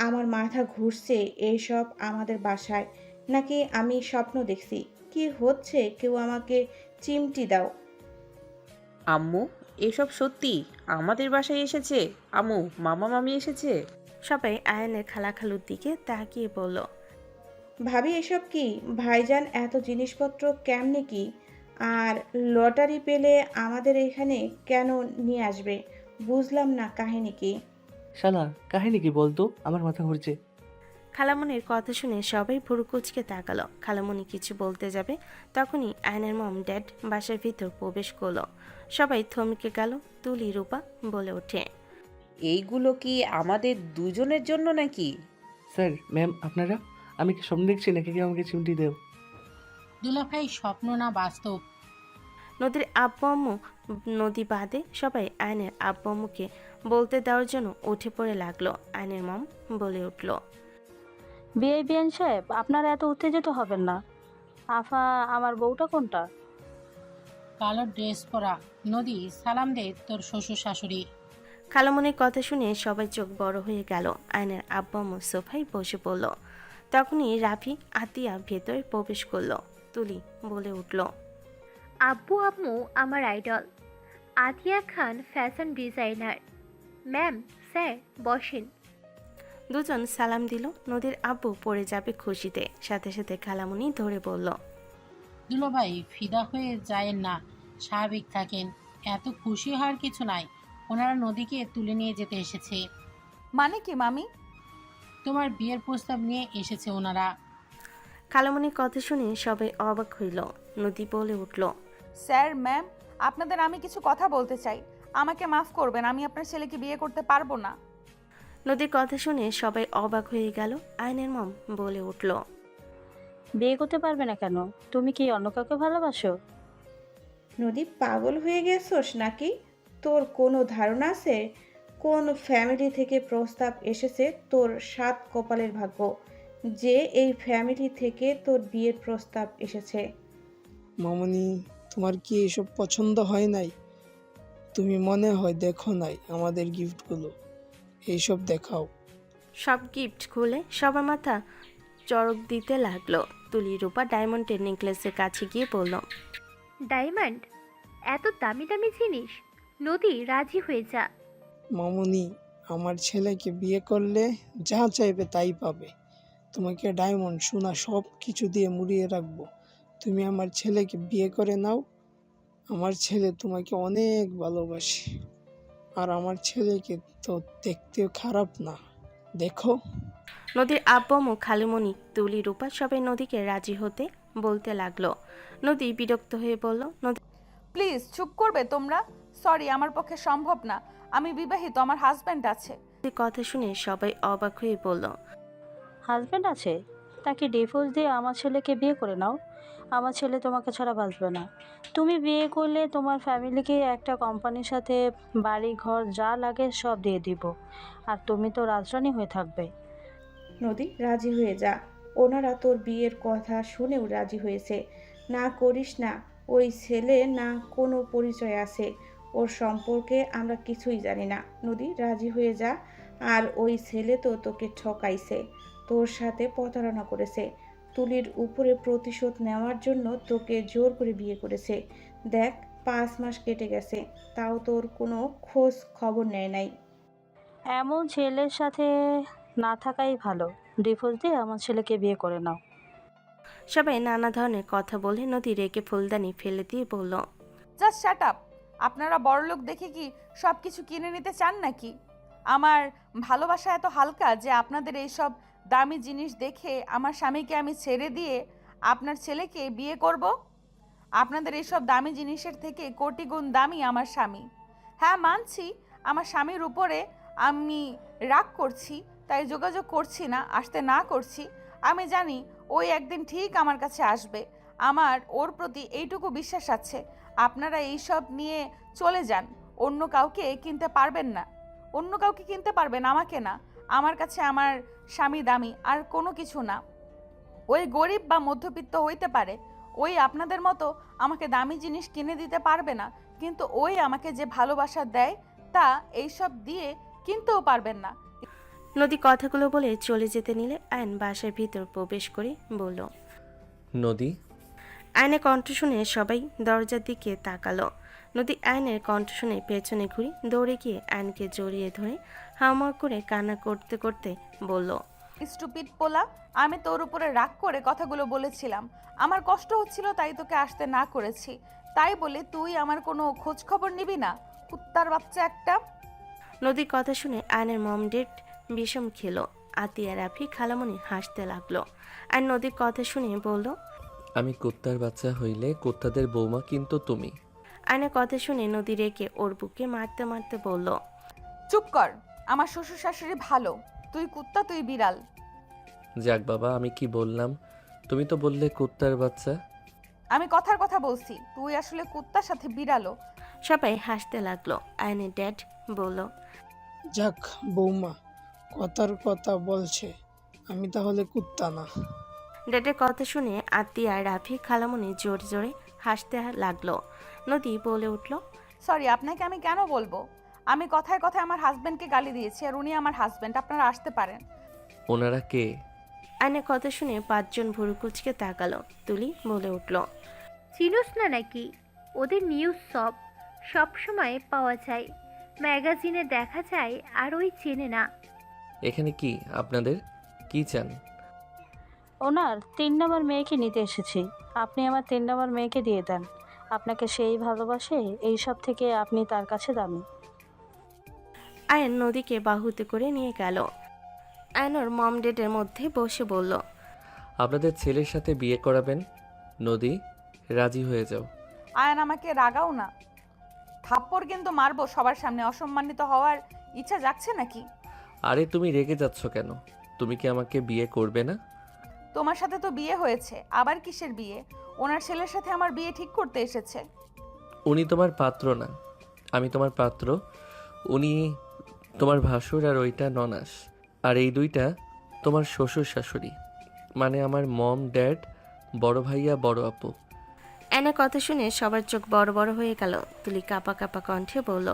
আমার মাথা ঘুরছে। এইসব আমাদের বাসায় নাকি আমি স্বপ্ন দেখছি? কি হচ্ছে? কেউ আমাকে চিমটি দাও। আম্মু, এসব সত্যি আমাদের বাসায় এসেছে? আম্মু, মামা মামি এসেছে? সবাই আয়নের খালাখালুর দিকে তাকিয়ে বলল, ভাবি এসব কি? ভাইজান এত জিনিসপত্র কেমনে কি? আর লটারি পেলে আমাদের এখানে কেন নিয়ে আসবে? বুঝলাম না কাহিনী কি। শালা, কাহিনী কি বলতো? আমার মাথা ঘুরছে। খালামণির কথা শুনে সবাই ভুরু কুচকে তাকালো। খালামণি কিছু বলতে যাবে, তখনই আয়নের মম ড্যাড বাসার ভিতর প্রবেশ করলো। সবাই থমকে গেল। তুলি রূপা বলে ওঠে, এইগুলো কি আমাদের দুজনের জন্য নাকি? স্যার, ম্যাম, আপনারা? আমি কি স্বপ্ন দেখছি নাকি কেউ আমাকে চিমটি দেও? দুলাভাই, স্বপ্ন না বাস্তব? নদীর আব্বু আম্মু নদী বাদে সবাই আয়নের আব্বু আম্মুকে বলতে দেওয়ার জন্য উঠে পড়ে লাগলো। আয়নের মম বলে উঠল, বিআইবিএন সাহেব, আপনারা এত উত্তেজিত হবেন না। আফা, আমার বউটা কোনটা? কালো ড্রেস পরা। নদী, সালাম দে তোর শ্বশুর শাশুড়ি। খালামণির কথা শুনে সবাই চোখ বড় হয়ে গেল। আয়নের আব্বু আম্মু সোফায় বসে পড়ল। তখনই রাফি আতিয়া ভেতরে প্রবেশ করলো। তুলি বলে উঠল, আব্বু আম্মু আমার আইডল। আতিয়া খান ফ্যাশন ডিজাইনার। ম্যাম, স্যার, বসেন। দুজন সালাম দিল। নদীর আব্বু পড়ে যাবে খুশিতে। সাথে সাথে খালামণি ধরে বলল, দুলাভাই, ফিদা হয়ে যায়েন না, স্বাভাবিক থাকেন। এত খুশি হওয়ার কিছু নাই, ওনারা নদীকে তুলে নিয়ে যেতে এসেছে। মানে কি মামি? তোমার বিয়ের প্রস্তাব নিয়ে এসেছে ওনারা। খালামণির কথা শুনে সবাই অবাক হইল। নদী বলে উঠল, স্যার ম্যাম, আপনাদের আমি কিছু কথা বলতে চাই। আমাকে মাফ করবেন, আমি আপনার ছেলেকে বিয়ে করতে পারবো না। নদীর কথা শুনে সবাই অবাক হয়ে গেল। আয়নের মম বলে উঠল, বিয়ে করতে পারবে না কেন? তুমি কি অন্য কাউকে ভালোবাসো? নদী, পাগল হয়ে গেছোস নাকি? তোর কোনো ধারণা আছে কোন ফ্যামিলি থেকে প্রস্তাব এসেছে? তোর 7 কপালের ভাগ্য যে এই ফ্যামিলি থেকে তোর বিয়ের প্রস্তাব এসেছে। মামনি, তোমার কি এসব পছন্দ হয় নাই? তুমি মনে হয় দেখো নাই আমাদের গিফটগুলো, এইসব দেখাও। সব গিফট খুলে সবার মাথা চড়ক দিতে লাগলো। তুলি রূপা ডায়মন্ডের নেকলেসের কাছে গিয়ে বলল, ডায়মন্ড? এত দামি দামি জিনিস? নদী, রাজি হয়ে যা। মামনি, আমার ছেলেকে বিয়ে করলে যা চাইবে তাই পাবে। তোমাকে ডায়মন্ড সোনা সব কিছু দিয়ে মুড়িয়ে রাখবো। তুমি আমার ছেলেকে বিয়ে করে নাও। আমার ছেলে তোমাকে অনেক ভালোবাসে, আর আমার ছেলেকে তো দেখতেও খারাপ না, দেখো। নদীর আব্বু খালুমণি তুলি রূপা সবাই নদীকে রাজি হতে বলতে লাগলো। নদী বিরক্ত হয়ে বলল, নদী প্লিজ চুপ করবে তোমরা? সরি, আমার পক্ষে সম্ভব না। আমি বিবাহিত, আমার হাজব্যান্ড আছে। কথা শুনে সবাই অবাক হয়ে বলল, হাজব্যান্ড আছে? তাকে ডিভোর্স দিয়ে আমার ছেলেকে বিয়ে করে নাও। আমার ছেলে তোমাকে ছাড়া বাঁচবে না। তুমি বিয়ে করলে তোমার ফ্যামিলিকে একটা কোম্পানির সাথে বাড়ি ঘর যা লাগে সব দিয়ে দিব, আর তুমি তো রাজরানী হয়ে থাকবে। নদী, রাজি হয়ে যা। ওনারা তোর বিয়ের কথা শুনেও রাজি হয়েছে। না করিস না। ওই ছেলে না কোনো পরিচয় আছে, ওর সম্পর্কে আমরা কিছুই জানি না। নদী, রাজি হয়ে যা। আর ওই ছেলে তো তোকে ঠকাইছে, তোর সাথে প্রতারণা করেছে। তুলির উপরে প্রতিশোধ নেওয়ার জন্য তোকে জোর করে বিয়ে করেছে। দেখ, 5 মাস কেটে গেছে, তাও তোর কোনো খোঁজ খবর নেয় নাই। এমন ছেলের সাথে না থাকাই ভালো। ডিভোর্স দিয়ে আমার ছেলেকে বিয়ে করে নাও। সবাই নানা ধরনের কথা বলে নদী রেগে ফুলদানি ফেলে দিয়ে বলল, জাস্ট শাট আপ। আপনারা বড়লোক দেখে কি সব কিছু কিনে নিতে চান নাকি? আমার ভালোবাসা এত হালকা যে আপনাদের এইসব দামি জিনিস দেখে আমার স্বামীকে আমি ছেড়ে দিয়ে আপনার ছেলেকে বিয়ে করব? আপনাদের এইসব দামি জিনিসের থেকে কোটি গুণ দামি আমার স্বামী। হ্যাঁ, মানছি আমার স্বামীর উপরে আমি রাগ করছি, তাই যোগাযোগ করছি না, আসতে না করছি। আমি জানি ওই একদিন ঠিক আমার কাছে আসবে। আমার ওর প্রতি এইটুকু বিশ্বাস আছে। আপনারা এইসব নিয়ে চলে যান। অন্য কাউকে কিনতে পারবেন না। অন্য কাউকে কিনতে পারবেন, আমাকে না। আমার কাছে আমার স্বামী দামি, আর কোনো কিছু না। ওই গরিব বা মধ্যবিত্ত হইতে পারে, ওই আপনাদের মতো আমাকে দামি জিনিস কিনে দিতে পারবে না, কিন্তু ওই আমাকে যে ভালোবাসা দেয় তা এইসব দিয়ে কিনতেও পারবেন না। নদী কথাগুলো বলে চলে যেতে নিলে আয়ন বাসার ভিতর প্রবেশ করে বলল, নদী। আয়নের কণ্ঠ শুনে সবাই দরজার দিকে তাকালো। নদী আয়নের কণ্ঠ শুনে পেছনে ঘুরে দৌড়ে গিয়ে আয়নকে জড়িয়ে ধরে হাওমাও করে কান্না করতে করতে বলল, স্টুপিড পোলা, আমি তোর উপরে রাগ করে কথাগুলো বলেছিলাম। আমার কষ্ট হচ্ছিল তাই তোকে আসতে না করেছি। তাই বলে তুই আমার কোনো খোঁজ খবর নিবি না? কুত্তার বাচ্চা একটা। নদীর কথা শুনে আয়নের মম ডেট বিষম খেলো। আতিয়া রাফি খালামণি হাসতে লাগলো। আর নদীর কথা শুনে বলল, আমি কুত্তার বাচ্চা হইলে কুত্তাদের বৌমা কিন্তু তুমি। আয়নের কথা শুনে নদী রেখে ওর বুকে মারতে মারতে বলল, চুপ কর। আমার শ্বশুর শাশুড়ি ভালো, তুই কুত্তা, তুই বিড়াল। যাক বাবা, আমি কি বললাম? তুমি তো বললে কুত্তার বাচ্চা। আমি কথার কথা বলছি, তুই আসলে কুত্তার সাথে বিড়ালও। সবাই হাসতে লাগলো। আয়নের ড্যাড বলল, যাক বৌমা, কথার কথা বলছে, আমি তাহলে কুত্তা না। ড্যাডের কথা শুনে আতিয়া রাফি খালামণি জোরে জোরে হাসতে লাগলো। নদী বলে উঠল, সরি, আপনাকে আমি কেন বলবো? আমি কথায় কথায় আমার হাজবেন্ডকে গালি দিয়েছি, আর উনি আমার হাজবেন্ড। আপনারা আসতে পারেন। ওনারা কে? আয়নের কথা শুনে 5 জন ভুরু কুচকে তাকালো। তুলি বলে উঠল, চিনোস না নাকি? ওদের নিউজ সব সময় পাওয়া যায়, ম্যাগাজিনে দেখা যায়, আর ওই চেনে না। এখানে কি আপনাদের কি চান? ওনার 3 নম্বর মেয়েকে নিতে এসেছি। আপনি আমার 3 নম্বর মেয়েকে দিয়ে দেন। আপনাকে সেই ভালোবাসে, এই সব থেকে আপনি তার কাছে দামি। আয়ন নদীকে বাহুতে করে নিয়ে গেল। আয়ন ওর মম ডেটের মধ্যে বসে বলল, আপনাদের ছেলের সাথে বিয়ে করাবেন? নদী, রাজি হয়ে যাও। আয়ান আমাকে রাগাও না, থাপ্পড় কিন্তু মারবো সবার সামনে। অসম্মানিত হওয়ার ইচ্ছা জাগছে নাকি? আরে তুমি রেগে যাচ্ছ কেন? তুমি কি আমাকে বিয়ে করবে না? তোমার সাথে তো বিয়ে হয়েছে, আবার কিসের বিয়ে? ওনার ছেলের সাথে আমার বিয়ে ঠিক করতে এসেছে। উনি তোমার পাত্র না, আমি তোমার পাত্র। উনি তোমার ভাসুর আর ওইটা ননাস। আর এই দুইটা তোমার শ্বশুর শাশুড়ি, মানে আমার মম ড্যাড, বড় ভাইয়া বড় আপু। আয়নের কথা শুনে সবার চোখ বড় বড় হয়ে গেল। তুলি কাঁপা কাঁপা কণ্ঠে বলল,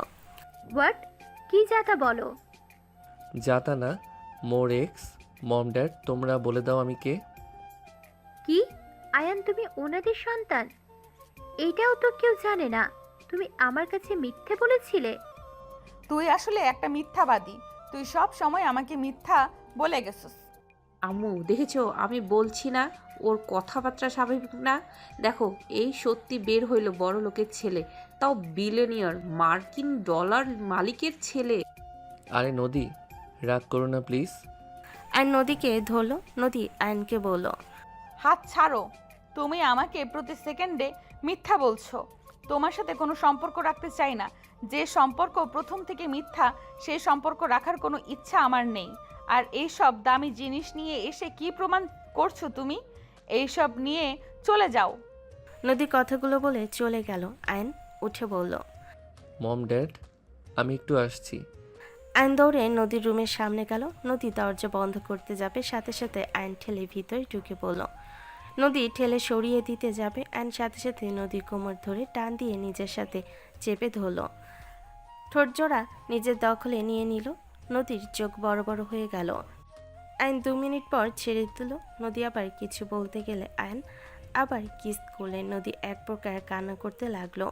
হোয়াট? কি যাতা বলো? যাতা না, মোর এক্স মম ড্যাড। তোমরা বলে দাও আমি কে? কি? আয়ান, তুমি ওনাদের সন্তান? এইটাও তো কেউ জানে না। তুমি আমার কাছে মিথ্যে বলেছিলে। তুই আসলে একটা মিথ্যাবাদী। তুই সব সময় আমাকে মিথ্যা বলে গেছিস। আম্মু দেখেছো, আমি বলছি না ওর কথাবার্তা স্বাভাবিক না? দেখো, এই সত্যি বের হইল বড় লোকের ছেলে, তাও বিলিয়নিয়ার, মার্কিন ডলার মালিকের ছেলে। আরে নদী, রাগ করো না প্লিজ। আয়ন নদীকে ধরলো। নদী আয়নকে বলল, হাত ছাড়ো। তুমি আমাকে প্রতি সেকেন্ডে মিথ্যা বলছো। তোমার সাথে কোনো সম্পর্ক রাখতে চাই না। যে সম্পর্ক প্রথম থেকে মিথ্যা, সেই সম্পর্ক রাখার কোনো ইচ্ছা আমার নেই। আর এই সব দামি জিনিস নিয়ে এসে কি প্রমাণ করছো তুমি? এই সব নিয়ে চলে যাও। নদী কথাগুলো বলে চলে গেল। আয়ন উঠে বলল, মম ড্যাড, আমি একটু আসছি। আয়ন দৌড়ে নদীর রুমের সামনে গেল। নদী দরজা বন্ধ করতে যাবে, সাথে সাথে আয়ন ঠেলে ভিতরে ঢুকে পড়ল। নদী ঠেলে সরিয়ে দিতে যাবে, আয়ন সাথে সাথে নদীর কোমর ধরে টান দিয়ে নিজের সাথে চেপে ধরল। ঠোঁটজোড়া নিজের দখলে নিয়ে নিল। নদীর চোখ বড় বড় হয়ে গেল। আয়ন 2 মিনিট পর ছেড়ে দিল। নদী আবার কিছু বলতে গেলে আয়ন আবার কিস করলে। নদী এক প্রকার কান্না করতে লাগলো।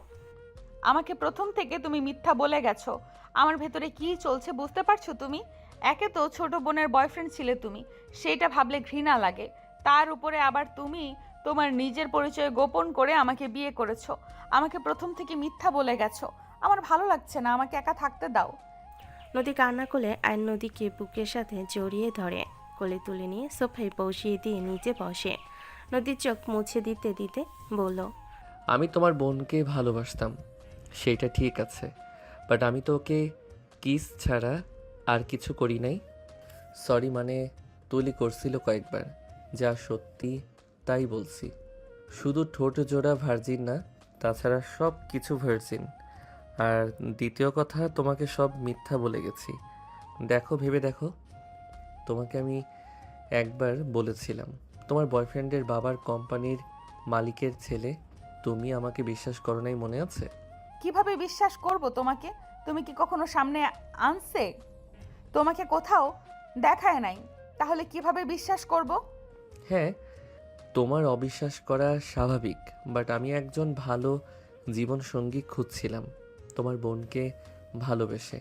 আমাকে প্রথম থেকে তুমি মিথ্যা বলে গেছো। আমার ভেতরে কি চলছে বুঝতে পারছো তুমি? একে তো ছোট বোনের বয়ফ্রেন্ড ছিলে তুমি, সেটা ভাবলে ঘৃণা লাগে। তার উপরে আবার তুমি তোমার নিজের পরিচয় গোপন করে আমাকে বিয়ে করেছো। আমাকে প্রথম থেকে মিথ্যা বলে গেছো। আমার ভালো লাগছে না, আমাকে একা থাকতে দাও। নদী কান্না করলে আয়ন নদীকে বুকের সাথে জড়িয়ে ধরে কোলে তুলে নিয়ে সোফায় বসিয়ে দিয়ে নিচে বসে। নদীর চোখ মুছে দিতে দিতে বলল, আমি তোমার বোনকে ভালোবাসতাম, সেটা ঠিক আছে, বাট আমি তো ওকে কিস ছাড়া আর কিছু করি নাই। সরি, মানে তুলি করছিল কয়েকবার, যা সত্যি তাই বলছি। শুধু ঠোঁট জোড়া ভার্জিন না, তাছাড়া সব কিছু ভার্জিন। আর দ্বিতীয় কথা, তোমাকে সব মিথ্যা বলে গেছি। দেখো, ভেবে দেখো, তোমাকে আমি একবার বলেছিলাম তোমার বয়ফ্রেন্ডের বাবার কোম্পানির মালিকের ছেলে। তুমি আমাকে বিশ্বাস করো নাই, মনে আছে? কিভাবে বিশ্বাস করব তোমাকে? তুমি কি কখনো সামনে আনছে? তোমাকে কোথাও দেখায় নাই, তাহলে কিভাবে বিশ্বাস করব? হ্যাঁ, তোমার অবিশ্বাস করা স্বাভাবিক, বাট আমি একজন ভালো জীবনসঙ্গী খুঁজছিলাম তোমার বোনকে ভালোবেসে।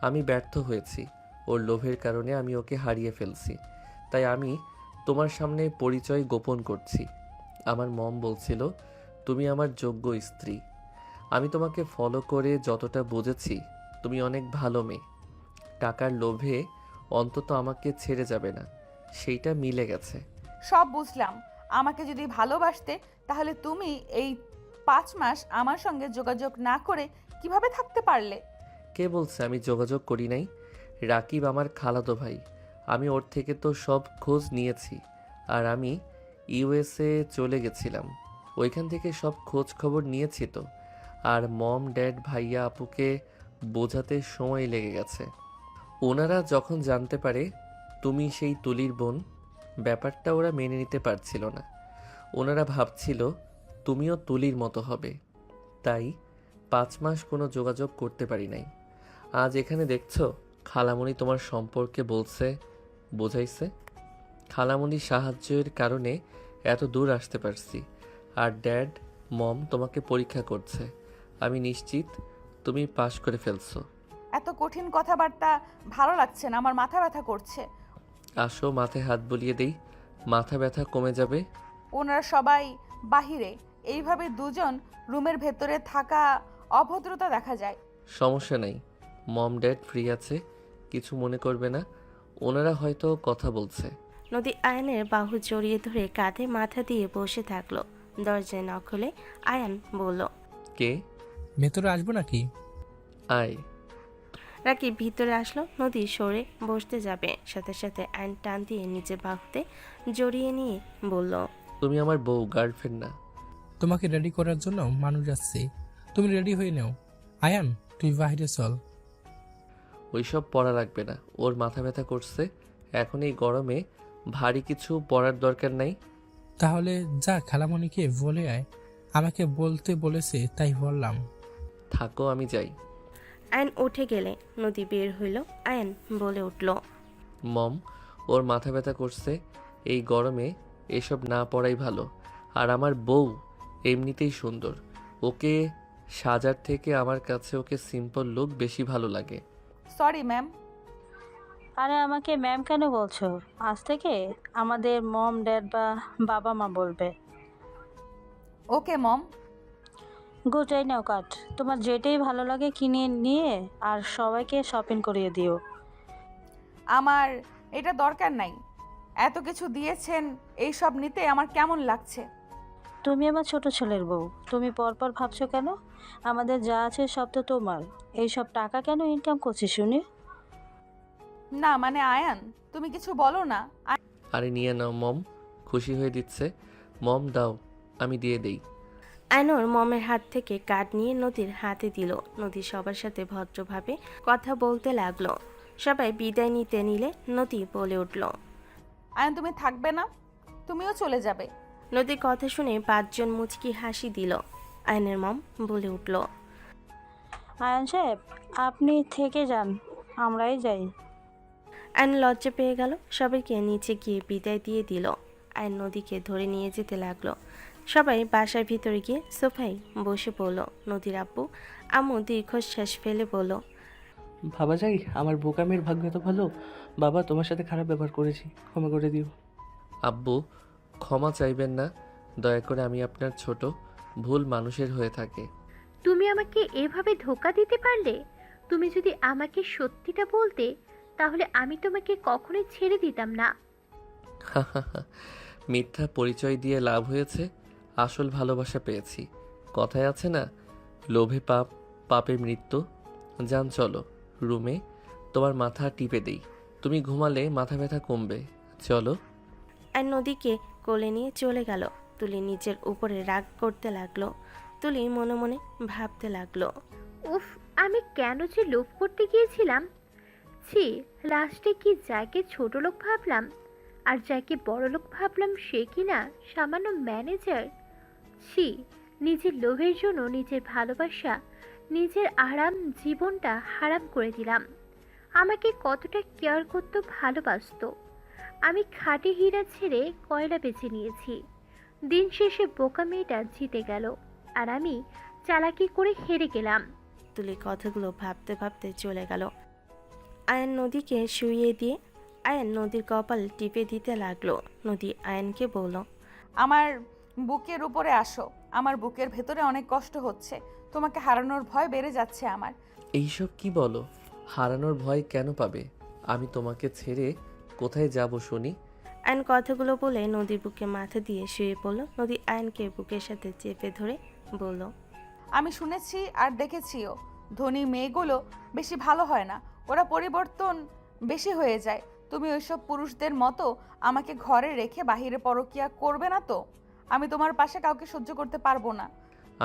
আমি ব্যর্থ হয়েছি, ওর লোভের কারণে আমি ওকে হারিয়ে ফেলছি। তাই আমি তোমার সামনে পরিচয় গোপন করছি। আমার মম বলছিল তুমি আমার যোগ্য স্ত্রী। আমি তোমাকে ফলো করে যতটা বুঝেছি, তুমি অনেক ভালো মেয়ে। টাকার লোভে অন্তত আমাকে ছেড়ে যাবে না, সেইটা মিলে গেছে। সব বুঝলাম। আমাকে যদি ভালোবাসতে, তাহলে তুমি এই 5 মাস আমার সঙ্গে যোগাযোগ না করে কিভাবে থাকতে পারলে? কে বলছে আমি যোগাযোগ করি নাই? রাকিব আমার খালাতো ভাই, আমি ওর থেকে তো সব খোঁজ নিয়েছি। আর আমি ইউএসএ চলে গেছিলাম, ওইখান থেকে সব খোঁজ খবর নিয়েছি তো। আর মম ড্যাড ভাইয়া আপুকে বোঝাতে সময় লেগে গেছে। ওনারা যখন জানতে পারে তুমি সেই তুলির বোন, ব্যাপারটা ওরা মেনে নিতে পারছিল না। ওনারা ভাবছিল তুমিও তুলির মতো হবে, তাই 5 মাস কোনো যোগাযোগ করতে পারি নাই। আজ এখানে দেখছো, খালামণি তোমার সম্পর্কে বলছে, বোঝাইছে। খালামণির সাহায্যের কারণে এত দূর আসতে পারছি। আর ড্যাড মম তোমাকে পরীক্ষা করছে। আমি নিশ্চিত তুমি পাশ করে ফেলছো। এত কঠিন কথাবার্তা ভালো লাগছে না, আমার মাথা ব্যথা করছে। আসো, মাথায় হাত বুলিয়ে দেই, মাথা ব্যথা কমে যাবে। ওনারা সবাই বাহিরে, এইভাবে দুজন রুমের ভেতরে থাকা অভদ্রতা দেখা যায়। সমস্যা নেই, মম ড্যাড ফ্রি আছে, কিছু মনে করবে না, ওনারা হয়তো কথা বলছে। নদী আয়ানের বাহু জড়িয়ে ধরে কাঁধে মাথা দিয়ে বসে থাকলো। দরজায় নক হলে আয়ান বলল, কে? ভেতরে আসবো নাকি? আয়। রাকিব ভিতরে আসলো। নদী সরে বসতে যাবে, সাথে সাথে আয়ন টান দিয়ে নিচে বাহুতে জড়িয়ে নিয়ে বলল, তুমি আমার বউ, গার্লফ্রেন্ড না। তোমাকে রেডি করার জন্য মানুষ আসছে, তুমি রেডি হয়ে নাও। আয়ান, তুই বাইরে চল। ওইসব পড়া লাগবে না, ওর মাথা ব্যথা করছে, এখন এই গরমে ভারী কিছু পরার দরকার নাই। তাহলে যা খালামণিকে বলে আয়, আমাকে বলতে বলেছে তাই বললাম। থাকো, আমি যাই। আয়ন উঠে গেলে নদী বের হইল। আয়ন বলে উঠল, মম, ওর মাথা ব্যথা করছে, এই গরমে এসব না পড়াই ভালো। আর আমার বউ এমনিতেই সুন্দর, ওকে সাজার থেকে আমার কাছে ওকে সিম্পল লুক বেশি ভালো লাগে। Sorry ma'am. আরে আমাকে ম্যাম কেন বলছো? আজ থেকে আমাদের মম ড্যাড বা বাবা মা বলবে। ওকে মম। গুড, এই নাও কাট। তোমার যেটাই ভালো লাগে কিনে নিয়ে আর সবাইকে শপিং করিয়ে দিও। আমার এটা দরকার নাই, এত কিছু দিয়েছেন, এই সব নিতে আমার কেমন লাগছে। তুমি আমার ছোট ছেলের বউ, তুমি পরপর ভাবছো কেন? আমাদের যা আছে সব তো তোমার। এই সব টাকা কেন ইনকাম করছি শুনি? না মানে আয়ান, তুমি কিছু বলো না। আরে নিয়ে নাও মম, খুশি হয়ে দিচ্ছে। মম দাও, আমি দিয়ে দেই। আয়নর মমের হাত থেকে কার্ড নিয়ে নদীর হাতে দিল। নদী সবার সাথে ভদ্রভাবে কথা বলতে লাগলো। সবাই বিদায় নিতে নিলে নদী বলে উঠল, আয়ান তুমি থাকবে না? তুমিও চলে যাবে? নদীর কথা শুনে 5 জন মুচকি হাসি দিল। আয়নের মম বলে উঠল, আয়ান সাহেব, আপনি থেকে যান, আমরাই যাই। আয়ন লজ্জা পেয়ে গেল। সবাইকে নিচে গিয়ে বিদায় দিয়ে দিল। আয়ন নদীকে ধরে নিয়ে যেতে লাগলো। সবাই বাসার ভিতরে গিয়ে সোফায় বসে পড়ল। নদীর আব্বু আম্মু দীর্ঘশ্বাস ফেলে বলল, ভাবা যায় আমার বোকামের ভাগ্য এত ভালো। বাবা, তোমার সাথে খারাপ ব্যবহার করেছি, ক্ষমা করে দিও। আব্বু, ক্ষমা চাইবেন না, দয়া করে, আমি আপনার ছোট, ভুল মানুষের হয়ে থাকে। তুমি আমাকে এভাবে ধোকা দিতে পারলে? তুমি যদি আমাকে সত্যিটা বলতে, তাহলে আমি তোমাকে কখনোই ছেড়ে দিতাম না। মিথ্যা পরিচয় দিয়ে লাভ হয়েছে, আসল ভালোবাসা পেয়েছি। কথায় আছে না, লোভে পাপ, পাপে মৃত্যু। যান চলো রুমে, তোমার মাথা টিপে দেই, তুমি ঘুমালে মাথা ব্যথা কমবে। চলো। আর নদীকে কোলে নিয়ে চলে গেল। তুলি নিজের উপরে রাগ করতে লাগলো। তুলি মনে মনে ভাবতে লাগলো, উফ, আমি কেন যে লোভ করতে গিয়েছিলাম। ছি, লাস্টে কি যাকে ছোট লোক ভাবলাম আর যাকে বড় লোক ভাবলাম সে কিনা সামান্য ম্যানেজার। ছি, নিজের লোভের জন্য নিজের ভালোবাসা, নিজের আরাম জীবনটা হারাম করে দিলাম। আমাকে কতটা কেয়ার করতো, ভালোবাসতো। আমি খাঁটি হীরা ছেড়ে কয়লা বেছে নিয়েছি। দিন শেষে বোকা মেয়েটা জিতে গেল আর আমি চালাকি করে হেরে গেলাম। তুলি কথাগুলো ভাবতে ভাবতে চলে গেল। আয়ন নদীকে শুইয়ে দিয়ে আয়ন নদীর কপাল টিপে দিতে লাগলো। নদী আয়নকে বলল, আমার বুকের উপরে আসো, আমার বুকের ভেতরে অনেক কষ্ট হচ্ছে, তোমাকে হারানোর ভয় বেড়ে যাচ্ছে আমার। এইসব কি বলো? হারানোর ভয় কেন পাবে? আমি তোমাকে ছেড়ে কোথায় যাব শুনি? আয়ন কথাগুলো বলে নদীর বুকে মাথা দিয়ে শুয়ে পড়ল। নদী আয়নকে বুকের সাথে চেপে ধরে বলল, আমি শুনেছি আর দেখেছিও, ধনী মেয়েগুলো বেশি ভালো হয় না, ওরা পরিবর্তন বেশি হয়ে যায়। তুমি ওইসব পুরুষদের মতো আমাকে ঘরে রেখে বাহিরে পরকিয়া করবে না তো? আমি তোমার পাশে কাউকে সহ্য করতে পারবো না।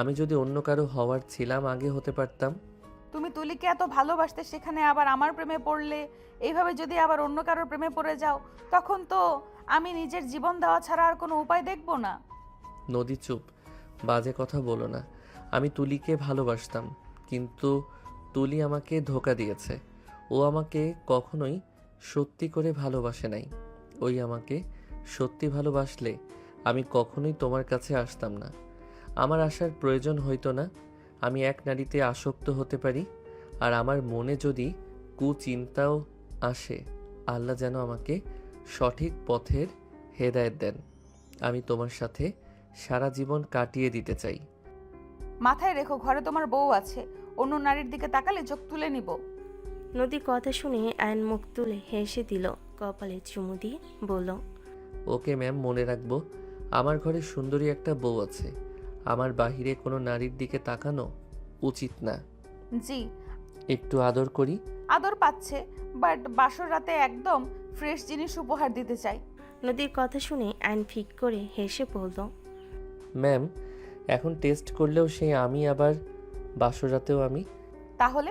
আমি যদি অন্য কারো হওয়ার ছিলাম আগে হতে পারতাম। তুমি তুলিকে এত ভালোবাসতে, সেখানে আবার আমার প্রেমে পড়লে। এইভাবে যদি আবার অন্য কারোর প্রেমে পড়ে যাও, তখন তো আমি নিজের জীবন দেওয়া ছাড়া আর কোনো উপায় দেখবো না। নদী চুপ, বাজে কথা বলো না। আমি তুলিকে ভালোবাসতাম, কিন্তু তুলি আমাকে ধোঁকা দিয়েছে। ও আমাকে কখনোই সত্যি করে ভালোবাসে নাই। ওই আমাকে সত্যি ভালোবাসলে আমি কখনোই তোমার কাছে আসতাম না। আমার আসার প্রয়োজন হইতো না। আমি এক নারীতে আসক্ত হতে পারি, আর আমার মনে যদি কুচিন্তাও আসে, আল্লাহ যেন আমাকে সঠিক পথের হেদায়েত দেন। আমি তোমার সাথে সারা জীবন কাটিয়ে দিতে চাই। মাথায় রেখো, ঘরে তোমার বউ আছে, অন্য নারীর দিকে তাকালে চোখ তুলে নিব। নদীর কথা শুনে আয়ন মুখ তুলে হেসে দিল, কপালে চুমু দিয়ে বলল, ওকে ম্যাম, মনে রাখবো। আমার ঘরে সুন্দরী একটা বউ আছে। আমার বাহিরে কোনো নারীর দিকে তাকানো উচিত না। জি। একটু আদর করি। আদর পাচ্ছে, বাট বাসর রাতে একদম ফ্রেশ জিনিস উপহার দিতে চাই। নদীর কথা শুনে আয়ন ফিক করে হেসে বলল, ম্যাম, এখন টেস্ট করলেও সেই আমি, আবার বাসরাতেও আমি। তাহলে?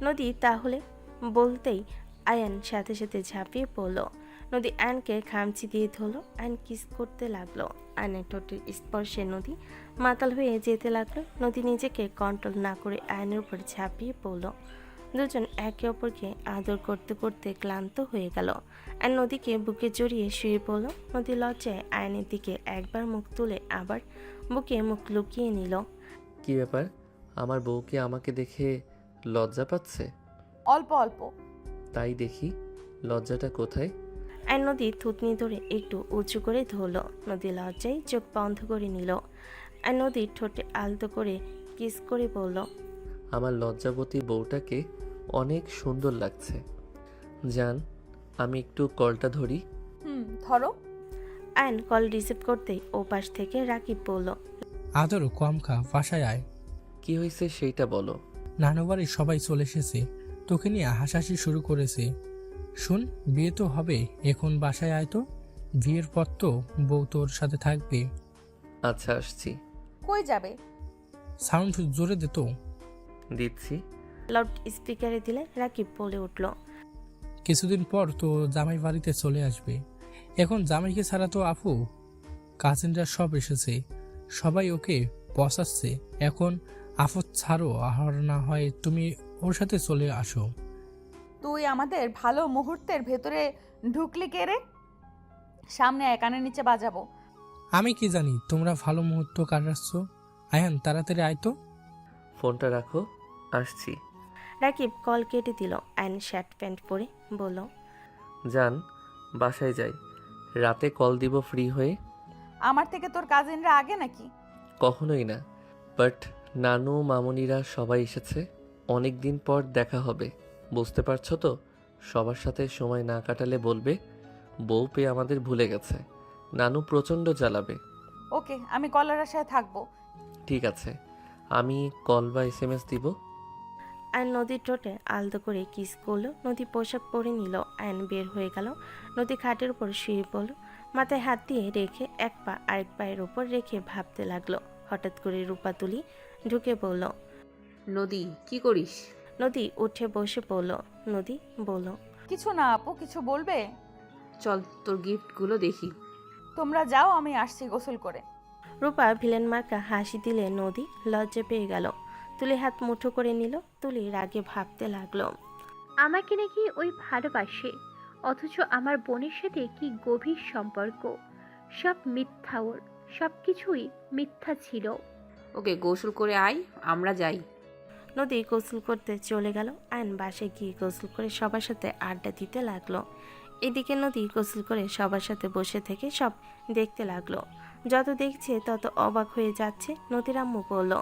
নদী তাহলে বলতেই আয়ান সাথে সাথে ঝাঁপিয়ে পড়ল। নদী আয়নকে খামচি দিয়ে ধরল। আয়ন কিস করতে লাগলো। আয়নের ঠোঁটের স্পর্শে নদী মাতাল হয়ে যেতে লাগলো। নদী নিজেকে কন্ট্রোল না করে আয়নের উপর ঝাঁপিয়ে পড়ল। দুজন একে অপরকে আদর করতে করতে ক্লান্ত হয়ে গেল। আয়ন নদীকে বুকে জড়িয়ে শুয়ে পড়ল। নদী লজ্জায় আয়নের দিকে একবার মুখ তুলে আবার বুকে মুখ লুকিয়ে নিল। কি ব্যাপার, আমার বউ কি আমাকে দেখে লজ্জা পাচ্ছে? অল্প অল্প। তাই দেখি, লজ্জাটা কোথায়? আর নদী থুতনি ধরে একটু উঁচু করে ধরল। নদী লজ্জায় চোখ বন্ধ করে নিল। আর নদীর ঠোঁটে আলতো করে কিস করে বলল, আমার লজ্জাবতী বউটাকে অনেক সুন্দর লাগছে। জান, আমি একটু কলটা ধরি। ধরো। আয়ন কল রিসিভ করতেই ও পাশ থেকে রাকিব বলল, আদর কম খা, বাসায় আয়। কি হয়েছে সেইটা বলো। নানু বাড়ির সবাই চলে এসেছে, তোকে নিয়ে হাসাহাসি শুরু করেছে। শুন, বিয়ে তো হবে, এখন বাসায় আয় তো। বিয়ের পর তো বউ তোর সাথে থাকবে। আচ্ছা, আসছি। কই যাবে? সাউন্ড জোরে দে তো। দিচ্ছি। লাউড স্পিকারে দিলে রাকিব বলে উঠল, কিছুদিন পর তো জামাই বাড়িতে চলে আসবে। এখন জামাইকে ছাড়া তো আপু কাজিনরা সব এসেছে, সবাই ওকে বসাচ্ছে। এখন আফত ছাড়ো, আর না হয় তুমি ওর সাথে চলে আসো। তুই আমাদের ভালো মুহূর্তের ভেতরে ঢুকলি কে রে? সামনে আয়, কানের নিচে বাজাবো। আমি কি জানি তোমরা ভালো মুহূর্ত কাটাচ্ছ। আয়ান, তাড়াতাড়ি আয় তো। ফোনটা রাখো, আসছি। রাকিব কল কেটে দিল। আয়ন শার্ট প্যান্ট পরে বলল, জান, বাসায় যাই, রাতে কল দিব ফ্রি হয়ে। আমার থেকে তোর কাজিনরা আগে নাকি? কখনোই না, বাট নানু মামুনিরা সবাই এসেছে, অনেক দিন পর দেখা হবে, বুঝতে পারছো তো। সবার সাথে সময় না কাটালে বলবে বউ পেয়ে আমাদের ভুলে গেছে। নানু প্রচণ্ড জ্বালাবে। ওকে, আমি কলার আশায় থাকবো। ঠিক আছে, আমি কল বা SMS দিব। আয়ন নদীর ঠোঁটে আলতো করে কিস করলো। নদী পোশাক পরে নিল। আয়ন বের হয়ে গেল। নদী খাটের উপর শুয়ে পড়ল। মাথায় হাত দিয়ে রেখে এক পা আরেক পায়ের উপর রেখে ভাবতে লাগলো। হঠাৎ করে রূপা তুলি ঢুকে বলল, নদী, কি করিস? নদী উঠে বসে পড়ল। নদী বলল, কিছু না আপু, কিছু বলবে? চল তোর গিফটগুলো দেখি। তোমরা যাও, আমি আসছি গোসল করে। রূপা ভিলেন মার্কা হাসি দিলে নদী লজ্জা পেয়ে গেল। তুলি হাত মুঠো করে নিল। তুলি রাগে ভাবতে লাগলো, আমাকে নাকি ওই ভালোবাসে, অথচ আমার বোনের সাথে কি গভীর সম্পর্ক। সব মিথ্যা, ওর সব কিছুই মিথ্যা ছিল। ওকে, গোসল করে আয়, আমরা যাই। নদী গোসল করতে চলে গেল। আয়ন বাসে গিয়ে গোসল করে সবার সাথে আড্ডা দিতে লাগলো। এদিকে নদী গোসল করে সবার সাথে বসে থেকে সব দেখতে লাগলো। যত দেখছে তত অবাক হয়ে যাচ্ছে। নদীর আম্মু বলল,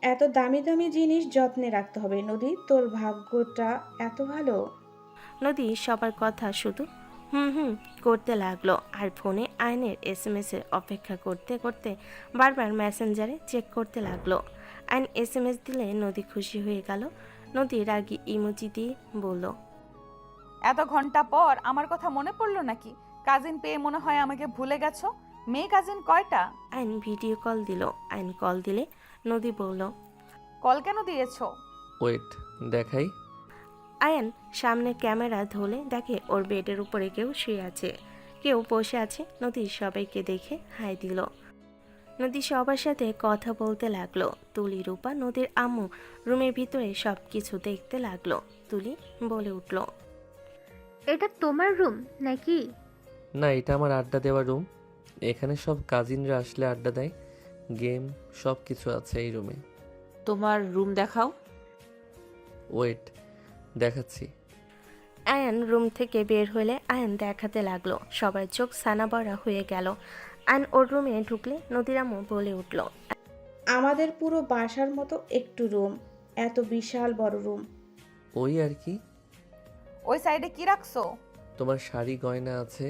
এত দামি দামি জিনিস যত্নে রাখতে হবে নদী, তোর ভাগ্যটা এত ভালো। নদী সবার কথা শুধু হুম করতে লাগলো। আর ফোনে আয়নের SMS এর অপেক্ষা করতে করতে বারবার মেসেঞ্জারে চেক করতে লাগলো। আয়ন SMS দিলে নদী খুশি হয়ে গেল। নদী রাগী ইমোজি দিয়ে বলল, এত ঘন্টা পর আমার কথা মনে পড়লো নাকি? কাজিন পেয়ে মনে হয় আমাকে ভুলে গেছো। মেয়ে কাজিন কয়টা? আয়ন ভিডিও কল দিল। আয়ন কল দিলে নদী বলল, কল কেন দিয়েছো? ওয়েট, দেখাই। আয়ন সামনে ক্যামেরা ধরে দেখে ওর বেডের উপরে কেউ শুয়ে আছে, কেউ বসে আছে। নদী সবাইকে দেখে হাই দিল। নদী সবার সাথে কথা বলতে লাগলো। তুলি, রূপা, নদীর আম্মু রুমের ভিতরে সব কিছু দেখতে লাগলো। তুলি বলে উঠল, এটা তোমার রুম নাকি? না, এটা আমার আড্ডা দেওয়ার রুম। এখানে সব কাজিনরা আসলে আড্ডা দেয়, গেম সব কিছু আছে এই রুমে। তোমার রুম দেখাও। ওয়েট, দেখাচ্ছি। আয়ন রুম থেকে বের হলে আয়ন দেখাতে লাগলো। সবার চোখ সানাবড়া হয়ে গেল। আয়ন ওর রুমে ঢুকলে নদীর আম্মু বলে উঠল, আমাদের পুরো বাসার মতো একটু রুম, এত বিশাল বড় রুম। ওই আর কি, ওই সাইডে কি রাখছো? তোমার শাড়ি গয়না আছে,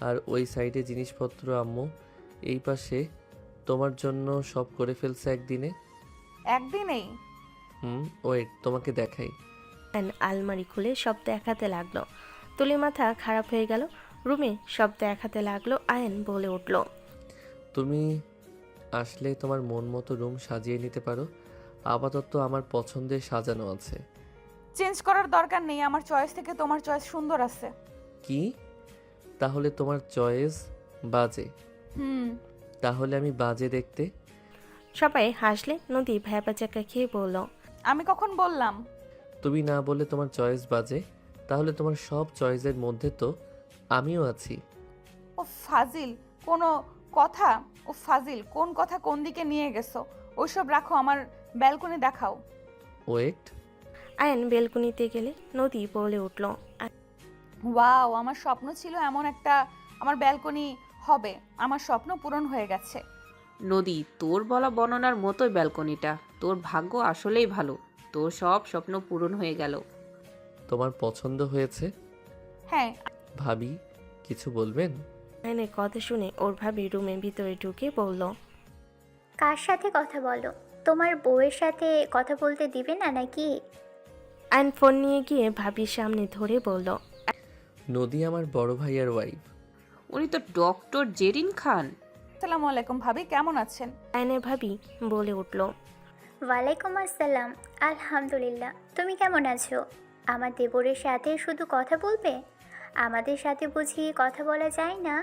আর ওই সাইডে জিনিসপত্র আম্মু। এই পাশে তোমার জন্য সব করে ফেলছে একদিনে। একদিনেই? ওয়েট, তোমাকে দেখাই। অ্যান আলমারি খুলে সব দেখাতে লাগলো। তুলির মাথা খারাপ হয়ে গেল। রুমে সব দেখাতে লাগলো। আয়ান বলে উঠল, তুমি আসলে তোমার মন মতো রুম সাজিয়ে নিতে পারো। আপাতত আমার পছন্দের সাজানো আছে। চেঞ্জ করার দরকার নেই, আমার চয়েস থেকে তোমার চয়েস সুন্দর আছে। কি? তাহলে তোমার চয়েস বাজে? তাহলে আমি বাজে দেখতে? সবাই হাসলে। নদী ভ্যাপাচাকা খেয়ে বলল, আমি কখন বললাম? তুমি না বলে তোমার চয়েস বাজে, তাহলে তোমার সব চয়েসের মধ্যে তো আমিও আছি। ও ফাজিল, কোনো কথা? ও ফাজিল, কোন কথা কোন দিকে নিয়ে গেছো? ওইসব রাখো, আমার ব্যালকনি দেখাও। ওয়েট। আয়ান বেলকুনিতে গেলে নদী বলে উঠল, ওয়াও, আমার স্বপ্ন ছিল এমন একটা আমার ব্যালকনি হবে। আমার স্বপ্ন পূরণ হয়ে গেছে। নদী, তোর বলা বর্ণনার মতোই ব্যালকনিটা। তোর ভাগ্য আসলেই ভালো, তোর সব স্বপ্ন পূরণ হয়ে গেল। তোমার পছন্দ হয়েছে? হ্যাঁ। ভাবি, কিছু বলবেন? আয়নের কথা শুনে ওর ভাবি রুমের ভিতরে ঢুকে বলল, কার সাথে কথা বলো? তোমার বউয়ের সাথে কথা বলতে দিবে না নাকি? আয়ন ফোন নিয়ে গিয়ে ভাবির সামনে ধরে বলল, নদী আমার বড় ভাইয়ার ওয়াইফ। উনি তো ডক্টর জেরিন খান। আসসালামু আলাইকুম ভাবি, কেমন আছেন? আয়নের ভাবি বলে উঠল, ওয়ালাইকুম আসসালাম। আলহামদুলিল্লাহ, তুমি কেমন আছো? আমার দেবরের সাথে শুধু কথা বলবে? আমাদের সাথে বুঝি কথা বলা যায় না?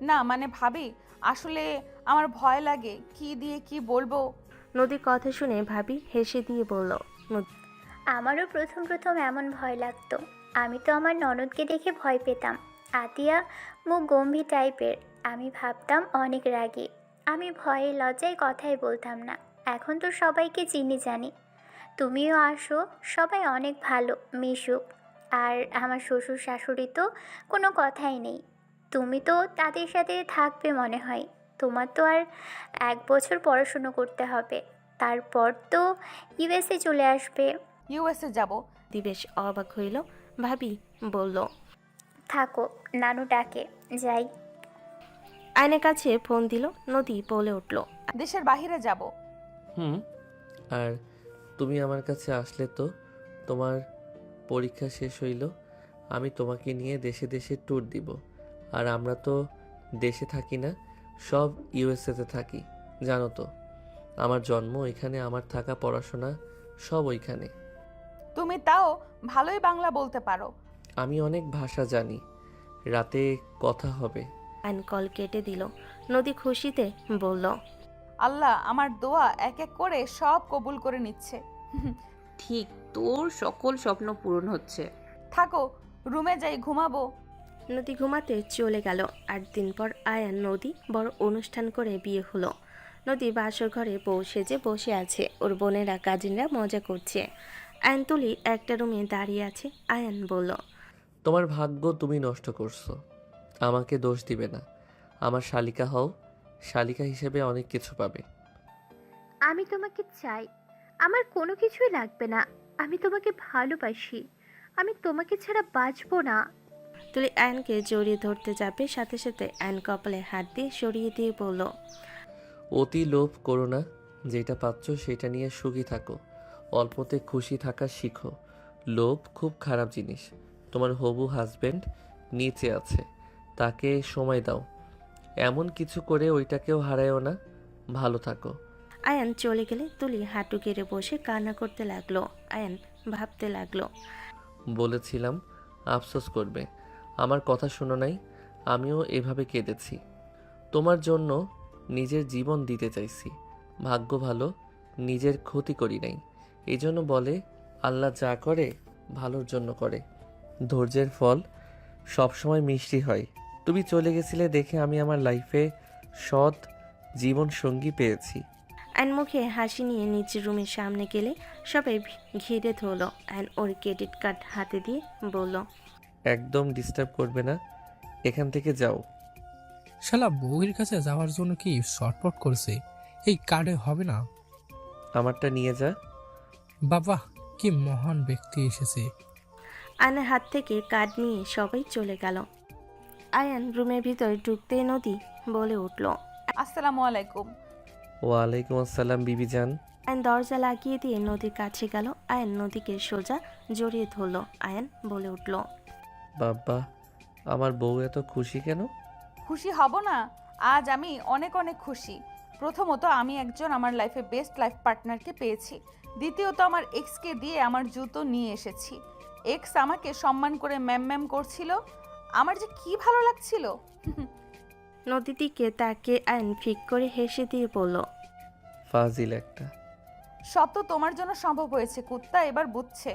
না মানে ভাবি, আসলে আমার ভয় লাগে, কি দিয়ে কি বলবো। নদীর কথা শুনে ভাবি হেসে দিয়ে বলল, আমারও প্রথম প্রথম এমন ভয় লাগতো। আমি তো আমার ননদকে দেখে ভয় পেতাম। আতিয়া মুখ গম্ভীর টাইপের, আমি ভাবতাম অনেক রাগী। আমি ভয়ে লজ্জায় কথাই বলতাম না। এখন তো সবাইকে চিনি জানি। তুমিও আসো, সবাই অনেক ভালো, মিশুক। আর আমার শ্বশুর শাশুড়ি তো কোনো কথাই নেই। তুমি তো তাদের সাথে থাকবে মনে হয়। তোমার তো আর 1 বছর পড়াশুনো করতে হবে, তারপর তো ইউএসএ চলে আসবে। ইউএসএ যাব? দিবেশ অবাক হইল। ভাবি বলল, থাকো, নানু ডাকে, যাই। আয়নের কাছে ফোন দিল। নদী বলে উঠল, দেশের বাহিরে যাব। আর তুমি আমার কাছে আসলে তো তোমার পরীক্ষা শেষ হইল, আমি তোমাকে নিয়ে দেশে দেশে ট্যুর দিব। আর আমরা তো দেশে থাকি না, সব ইউএসএতে থাকি, জানো তো। আমার জন্ম এখানে, আমার থাকা পড়াশোনা সব ওইখানে। তুমি তাও ভালোই বাংলা বলতে পারো। আমি অনেক ভাষা জানি। রাতে কথা হবে। আয়ন কল কেটে দিল। নদী খুশিতে বলল, আল্লাহ আমার দোয়া এক এক করে সব কবুল করে নিচ্ছে। ঠিক, তোর সকল স্বপ্ন পূরণ হচ্ছে। থাকো, রুমে যাই, ঘুমাবো। নদী ঘুমাতে চলে গেল। 8 দিন পর আয়ান নদী বড় অনুষ্ঠান করে বিয়ে হলো। নদী বাসর ঘরে বউ সেজে বসে আছে। ওর বোনেরা কাজিনরা মজা করছে। আয়ান তুলি একটা রুমে দাঁড়িয়ে আছে। আয়ান বলল, তোমার ভাগ্য তুমি নষ্ট করছো, আমাকে দোষ দিবে না। আমার শালিকা হও, শালিকা হিসেবে অনেক কিছু পাবে। আমি তোমাকে চাই, আমার কোনো কিছুই লাগবে না। আমি তোমাকে ভালোবাসি, আমি তোমাকে ছাড়া বাঁচবো না। তুলি আয়নকে জড়িয়ে ধরতে যাবে, সাথে সাথে আয়ন কপালে হাত দিয়ে সরিয়ে দিয়ে বলল, অতি লোভ করো না, যেটা পাচ্ছ সেটা নিয়ে সুখী থাকো, অল্পতে খুশি থাকা শিখো। লোভ খুব খারাপ জিনিস। তোমার হবু হাজবেন্ড নিচে আছে, তাকে সময় দাও। এমন কিছু করে ওইটাকেও হারায়ও না। ভালো থাকো। আয়ান চলে গেলে তুলি হাঁটু গেড়ে বসে কান্না করতে লাগলো। আয়ান ভাবতে লাগলো, বলেছিলাম আফসোস করবে, আমার কথা শোনো নাই। আমিও এভাবে কেঁদেছি, তোমার জন্য নিজের জীবন দিতে চাইছি। ভাগ্য ভালো, নিজের ক্ষতি করি নাই। এই জন্য বলে আল্লাহ যা করে ভালোর জন্য করে। ধৈর্যের ফল সবসময় মিষ্টি হয়। তুমি চলে গেছিলে দেখে আমি আমার লাইফে সৎ জীবন সঙ্গী পেয়েছি। আয়ন মুখে হাসি নিয়ে নিচের রুমের সামনে গেলে সবাই ঘিরে ধরলো। আয়ন ওর ক্রেডিট কার্ড হাতে দিয়ে বলল, একদম ডিস্টার্ব করবে না, এখান থেকে যাও। শালা বউয়ের কাছে যাওয়ার জন্য কি শর্টপট করছে? এই কার্ডে হবে না। আমারটা নিয়ে যা। বাবা, কি মহান ব্যক্তি এসেছে। আয়নের হাত থেকে কার্ড নিয়ে সবাই চলে গেল। আয়ান রুমের ভিতর ঢুকতেই নদী বলে উঠল। আসসালামু আলাইকুম। ওয়ালাইকুম আসসালাম বিবিজান। আয়ন দরজা লাগিয়ে দিয়ে নদীর কাছে গেল। আয়ান নদীকে সোজা জড়িয়ে ধরল। আয়ান বলে উঠল, বাবা, আমার বউ এত খুশি কেন? খুশি হব না? আজ আমি অনেক অনেক খুশি। প্রথমত, আমি একজন আমার লাইফে বেস্ট লাইফ পার্টনারকে পেয়েছি। দ্বিতীয়ত, আমার এক্সকে দিয়ে আমার জুতো নিয়ে এসেছি। এক্স আমাকে সম্মান করে ম্যাম ম্যাম করছিল। আমার যে কি ভালো লাগছিল। নদীর দিকে তাকে আয়ন ফিক করে হেসে দিয়ে বলল, ফাজিল একটা। সব তো তোমার জন্য সম্ভব হয়েছে কুত্তা, এবার বুঝছে।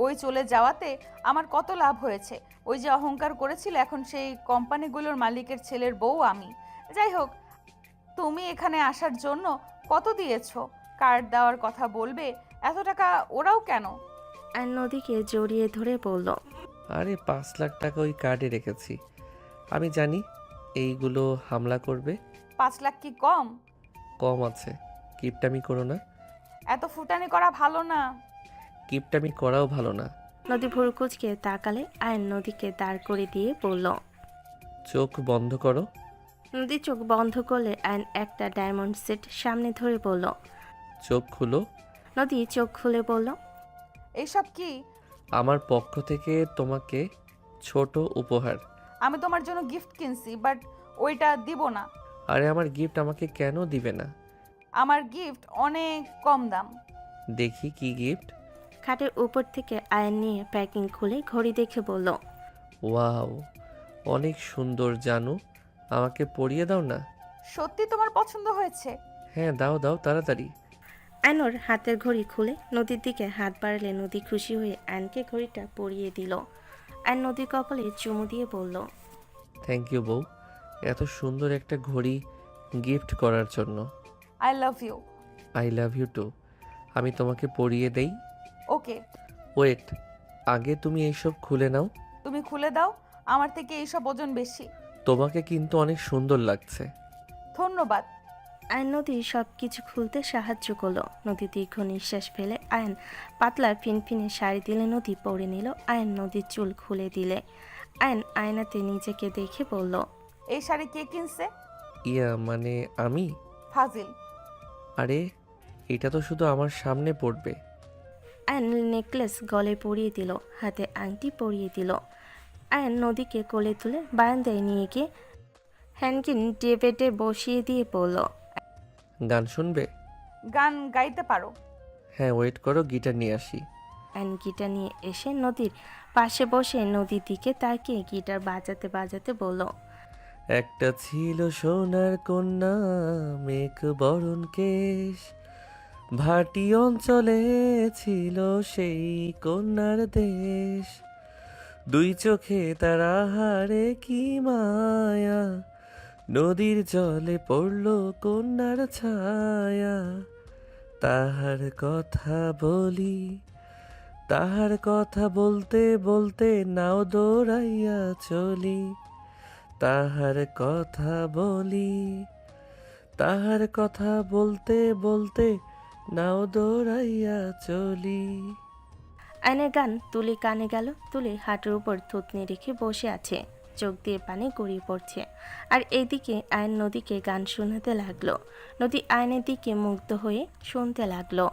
ওই চলে যাওয়াতে আমার কত লাভ হয়েছে। ওই যে অহংকার করেছিল, এখন সেই কোম্পানিগুলোর মালিকের ছেলের বউ আমি। যাই হোক, তুমি এখানে আসার জন্য কত দিয়েছো? কার্ড দেওয়ার কথা বলবে, এত টাকা ওরাও কেন? আয়ন নদীকে জড়িয়ে ধরে বলল, আরে 5 লাখ টাকা ওই কার্ডে রেখেছি। আমি জানি এইগুলো হামলা করবে। 5 লাখ কি কম? কম আছে। কিপটামি করো না। এত ফুটানি করা ভালো না। কিপটামি করাও ভালো না। নদী ভুরু কুচকে তাকালে আয়ন নদীকে দাঁড় করে দিয়ে বলল, চোখ বন্ধ করো। নদী চোখ বন্ধ করলে আয়ন একটা ডায়মন্ড সেট সামনে ধরে বলল। চোখ খুলো। নদী চোখ খুলে বলল, এইসব কি? আমার পক্ষ থেকে তোমাকে ছোট উপহার। আমি তোমার জন্য গিফট কিনছি, বাট ওইটা দিব না। আরে আমার গিফট আমাকে কেন দিবে না? আমার গিফট অনেক কম দাম। দেখি কি গিফট। খাটের উপর থেকে আয়ন নিয়ে প্যাকিং খুলে ঘড়ি দেখে বলল, ওয়াও, অনেক সুন্দর জানু। আমাকে পরিয়ে দাও না। সত্যি তোমার পছন্দ হয়েছে? হ্যাঁ, দাও দাও তাড়াতাড়ি। আয়নর হাতের ঘড়ি খুলে নদীর দিকে হাত বাড়ালে নদী খুশি হয়ে আয়নকে ঘড়িটা পরিয়ে দিল। আয়ন নদীর কপালে চুমু দিয়ে বলল, থ্যাংক ইউ বউ, এত সুন্দর একটা ঘড়ি গিফট করার জন্য। I love you. I love you too. আমি তোমাকে পরিয়ে দেই। ওকে। ওয়েট, আগে তুমি এইসব খুলে নাও। তুমি খুলে দাও, আমার থেকে এইসব ওজন বেশি। তোমাকে কিন্তু অনেক সুন্দর লাগছে। ধন্যবাদ। আয়ন নদী সব কিছু খুলতে সাহায্য করলো। নদী দীর্ঘ নিঃশ্বাস ফেলে আয়ন পাতলা ফিনফিনে শাড়ি দিলে নদী পরে নিল। আয়ন নদীর চুল খুলে দিলে আয়ন আয়নাতে নিজেকে দেখে বলল, এই শাড়ি কে কিনছে? ইয়া মানে আমি। ফাজিল। আরে এটা তো শুধু আমার সামনে পড়বে। আয়ন নেকলেস গলে পরিয়ে দিল, হাতে আংটি পরিয়ে দিল। আয়ন নদীকে কোলে তুলে বারান্দায় নিয়ে গিয়ে হ্যান্ডকিন টেবিলে বসিয়ে দিয়ে বলল, গান শুনবে? গান গাইতে পারো? হ্যাঁ, ওয়েট করো, গিটার নিয়ে আসি। আয়ন গিটার নিয়ে এসে নদীর পাশে বসে নদীর দিকে তাকিয়ে গিটার বাজাতে বাজাতে বলল, একটা ছিল সোনার কন্যা, মেঘ বরণ কেশ, ভাটি অঞ্চলে ছিল সেই কন্যার দেশ। দুই চোখে তার আহারে কি মায়া, নদীর জলে পড়ল কন্যার ছায়া। তাহার কথা বলি, তাহার কথা বলতে বলতে নাও দৌড়াইয়া চলি। তাহার কথা বলি, তাহার কথা বলতে বলতে নাও দৌড়াইয়া চলি। আয়নের গান তুলি কানে গেল। তুলি হাঁটুর উপর থুতনি রেখে বসে আছে, চোখ দিয়ে পানি গড়িয়ে পড়ছে। আর এইদিকে আয়ন নদীকে গান শোনাতে লাগলো। নদী আয়নের দিকে মুগ্ধ হয়ে শুনতে লাগলো।